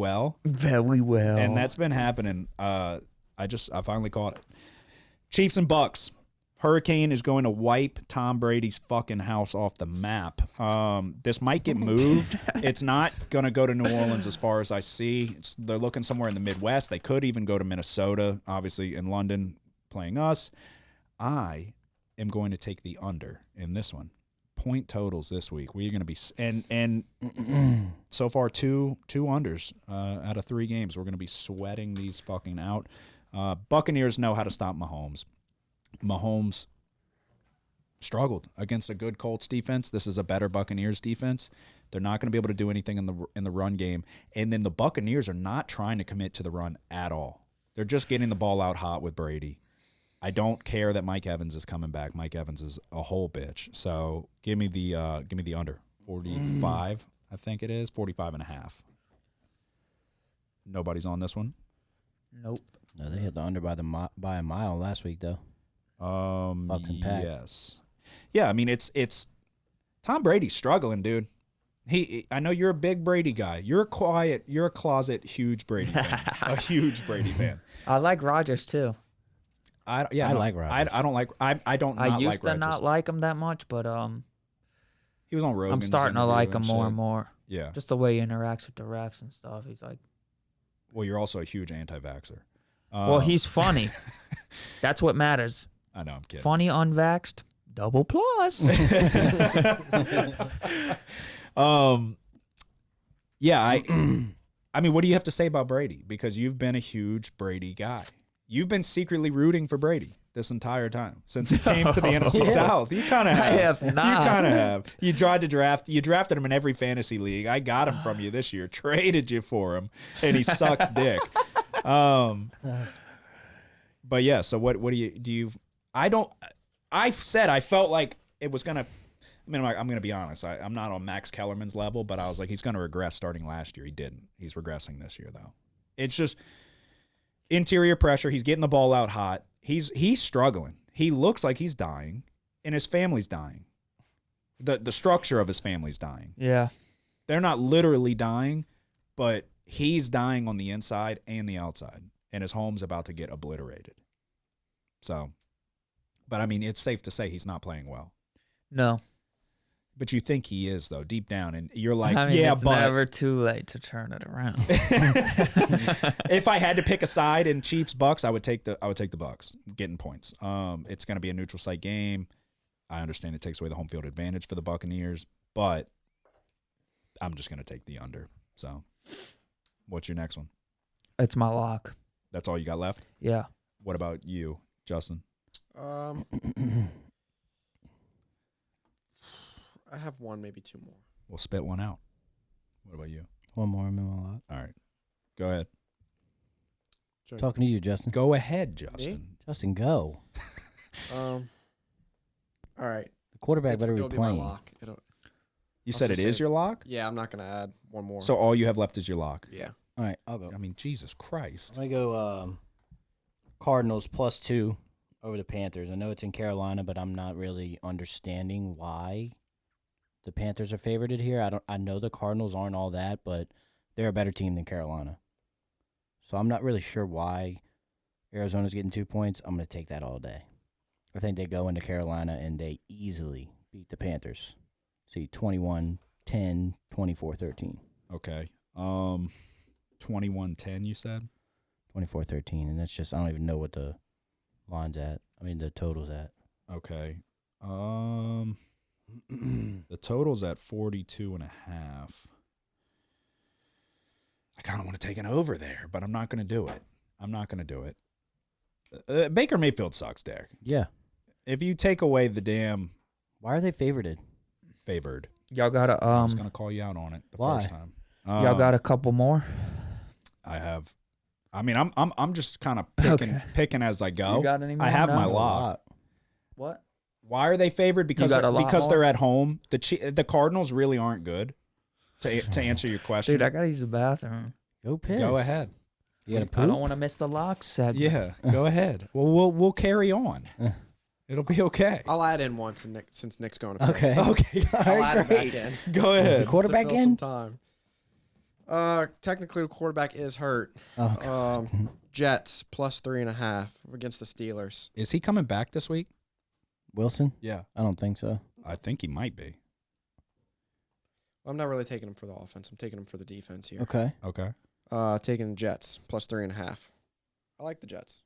well. And that's been happening. I finally caught it. Chiefs and Bucks. Hurricane is going to wipe Tom Brady's fucking house off the map. This might get moved. It's not going to go to New Orleans as far as I see. They're looking somewhere in the Midwest. They could even go to Minnesota, obviously in London playing us. I am going to take the under in this one. Point totals this week. We're going to be and so far two unders out of 3 games. We're going to be sweating these fucking out. Buccaneers know how to stop Mahomes. Mahomes struggled against a good Colts defense. This is a better Buccaneers defense. They're not going to be able to do anything in the run game. And then the Buccaneers are not trying to commit to the run at all. They're just getting the ball out hot with Brady. I don't care that Mike Evans is coming back. Mike Evans is a whole bitch. So give me the under 45. I think it is 45.5. Nobody's on this one. Nope. No, they hit the under by a mile last week though. Bucks and Pack. Yes. Yeah, I mean it's Tom Brady's struggling, dude. I know you're a big Brady guy. You're a closet huge Brady fan. A huge Brady fan. I like Rodgers too. I like Rodgers. I don't like I don't I not used like to Rodgers. not like him that much, but He was on Rogan's I'm starting to interview like him and more shit. and more. Yeah. Just the way he interacts with the refs and stuff. He's like, Well, you're also a huge anti-vaxxer. well, he's funny. That's what matters. I know, I'm kidding. Funny unvaxxed, double plus. Yeah, I mean, what do you have to say about Brady? Because you've been a huge Brady guy. You've been secretly rooting for Brady this entire time since he came to the NFC South. You kind of have. I have not. You kind of have. You tried to draft. You drafted him in every fantasy league. I got him from you this year. Traded you for him, and he sucks dick. But yeah. So what do you? I said I felt like it was gonna. I mean, I'm going to be honest. I'm not on Max Kellerman's level, but I was like, he's going to regress starting last year. He didn't. He's regressing this year, though. It's just interior pressure. He's getting the ball out hot. He's struggling. He looks like he's dying, and his family's dying. The structure of his family's dying. Yeah. They're not literally dying, but he's dying on the inside and the outside, and his home's about to get obliterated. So, but I mean, it's safe to say he's not playing well. No. But you think he is, though, deep down, and you're like, I mean, yeah, it's but never too late to turn it around. if I had to pick a side in Chiefs Bucks, I would take the Bucks getting points. It's going to be a neutral site game. I understand it takes away the home field advantage for the Buccaneers, but I'm just going to take the under. So, what's your next one? It's my lock. That's all you got left? Yeah. What about you, Justin? I have one, maybe 2 more. We'll spit one out. What about you? One more in my lot. All right. Go ahead. Talking to you, Justin. Go ahead, Justin. Justin, go. All right. The quarterback better It'll be be my playing. lock. You I'll said it just is say- your lock? Yeah, I'm not gonna add one more. So all you have left is your lock. yeah. All right, I'll go. I mean, Jesus Christ. I'm going to go Cardinals +2 over the Panthers. I know it's in Carolina, but I'm not really understanding why the Panthers are favorited here. I know the Cardinals aren't all that, but they're a better team than Carolina. So I'm not really sure why Arizona's getting 2 points. I'm going to take that all day. I think they go into Carolina and they easily beat the Panthers. See, 21-10, 24-13. Okay. 21-10, you said? 24-13, and that's just, I don't even know what the line's at. I mean, the total's at. Okay. The total's at 42.5. I kind of want to take an over there, but I'm not going to do it. Baker Mayfield sucks, Dick. Yeah. If you take away the damn Why are they favored? favored, Y'all gotta I was going to call you out on it the Why? first time. Y'all got a couple more? I have. I mean, I'm just kind of picking as I go. You got any more? I have No? my lock. What? Why are they favored? Because got a lot more? they're at home. The Cardinals really aren't good. To answer your question, Dude, I gotta use the bathroom. Go piss. go ahead. You got to I don't poop? want to miss the lock segment. Yeah, go ahead. Well, we'll carry on. It'll be okay. I'll add in one since Nick's going to piss. Okay. Okay, I'll add it back in. go Is ahead. the quarterback To fill some in? time. Technically, the quarterback is hurt. Oh, God. Jets plus 3.5 against the Steelers. Is he coming back this week? Wilson? Yeah, I don't think so. I think he might be. I'm not really taking him for the offense. I'm taking him for the defense here. Okay. Okay. Taking the Jets plus 3.5. I like the Jets.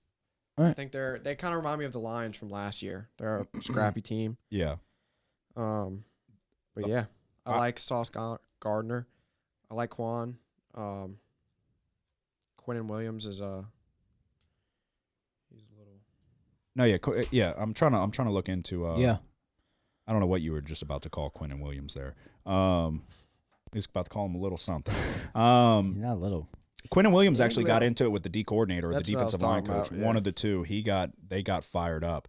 All right. I think they kind of remind me of the Lions from last year. They're a scrappy team. Yeah. But yeah, I like Sauce Gardner. I like Quan. Quinnen Williams is he's a little. No, yeah. I'm trying to look into. Yeah. I don't know what you were just about to call Quinnen Williams there. He's about to call him a little something. He's not little. Quinnen Williams actually got little. into it with the D coordinator or the That's what I was defensive line talking coach. about, yeah. One of the two. They got fired up.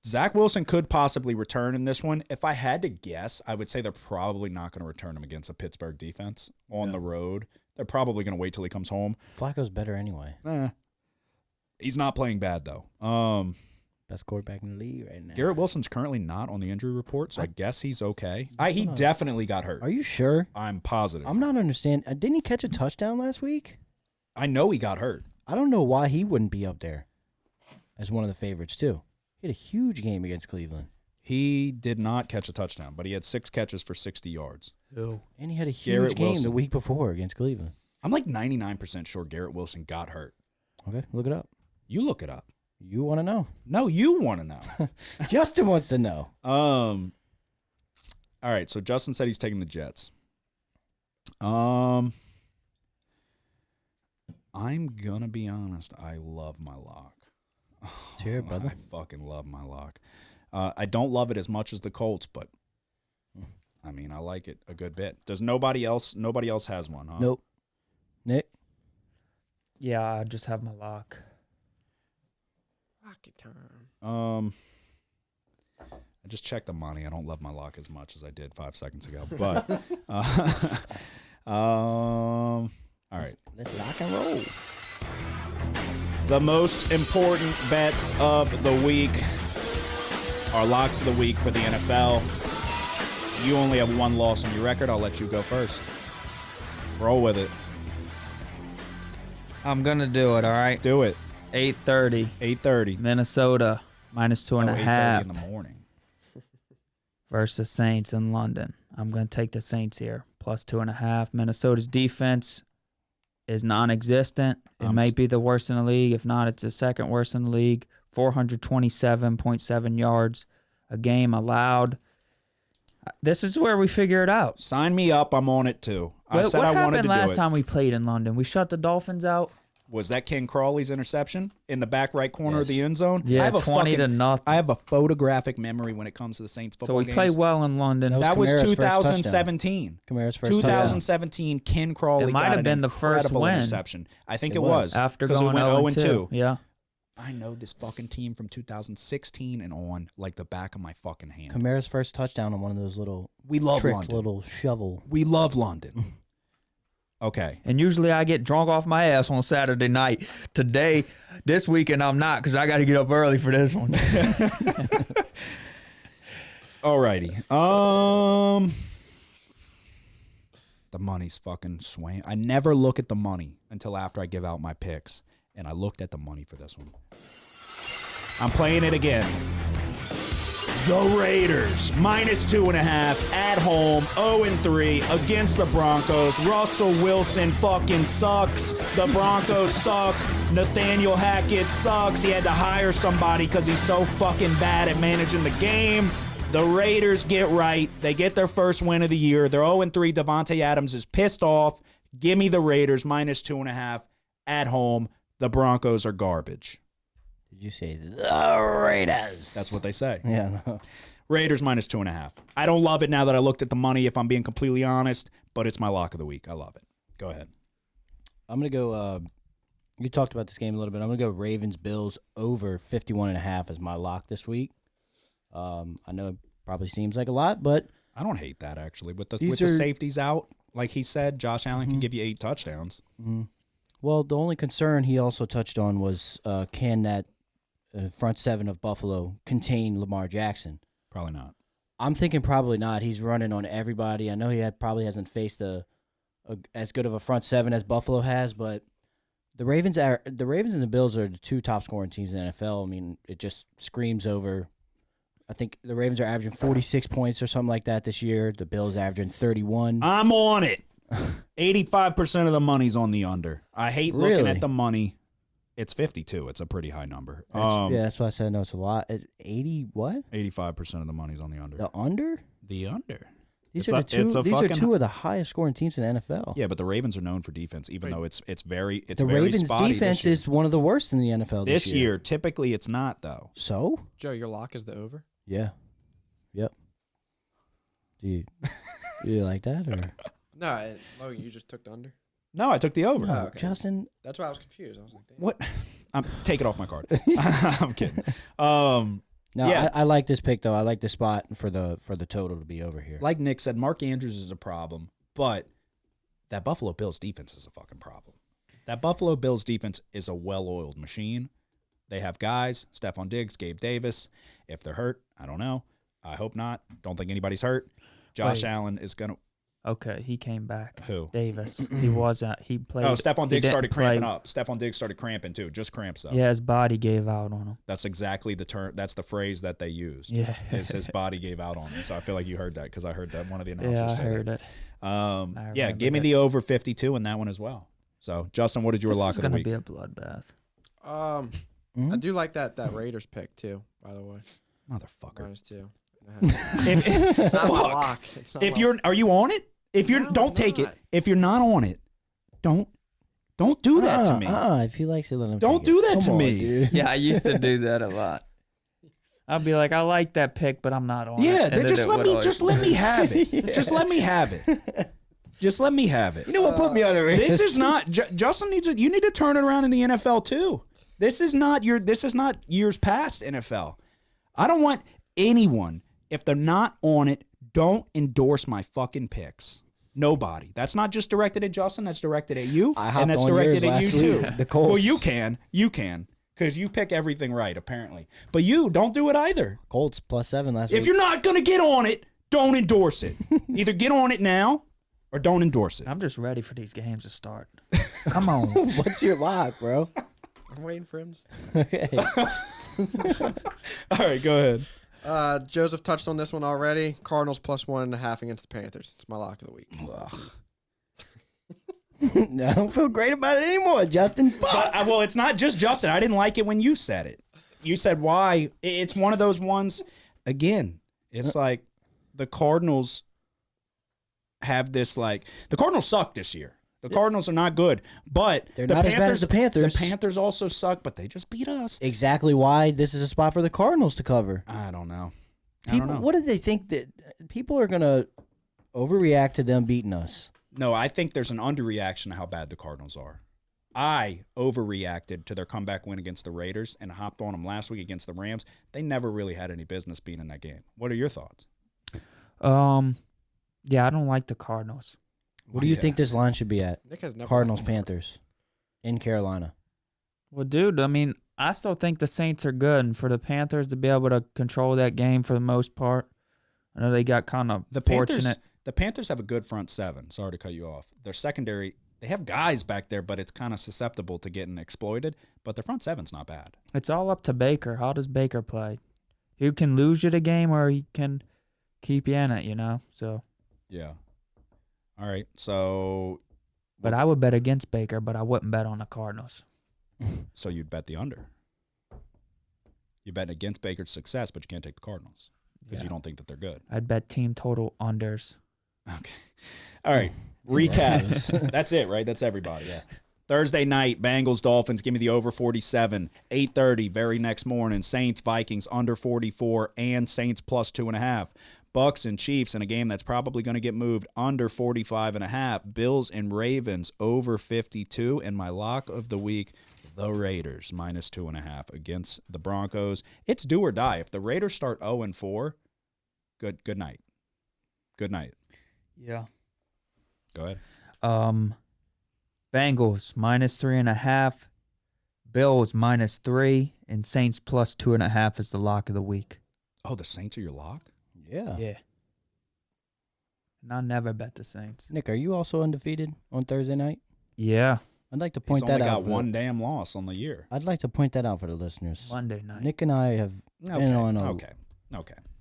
Zach Wilson could possibly return in this one. If I had to guess, I would say they're probably not going to return him against a Pittsburgh defense on the road. They're probably going to wait till he comes home. Flacco's better anyway. He's not playing bad, though. Best quarterback in the league right now. Garrett Wilson's currently not on the injury report, so I guess he's okay. He definitely got hurt. Are you sure? I'm positive. I'm not understanding. Didn't he catch a touchdown last week? I know he got hurt. I don't know why he wouldn't be up there as one of the favorites, too. He had a huge game against Cleveland. He did not catch a touchdown, but he had 6 catches for 60 yards. And he had a huge Garrett game Wilson. the week before against Cleveland. I'm like 99% sure Garrett Wilson got hurt. Okay, look it up. You look it up. You want to know. No, you want to know. Justin wants to know. All right, so Justin said he's taking the Jets. I'm gonna be honest. I love my lock. Let's hear it, brother. I fucking love my lock. I don't love it as much as the Colts, but I mean, I like it a good bit. Does nobody else has one, huh? Nope. Nick? Yeah, I just have my lock. Rocket time. I just checked the money. I don't love my lock as much as I did 5 seconds ago, but all right. Let's lock and roll. The most important bets of the week are locks of the week for the NFL. You only have 1 loss on your record. I'll let you go first. Roll with it. I'm gonna do it. All right. Do it. 8:30. 8:30. Minnesota minus 2.5 in the morning. versus Saints in London. I'm gonna take the Saints here plus 2.5. Minnesota's defense is non-existent. It may be the worst in the league. If not, it's the second worst in the league. 427.7 yards a game allowed. This is where we figure it out. Sign me up. I'm on it too. I What said I wanted happened to last do it. time we played in London? We shut the Dolphins out. Was that Ken Crawley's interception in the back right corner of the end zone? I Yeah, have a 20-0. I have a photographic memory when it comes to the Saints So football we games. play well in London. That was That was Kamara's first touchdown. 2017. Kamara's first touchdown. 2017, Ken Crawley It might got have an been the first incredible win. interception. I think It it was. was. After 'cause we going went 0-2. Yeah. I know this fucking team from 2016 and on like the back of my fucking hand. Kamara's first touchdown on one of those little We love trick London. little shovel. We love London. Okay. And usually I get drunk off my ass on Saturday night. This weekend I'm not because I got to get up early for this one. Alrighty. The money's fucking swaying. I never look at the money until after I give out my picks. And I looked at the money for this one. I'm playing it again. The Raiders, minus 2.5 at home, 0-3 against the Broncos. Russell Wilson fucking sucks. The Broncos suck. Nathaniel Hackett sucks. He had to hire somebody because he's so fucking bad at managing the game. The Raiders get right. They get their first win of the year. They're 0-3. Devontae Adams is pissed off. Give me the Raiders, minus 2.5 at home. The Broncos are garbage. Did you say the Raiders? That's what they say. Yeah. No. Raiders minus 2.5. I don't love it now that I looked at the money, if I'm being completely honest, but it's my lock of the week. I love it. Go ahead. I'm going to go you talked about this game a little bit. I'm going to go Ravens-Bills over 51.5 as my lock this week. I know it probably seems like a lot, but I don't hate that, actually. With the are, safeties out, like he said, Josh Allen can give you 8 touchdowns. Well, the only concern he also touched on was can that front seven of Buffalo contain Lamar Jackson? Probably not. I'm thinking probably not. He's running on everybody. I know he probably hasn't faced as good of a front seven as Buffalo has, but the Ravens and the Bills are the 2 top scoring teams in the NFL. I mean, it just screams over. I think the Ravens are averaging 46 points or something like that this year. The Bills averaging 31. I'm on it. 85% of the money's on the under. I hate looking at the money. It's 52. It's a pretty high number. That's why I said no. It's a lot. 80 what? 85% of the money's on the under. The under? The under. These are 2 of the highest scoring teams in the NFL. Yeah, but the Ravens are known for defense, even though it's very the Ravens' defense is one of the worst in the NFL this year. Typically, it's not though. So, Joe, your lock is the over. Yeah. Yep. Do you like that or? No, Logan, you just took the under. No, I took the over. No, okay. Justin. That's why I was confused. I was like, damn. What? Take it off my card. I'm kidding. No, yeah. I like this pick though. I like the spot for the total to be over here. Like Nick said, Mark Andrews is a problem, but that Buffalo Bills defense is a fucking problem. That Buffalo Bills defense is a well-oiled machine. They have guys, Stephon Diggs, Gabe Davis. If they're hurt, I don't know. I hope not. Don't think anybody's hurt. Josh Allen is going to. Okay, he came back. Who? Davis. He wasn't. He played. Oh, Stephon Diggs started cramping play. up. Stephon Diggs started cramping too. Just cramps up. Yeah, his body gave out on him. That's exactly the term. That's the phrase that they use. Yeah. Is his body gave out on him. So I feel like you heard that because I heard that one of the announcers Yeah, I heard it. Yeah, give me the over 52 in that one as well. So, Justin, what did your lock of the week? This is going to be a bloodbath. I do like that Raiders pick too. By the way, Motherfucker. -2. It's not my lock. It's not Are you on it? If you're, No, don't take not. it. If you're not on it, don't do that to me. If he likes it, let him. Don't take it. do that Come to on, me. dude. Yeah, I used to do that a lot. I'd be like, I like that pick, but I'm not on it. Yeah, And then just it let would me always- just let me have it. Just let me have it. Just let me have it. You know what put me on a risk? This is not Justin needs you need to turn it around in the NFL too. This is not years past NFL. I don't want anyone, if they're not on it, don't endorse my fucking picks. Nobody. That's not just directed at Justin. That's directed at you, I hopped and that's on directed yours at you last too. week. The Colts. Well, you can, because you pick everything right apparently. But you don't do it either. Colts +7 last week. If you're not gonna get on it, don't endorse it. Either get on it now, or don't endorse it. I'm just ready for these games to start. Come on. What's your lock, bro? I'm waiting for him. Okay. All right, go ahead. Joseph touched on this one already. Cardinals +1.5 against the Panthers. It's my lock of the week. I don't feel great about it anymore, Justin. Fuck. But, well, it's not just Justin. I didn't like it when you said it. You said why. It's one of those ones, again, it's like the Cardinals have this, like, the Cardinals suck this year. The Cardinals are not good, but They're not as bad as the Panthers. The Panthers also suck, but they just beat us. Exactly why this is a spot for the Cardinals to cover. I don't know. People, what do they think that people are going to overreact to them beating us? No, I think there's an underreaction to how bad the Cardinals are. I overreacted to their comeback win against the Raiders and hopped on them last week against the Rams. They never really had any business being in that game. What are your thoughts? Yeah, I don't like the Cardinals. What do you think this line should be at? Nick has never Cardinals, Panthers in Carolina. Well, dude, I mean, I still think the Saints are good, and for the Panthers to be able to control that game for the most part, I know they got kind of fortunate. The Panthers have a good front seven. Sorry to cut you off. Their secondary, they have guys back there, but it's kind of susceptible to getting exploited. But their front seven's not bad. It's all up to Baker. How does Baker play? He can lose you the game, or he can keep you in it, you know? So. Yeah. All right. So. But I would bet against Baker, but I wouldn't bet on the Cardinals. So you'd bet the under. You bet against Baker's success, but you can't take the Cardinals because you don't think that they're good. I'd bet team total unders. Okay. All right. Recap. That's it, right? That's everybody. Yeah. Thursday night, Bengals, Dolphins, give me the over 47. 8:30, very next morning, Saints, Vikings, under 44, and Saints plus 2.5. Bucks and Chiefs in a game that's probably going to get moved under 45.5. Bills and Ravens over 52. And my lock of the week, the Raiders minus 2.5 against the Broncos. It's do or die. If the Raiders start 0-4, good night. Good night. Yeah. Go ahead. Bengals minus 3.5, Bills minus 3, and Saints plus 2.5 is the lock of the week. Oh, the Saints are your lock? Yeah. Yeah. And I never bet the Saints. Nick, are you also undefeated on Thursday night? Yeah. I'd like to He's point only that got out. one damn loss on the year. I'd like to point that out for the listeners. Monday night. Nick and I have been on a Okay.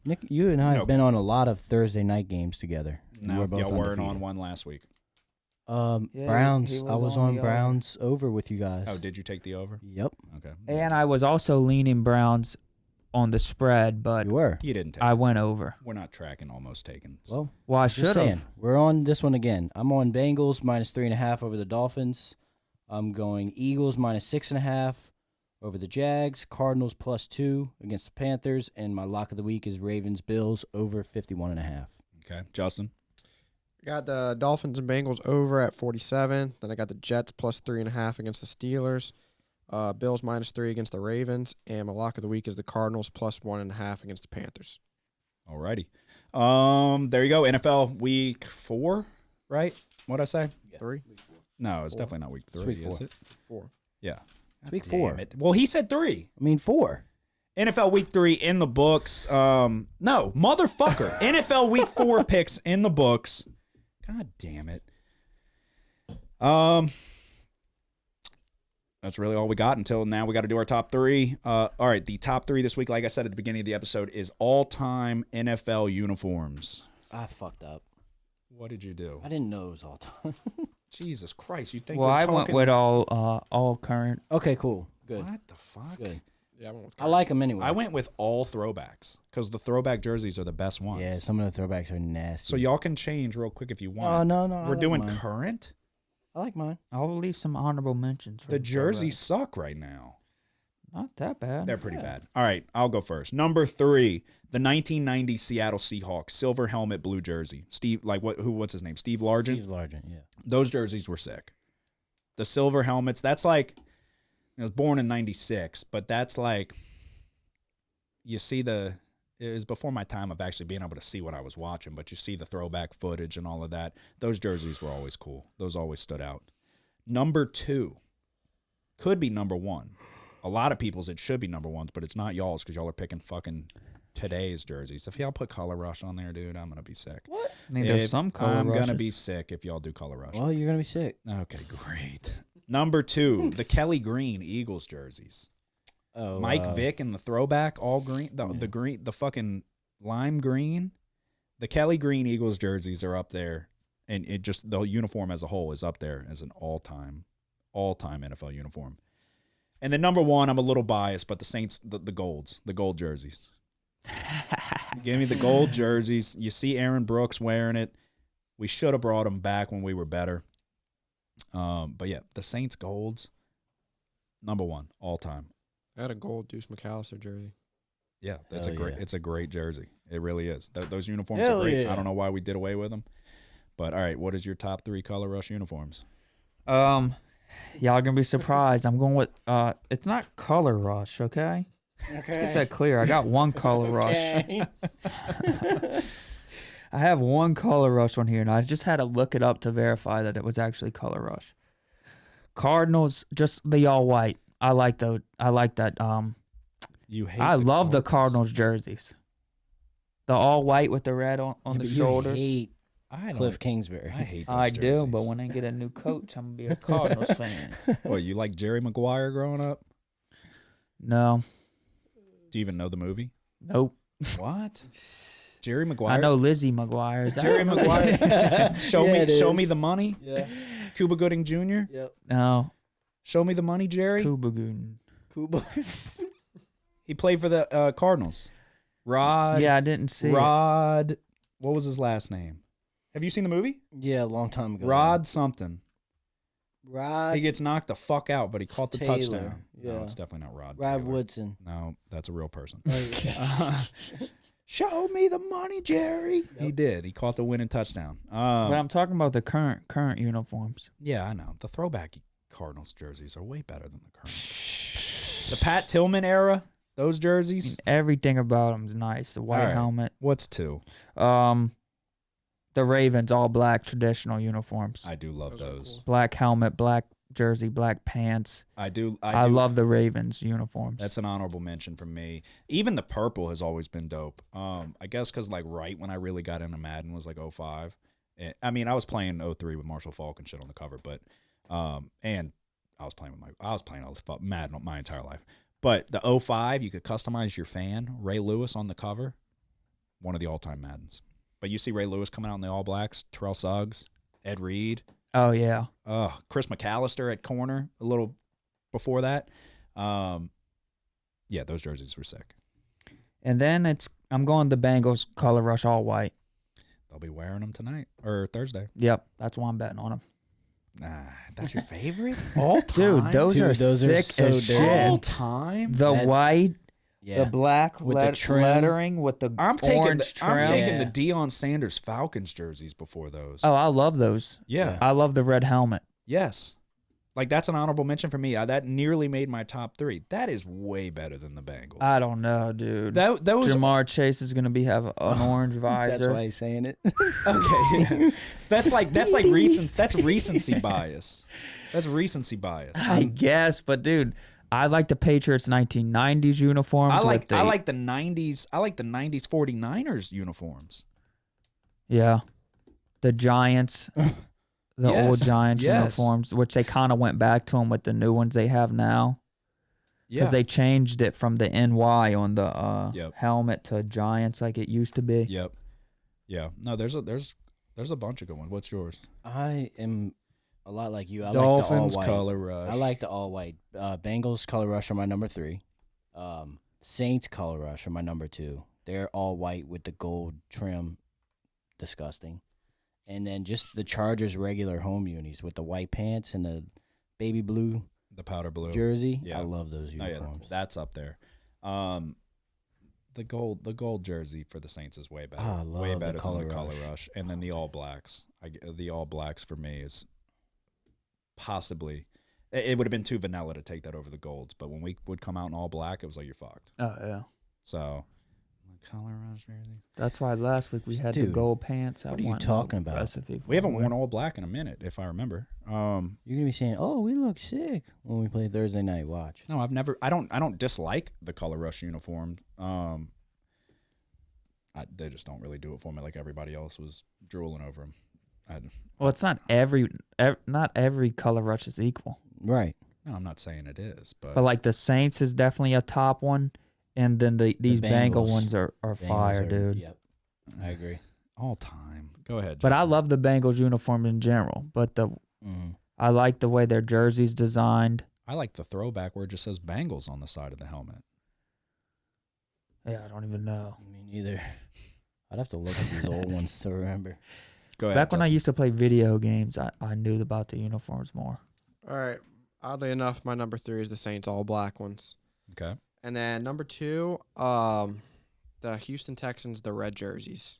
Nick, you and I have Okay. been on a lot of Thursday night games together. No, We're both y'all weren't undefeated. on one last week. Yeah, Browns. he I was was on on the Browns over with you guys. Oh, did you take the over? Yep, Okay. And I was also leaning Browns on the spread, but you were. You didn't take I it. went over. We're not tracking almost taken. Well, I just should saying, have. we're on this one again. I'm on Bengals minus 3.5 over the Dolphins. I'm going Eagles minus 6.5 over the Jags. Cardinals plus 2 against the Panthers, and my lock of the week is Ravens Bills over 51.5. Okay. Justin? I got the Dolphins and Bengals over at 47. Then I got the Jets plus 3.5 against the Steelers. Bills minus 3 against the Ravens. And my lock of the week is the Cardinals plus 1.5 against the Panthers. Alrighty. There you go. NFL week 4, right? What'd I say? 3? No, it's definitely not week 3, week is 4. it? 4. Yeah. It's week Damn 4. it. Well, he said 3. I mean 4. NFL week 3 in the books. No, motherfucker. NFL week 4 picks in the books. God damn it. That's really all we got until now. We got to do our top 3. All right, the top 3 this week, like I said at the beginning of the episode, is all-time NFL uniforms. I fucked up. What did you do? I didn't know it was all time. Jesus Christ, you think Well, we're I went talking... with all current. Okay, cool. Good. What the fuck? Good. Yeah, I went with I like them anyway. I went with all throwbacks because the throwback jerseys are the best ones. Yeah, some of the throwbacks are nasty. So y'all can change real quick if you want. Oh, no. I We're like doing mine. current? I like mine. I'll leave some honorable mentions. For The jerseys suck right now. Not that bad. They're pretty bad. All right, I'll go first. Number 3, the 1990 Seattle Seahawks silver helmet, blue jersey. What's his name? Steve Largent. Steve Largent, yeah. Those jerseys were sick. The silver helmets. That's like, I was born in '96, but that's like, you see it was before my time of actually being able to see what I was watching, but you see the throwback footage and all of that. Those jerseys were always cool. Those always stood out. Number 2 could be number 1. A lot of people's it should be number 1s, but it's not y'all's because y'all are picking fucking today's jerseys. If y'all put Color Rush on there, dude, I'm gonna be sick. What? I mean, there's some color I'm gonna rushes. be sick if y'all do Color Rush. Well, you're going to be sick. Okay, great. Number 2, the Kelly Green Eagles jerseys. Oh, Mike Vick and the throwback, all green, the green, the fucking lime green. The Kelly Green Eagles jerseys are up there, and it just the uniform as a whole is up there as an all-time NFL uniform. And then number 1, I'm a little biased, but the Saints, the gold jerseys. Give me the gold jerseys. You see Aaron Brooks wearing it. We should have brought him back when we were better. But yeah, the Saints golds, number 1 all time. I had a gold Deuce McAllister jersey. Yeah, that's Hell yeah. It's a great jersey. It really is. Those uniforms Hell are great. yeah. I don't know why we did away with them. But all right, what is your top 3 Color Rush uniforms? Y'all gonna be surprised. I'm going with it's not Color Rush, okay? Let's get that clear. I got one Color Rush. Okay. I have one Color Rush on here, and I just had to look it up to verify that it was actually Color Rush. Cardinals, just the all white. I like that. You hate I the love the Cardinals. Cardinals jerseys. The all white with the red on the But you shoulders. hate I don't- Cliff Kingsbury. I hate those I do, jerseys. but when I get a new coach, I'm gonna be a Cardinals fan. What, you like Jerry Maguire growing up? No, Do you even know the movie? nope. What? Jerry Maguire? I know Lizzie McGuire. Is that Jerry Maguire. Show Yeah, it me is. the money. Yeah. Cuba Gooding Jr. Yep. No, Show me the money, Jerry. Kubagun. Kuba. He played for the Cardinals. Rod. Yeah, I didn't see it. Rod. What was his last name? Have you seen the movie? Yeah, a long time ago. Rod something. Rod He gets knocked the fuck out, but he caught the Taylor. touchdown. Yeah. No, it's definitely not Rod Rod Taylor. Woodson. No, that's a real person. Oh, Show me the money, Jerry. He did. He caught the winning touchdown. But I'm talking about the current uniforms. Yeah, I know. The throwback Cardinals jerseys are way better than the current. The Pat Tillman era, those jerseys. Everything about them's nice. The white All right. helmet. What's 2? The Ravens all black traditional uniforms. I do love Those are those. cool. Black helmet, black jersey, black pants. I do. I love the Ravens uniforms. That's an honorable mention from me. Even the purple has always been dope. I guess because like right when I really got into Madden was like 05. I mean, I was playing 03 with Marshall Faulk and shit on the cover, but and I was playing Madden my entire life. But the 05, you could customize your fan, Ray Lewis on the cover, one of the all-time Maddens. But you see Ray Lewis coming out in the All Blacks, Terrell Suggs, Ed Reed. Oh yeah. Chris McAllister at corner a little before that. Yeah, those jerseys were sick. And then I'm going the Bengals color rush all white. They'll be wearing them tonight or Thursday. Yep, that's why I'm betting on them. Nah, that's your favorite all time, Dude, those are sick so as dirty. shit. all time. The That- white, Yeah. the black With the trim. lettering with the I'm taking orange trim. the Yeah. Deion Sanders Falcons jerseys before those. Oh, I love those. yeah. I love the red helmet. Yes. Like that's an honorable mention for me. That nearly made my top 3. That is way better than the Bengals. I don't know, dude. That was Jamar Chase is gonna have an orange visor. That's why he's saying it. okay. That's recent. That's recency bias. That's recency bias. I guess, but dude, I like the Patriots 1990s uniforms. I like with the 90s. I like the 90s 49ers uniforms. Yeah, the Giants, the old Yes, Giants yes. uniforms, which they kind of went back to them with the new ones they have now. Yeah. Because they changed it from the NY on the Yep. helmet to Giants like it used to be. Yep. Yeah. No, there's a bunch of good ones. What's yours? I am a lot like you. I Dolphins like the all-white. color rush. I like the all white. Bengals color rush are my number 3. Saints color rush are my number 2. They're all white with the gold trim. Disgusting. And then just the Chargers regular home unis with the white pants and the baby blue the powder blue jersey. Yeah. I love those Oh, yeah, uniforms. that's up there. The gold jersey for the Saints is way better. Oh, I love way the better color than the color rush. rush. And then the all blacks. The all blacks for me is possibly. It would have been too vanilla to take that over the golds, but when we would come out in all black, it was like you're fucked. Oh yeah. So, color rush jersey. That's why last week we had the Dude, gold pants. what are you talking about? Recipe We haven't for worn all black in a minute, if I remember. You're gonna be saying, "Oh, we look sick" when we play Thursday night watch. No, I don't dislike the color rush uniform. They just don't really do it for me like everybody else was drooling over them. Well, it's not not every color rush is equal. Right. No, I'm not saying it is, but But like the Saints is definitely a top one, and then these Bengal Bengals. ones are Bengals fire, are- dude. Yep. I agree. all time. Go ahead. But I Jason. love the Bengals uniform in general. But I like the way their jersey's designed. I like the throwback where it just says Bengals on the side of the helmet. Yeah, I don't even know. Me neither. I'd have to look at these old ones to remember. Go ahead. Back when I Justin. used to play video games, I knew about the uniforms more. All right. Oddly enough, my number 3 is the Saints all black ones. Okay. And then number 2, the Houston Texans, the red jerseys.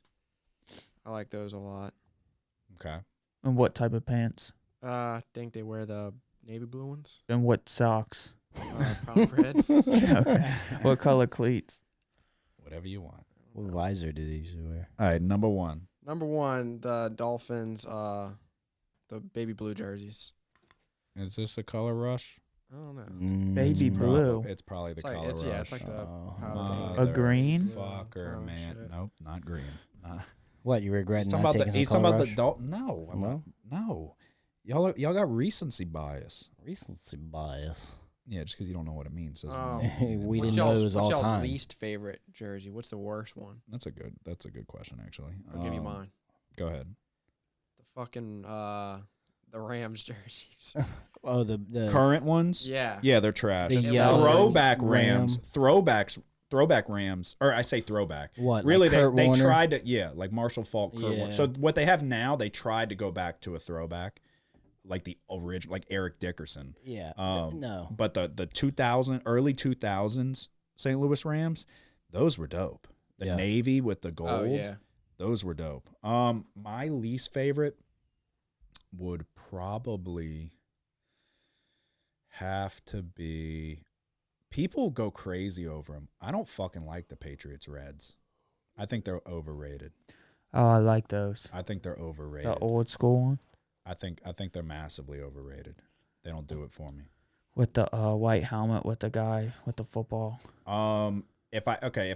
I like those a lot. Okay. And what type of pants? I think they wear the navy blue ones. And what socks? Probably red. Okay. What color cleats? Whatever you want. What visor did he usually wear? All right. Number 1. Number 1, the Dolphins, the baby blue jerseys. Is this a color rush? I don't know. Baby Mm, blue. It's probably the It's like, color rush. yeah, it's like the Oh. powder A blue. green? Fucker, Oh, man. shit. Nope, not green. What, you regret He's not talking about taking the. He's some talking color about the Dalton. No, I'm Well. not, no. Y'all got recency bias. rush? Recency bias. Yeah, just because you don't know what it means. Doesn't Oh. mean We What's didn't know it y'all's- was what's all y'all's time. least favorite jersey? What's the worst one? That's a good question actually. I'll give you mine. Go ahead. The fucking the Rams jerseys. Oh, the Current ones? yeah. Yeah, they're trash. The yellow Throwback Ram. Rams. Throwback Rams. Or I say throwback. what? Really, like Kurt they Warner? tried to, like Marshall Falk, Kurt Warner. Yeah. So what they have now, they tried to go back to a throwback. like the original, like Eric Dickerson. Yeah. No. But the early 2000s St. Louis Rams, those were dope. The navy with the gold. Oh, yeah. Those were dope. My least favorite would probably have to be, people go crazy over them. I don't fucking like the Patriots Reds. I think they're overrated. Oh, I like those. I think they're overrated. The old school one I think they're massively overrated. They don't do it for me. with the white helmet with the guy with the football. If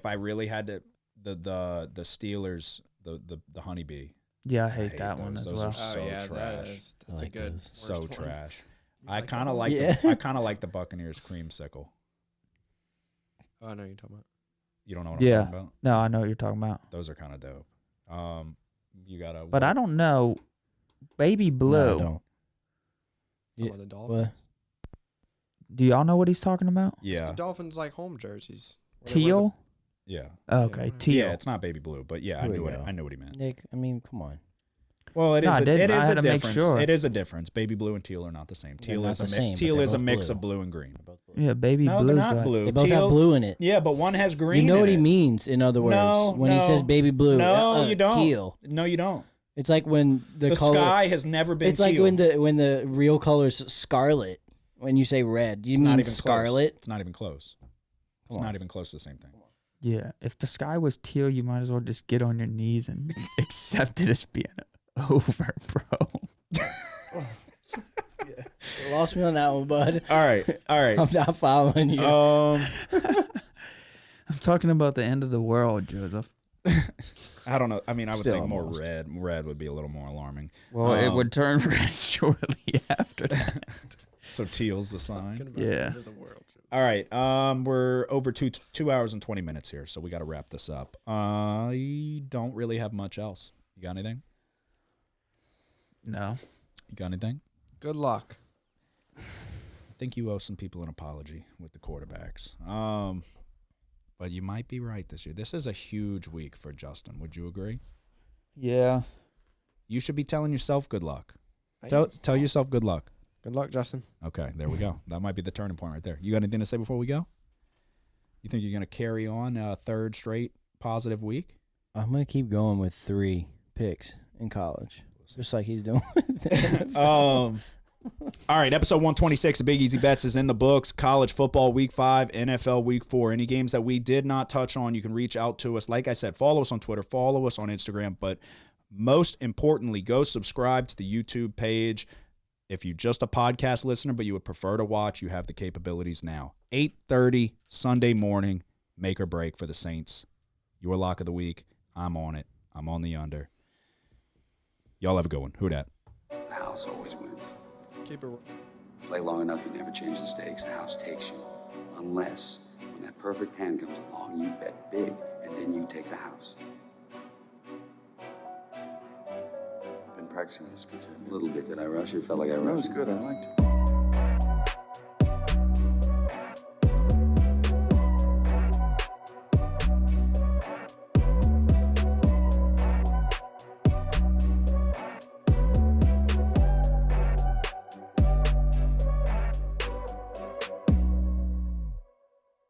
I really had to, the Steelers, the honeybee. Yeah, I hate that one those. as Those well. are so trash. That's a good. those. So worst one. trash. You I like kind that of one? like I kind of like the Buccaneers creamsicle. Oh, I know what you're talking about. You don't know what I'm talking about? No, I know what you're talking about. Those are kind of dope. You gotta. But I don't know. Baby Blue. No, I don't. Talking Yeah, about the Dolphins. Do y'all know what he's talking about? It's Yeah. the Dolphins like home jerseys. where they wear Teal? Yeah. Okay, Yeah. teal. Yeah. It's not baby blue, but yeah, I Here we knew what go. I knew what he meant. Nick, I mean, come on. Well, it is. No, I didn't. It I is had a to make difference. sure. It is a difference. Baby blue and teal are not the same. They're Teal not is the a same, teal but is they're a both mix blue. of blue and green. Yeah, baby No, blue's they're not like blue. They both teal, have blue in it. Yeah, but one has green. You know in what he it. means, in other words, No, when he no. says baby blue. No, you don't. Teal. No, you don't. It's like when the, The color. sky has never been. It's like teal. when the real color's scarlet. When you say red, you It's mean not even scarlet. Close. It's not even close. It's Come on. not even close to the same thing. yeah. If the sky was teal, you might as well just get on your knees and accept it as being over, bro. You lost me on that one, bud. All right. I'm not following you. Um, I'm talking about the end of the world, Joseph. I don't know. I mean, I would Still think more almost. red. Red would be a little more alarming. Well, it Um, would turn red shortly after that. So teal's the sign. Talking about the Yeah. end of the world. All right. We're over 2 hours and 20 minutes here, so we got to wrap this up. I don't really have much else. You got anything? No. You got anything? Good luck. I think you owe some people an apology with the quarterbacks. But you might be right this year. This is a huge week for Justin. Would you agree? Yeah. You should be telling yourself good luck. I Tell yourself good luck. Good luck, Justin. Okay, there we go. That might be the turning point right there. You got anything to say before we go? You think you're going to carry on a third straight positive week? I'm gonna keep going with 3 picks in college, just like he's doing. All right, episode 126 of Big Easy Bets is in the books. College football week 5, NFL week 4. Any games that we did not touch on, you can reach out to us. Like I said, follow us on Twitter, follow us on Instagram, but most importantly, go subscribe to the YouTube page. If you're just a podcast listener, but you would prefer to watch, you have the capabilities now. 8:30 Sunday morning, make or break for the Saints. Your lock of the week. I'm on it. I'm on the under. Y'all have a good one. Who dat? The house always wins. Keep it. Play long enough, you never change the stakes. The house takes you. Unless, when that perfect hand comes along, you bet big, and then you take the house. I've been practicing this. A little bit. Did I rush it? Felt like I rushed. That was good. I liked it.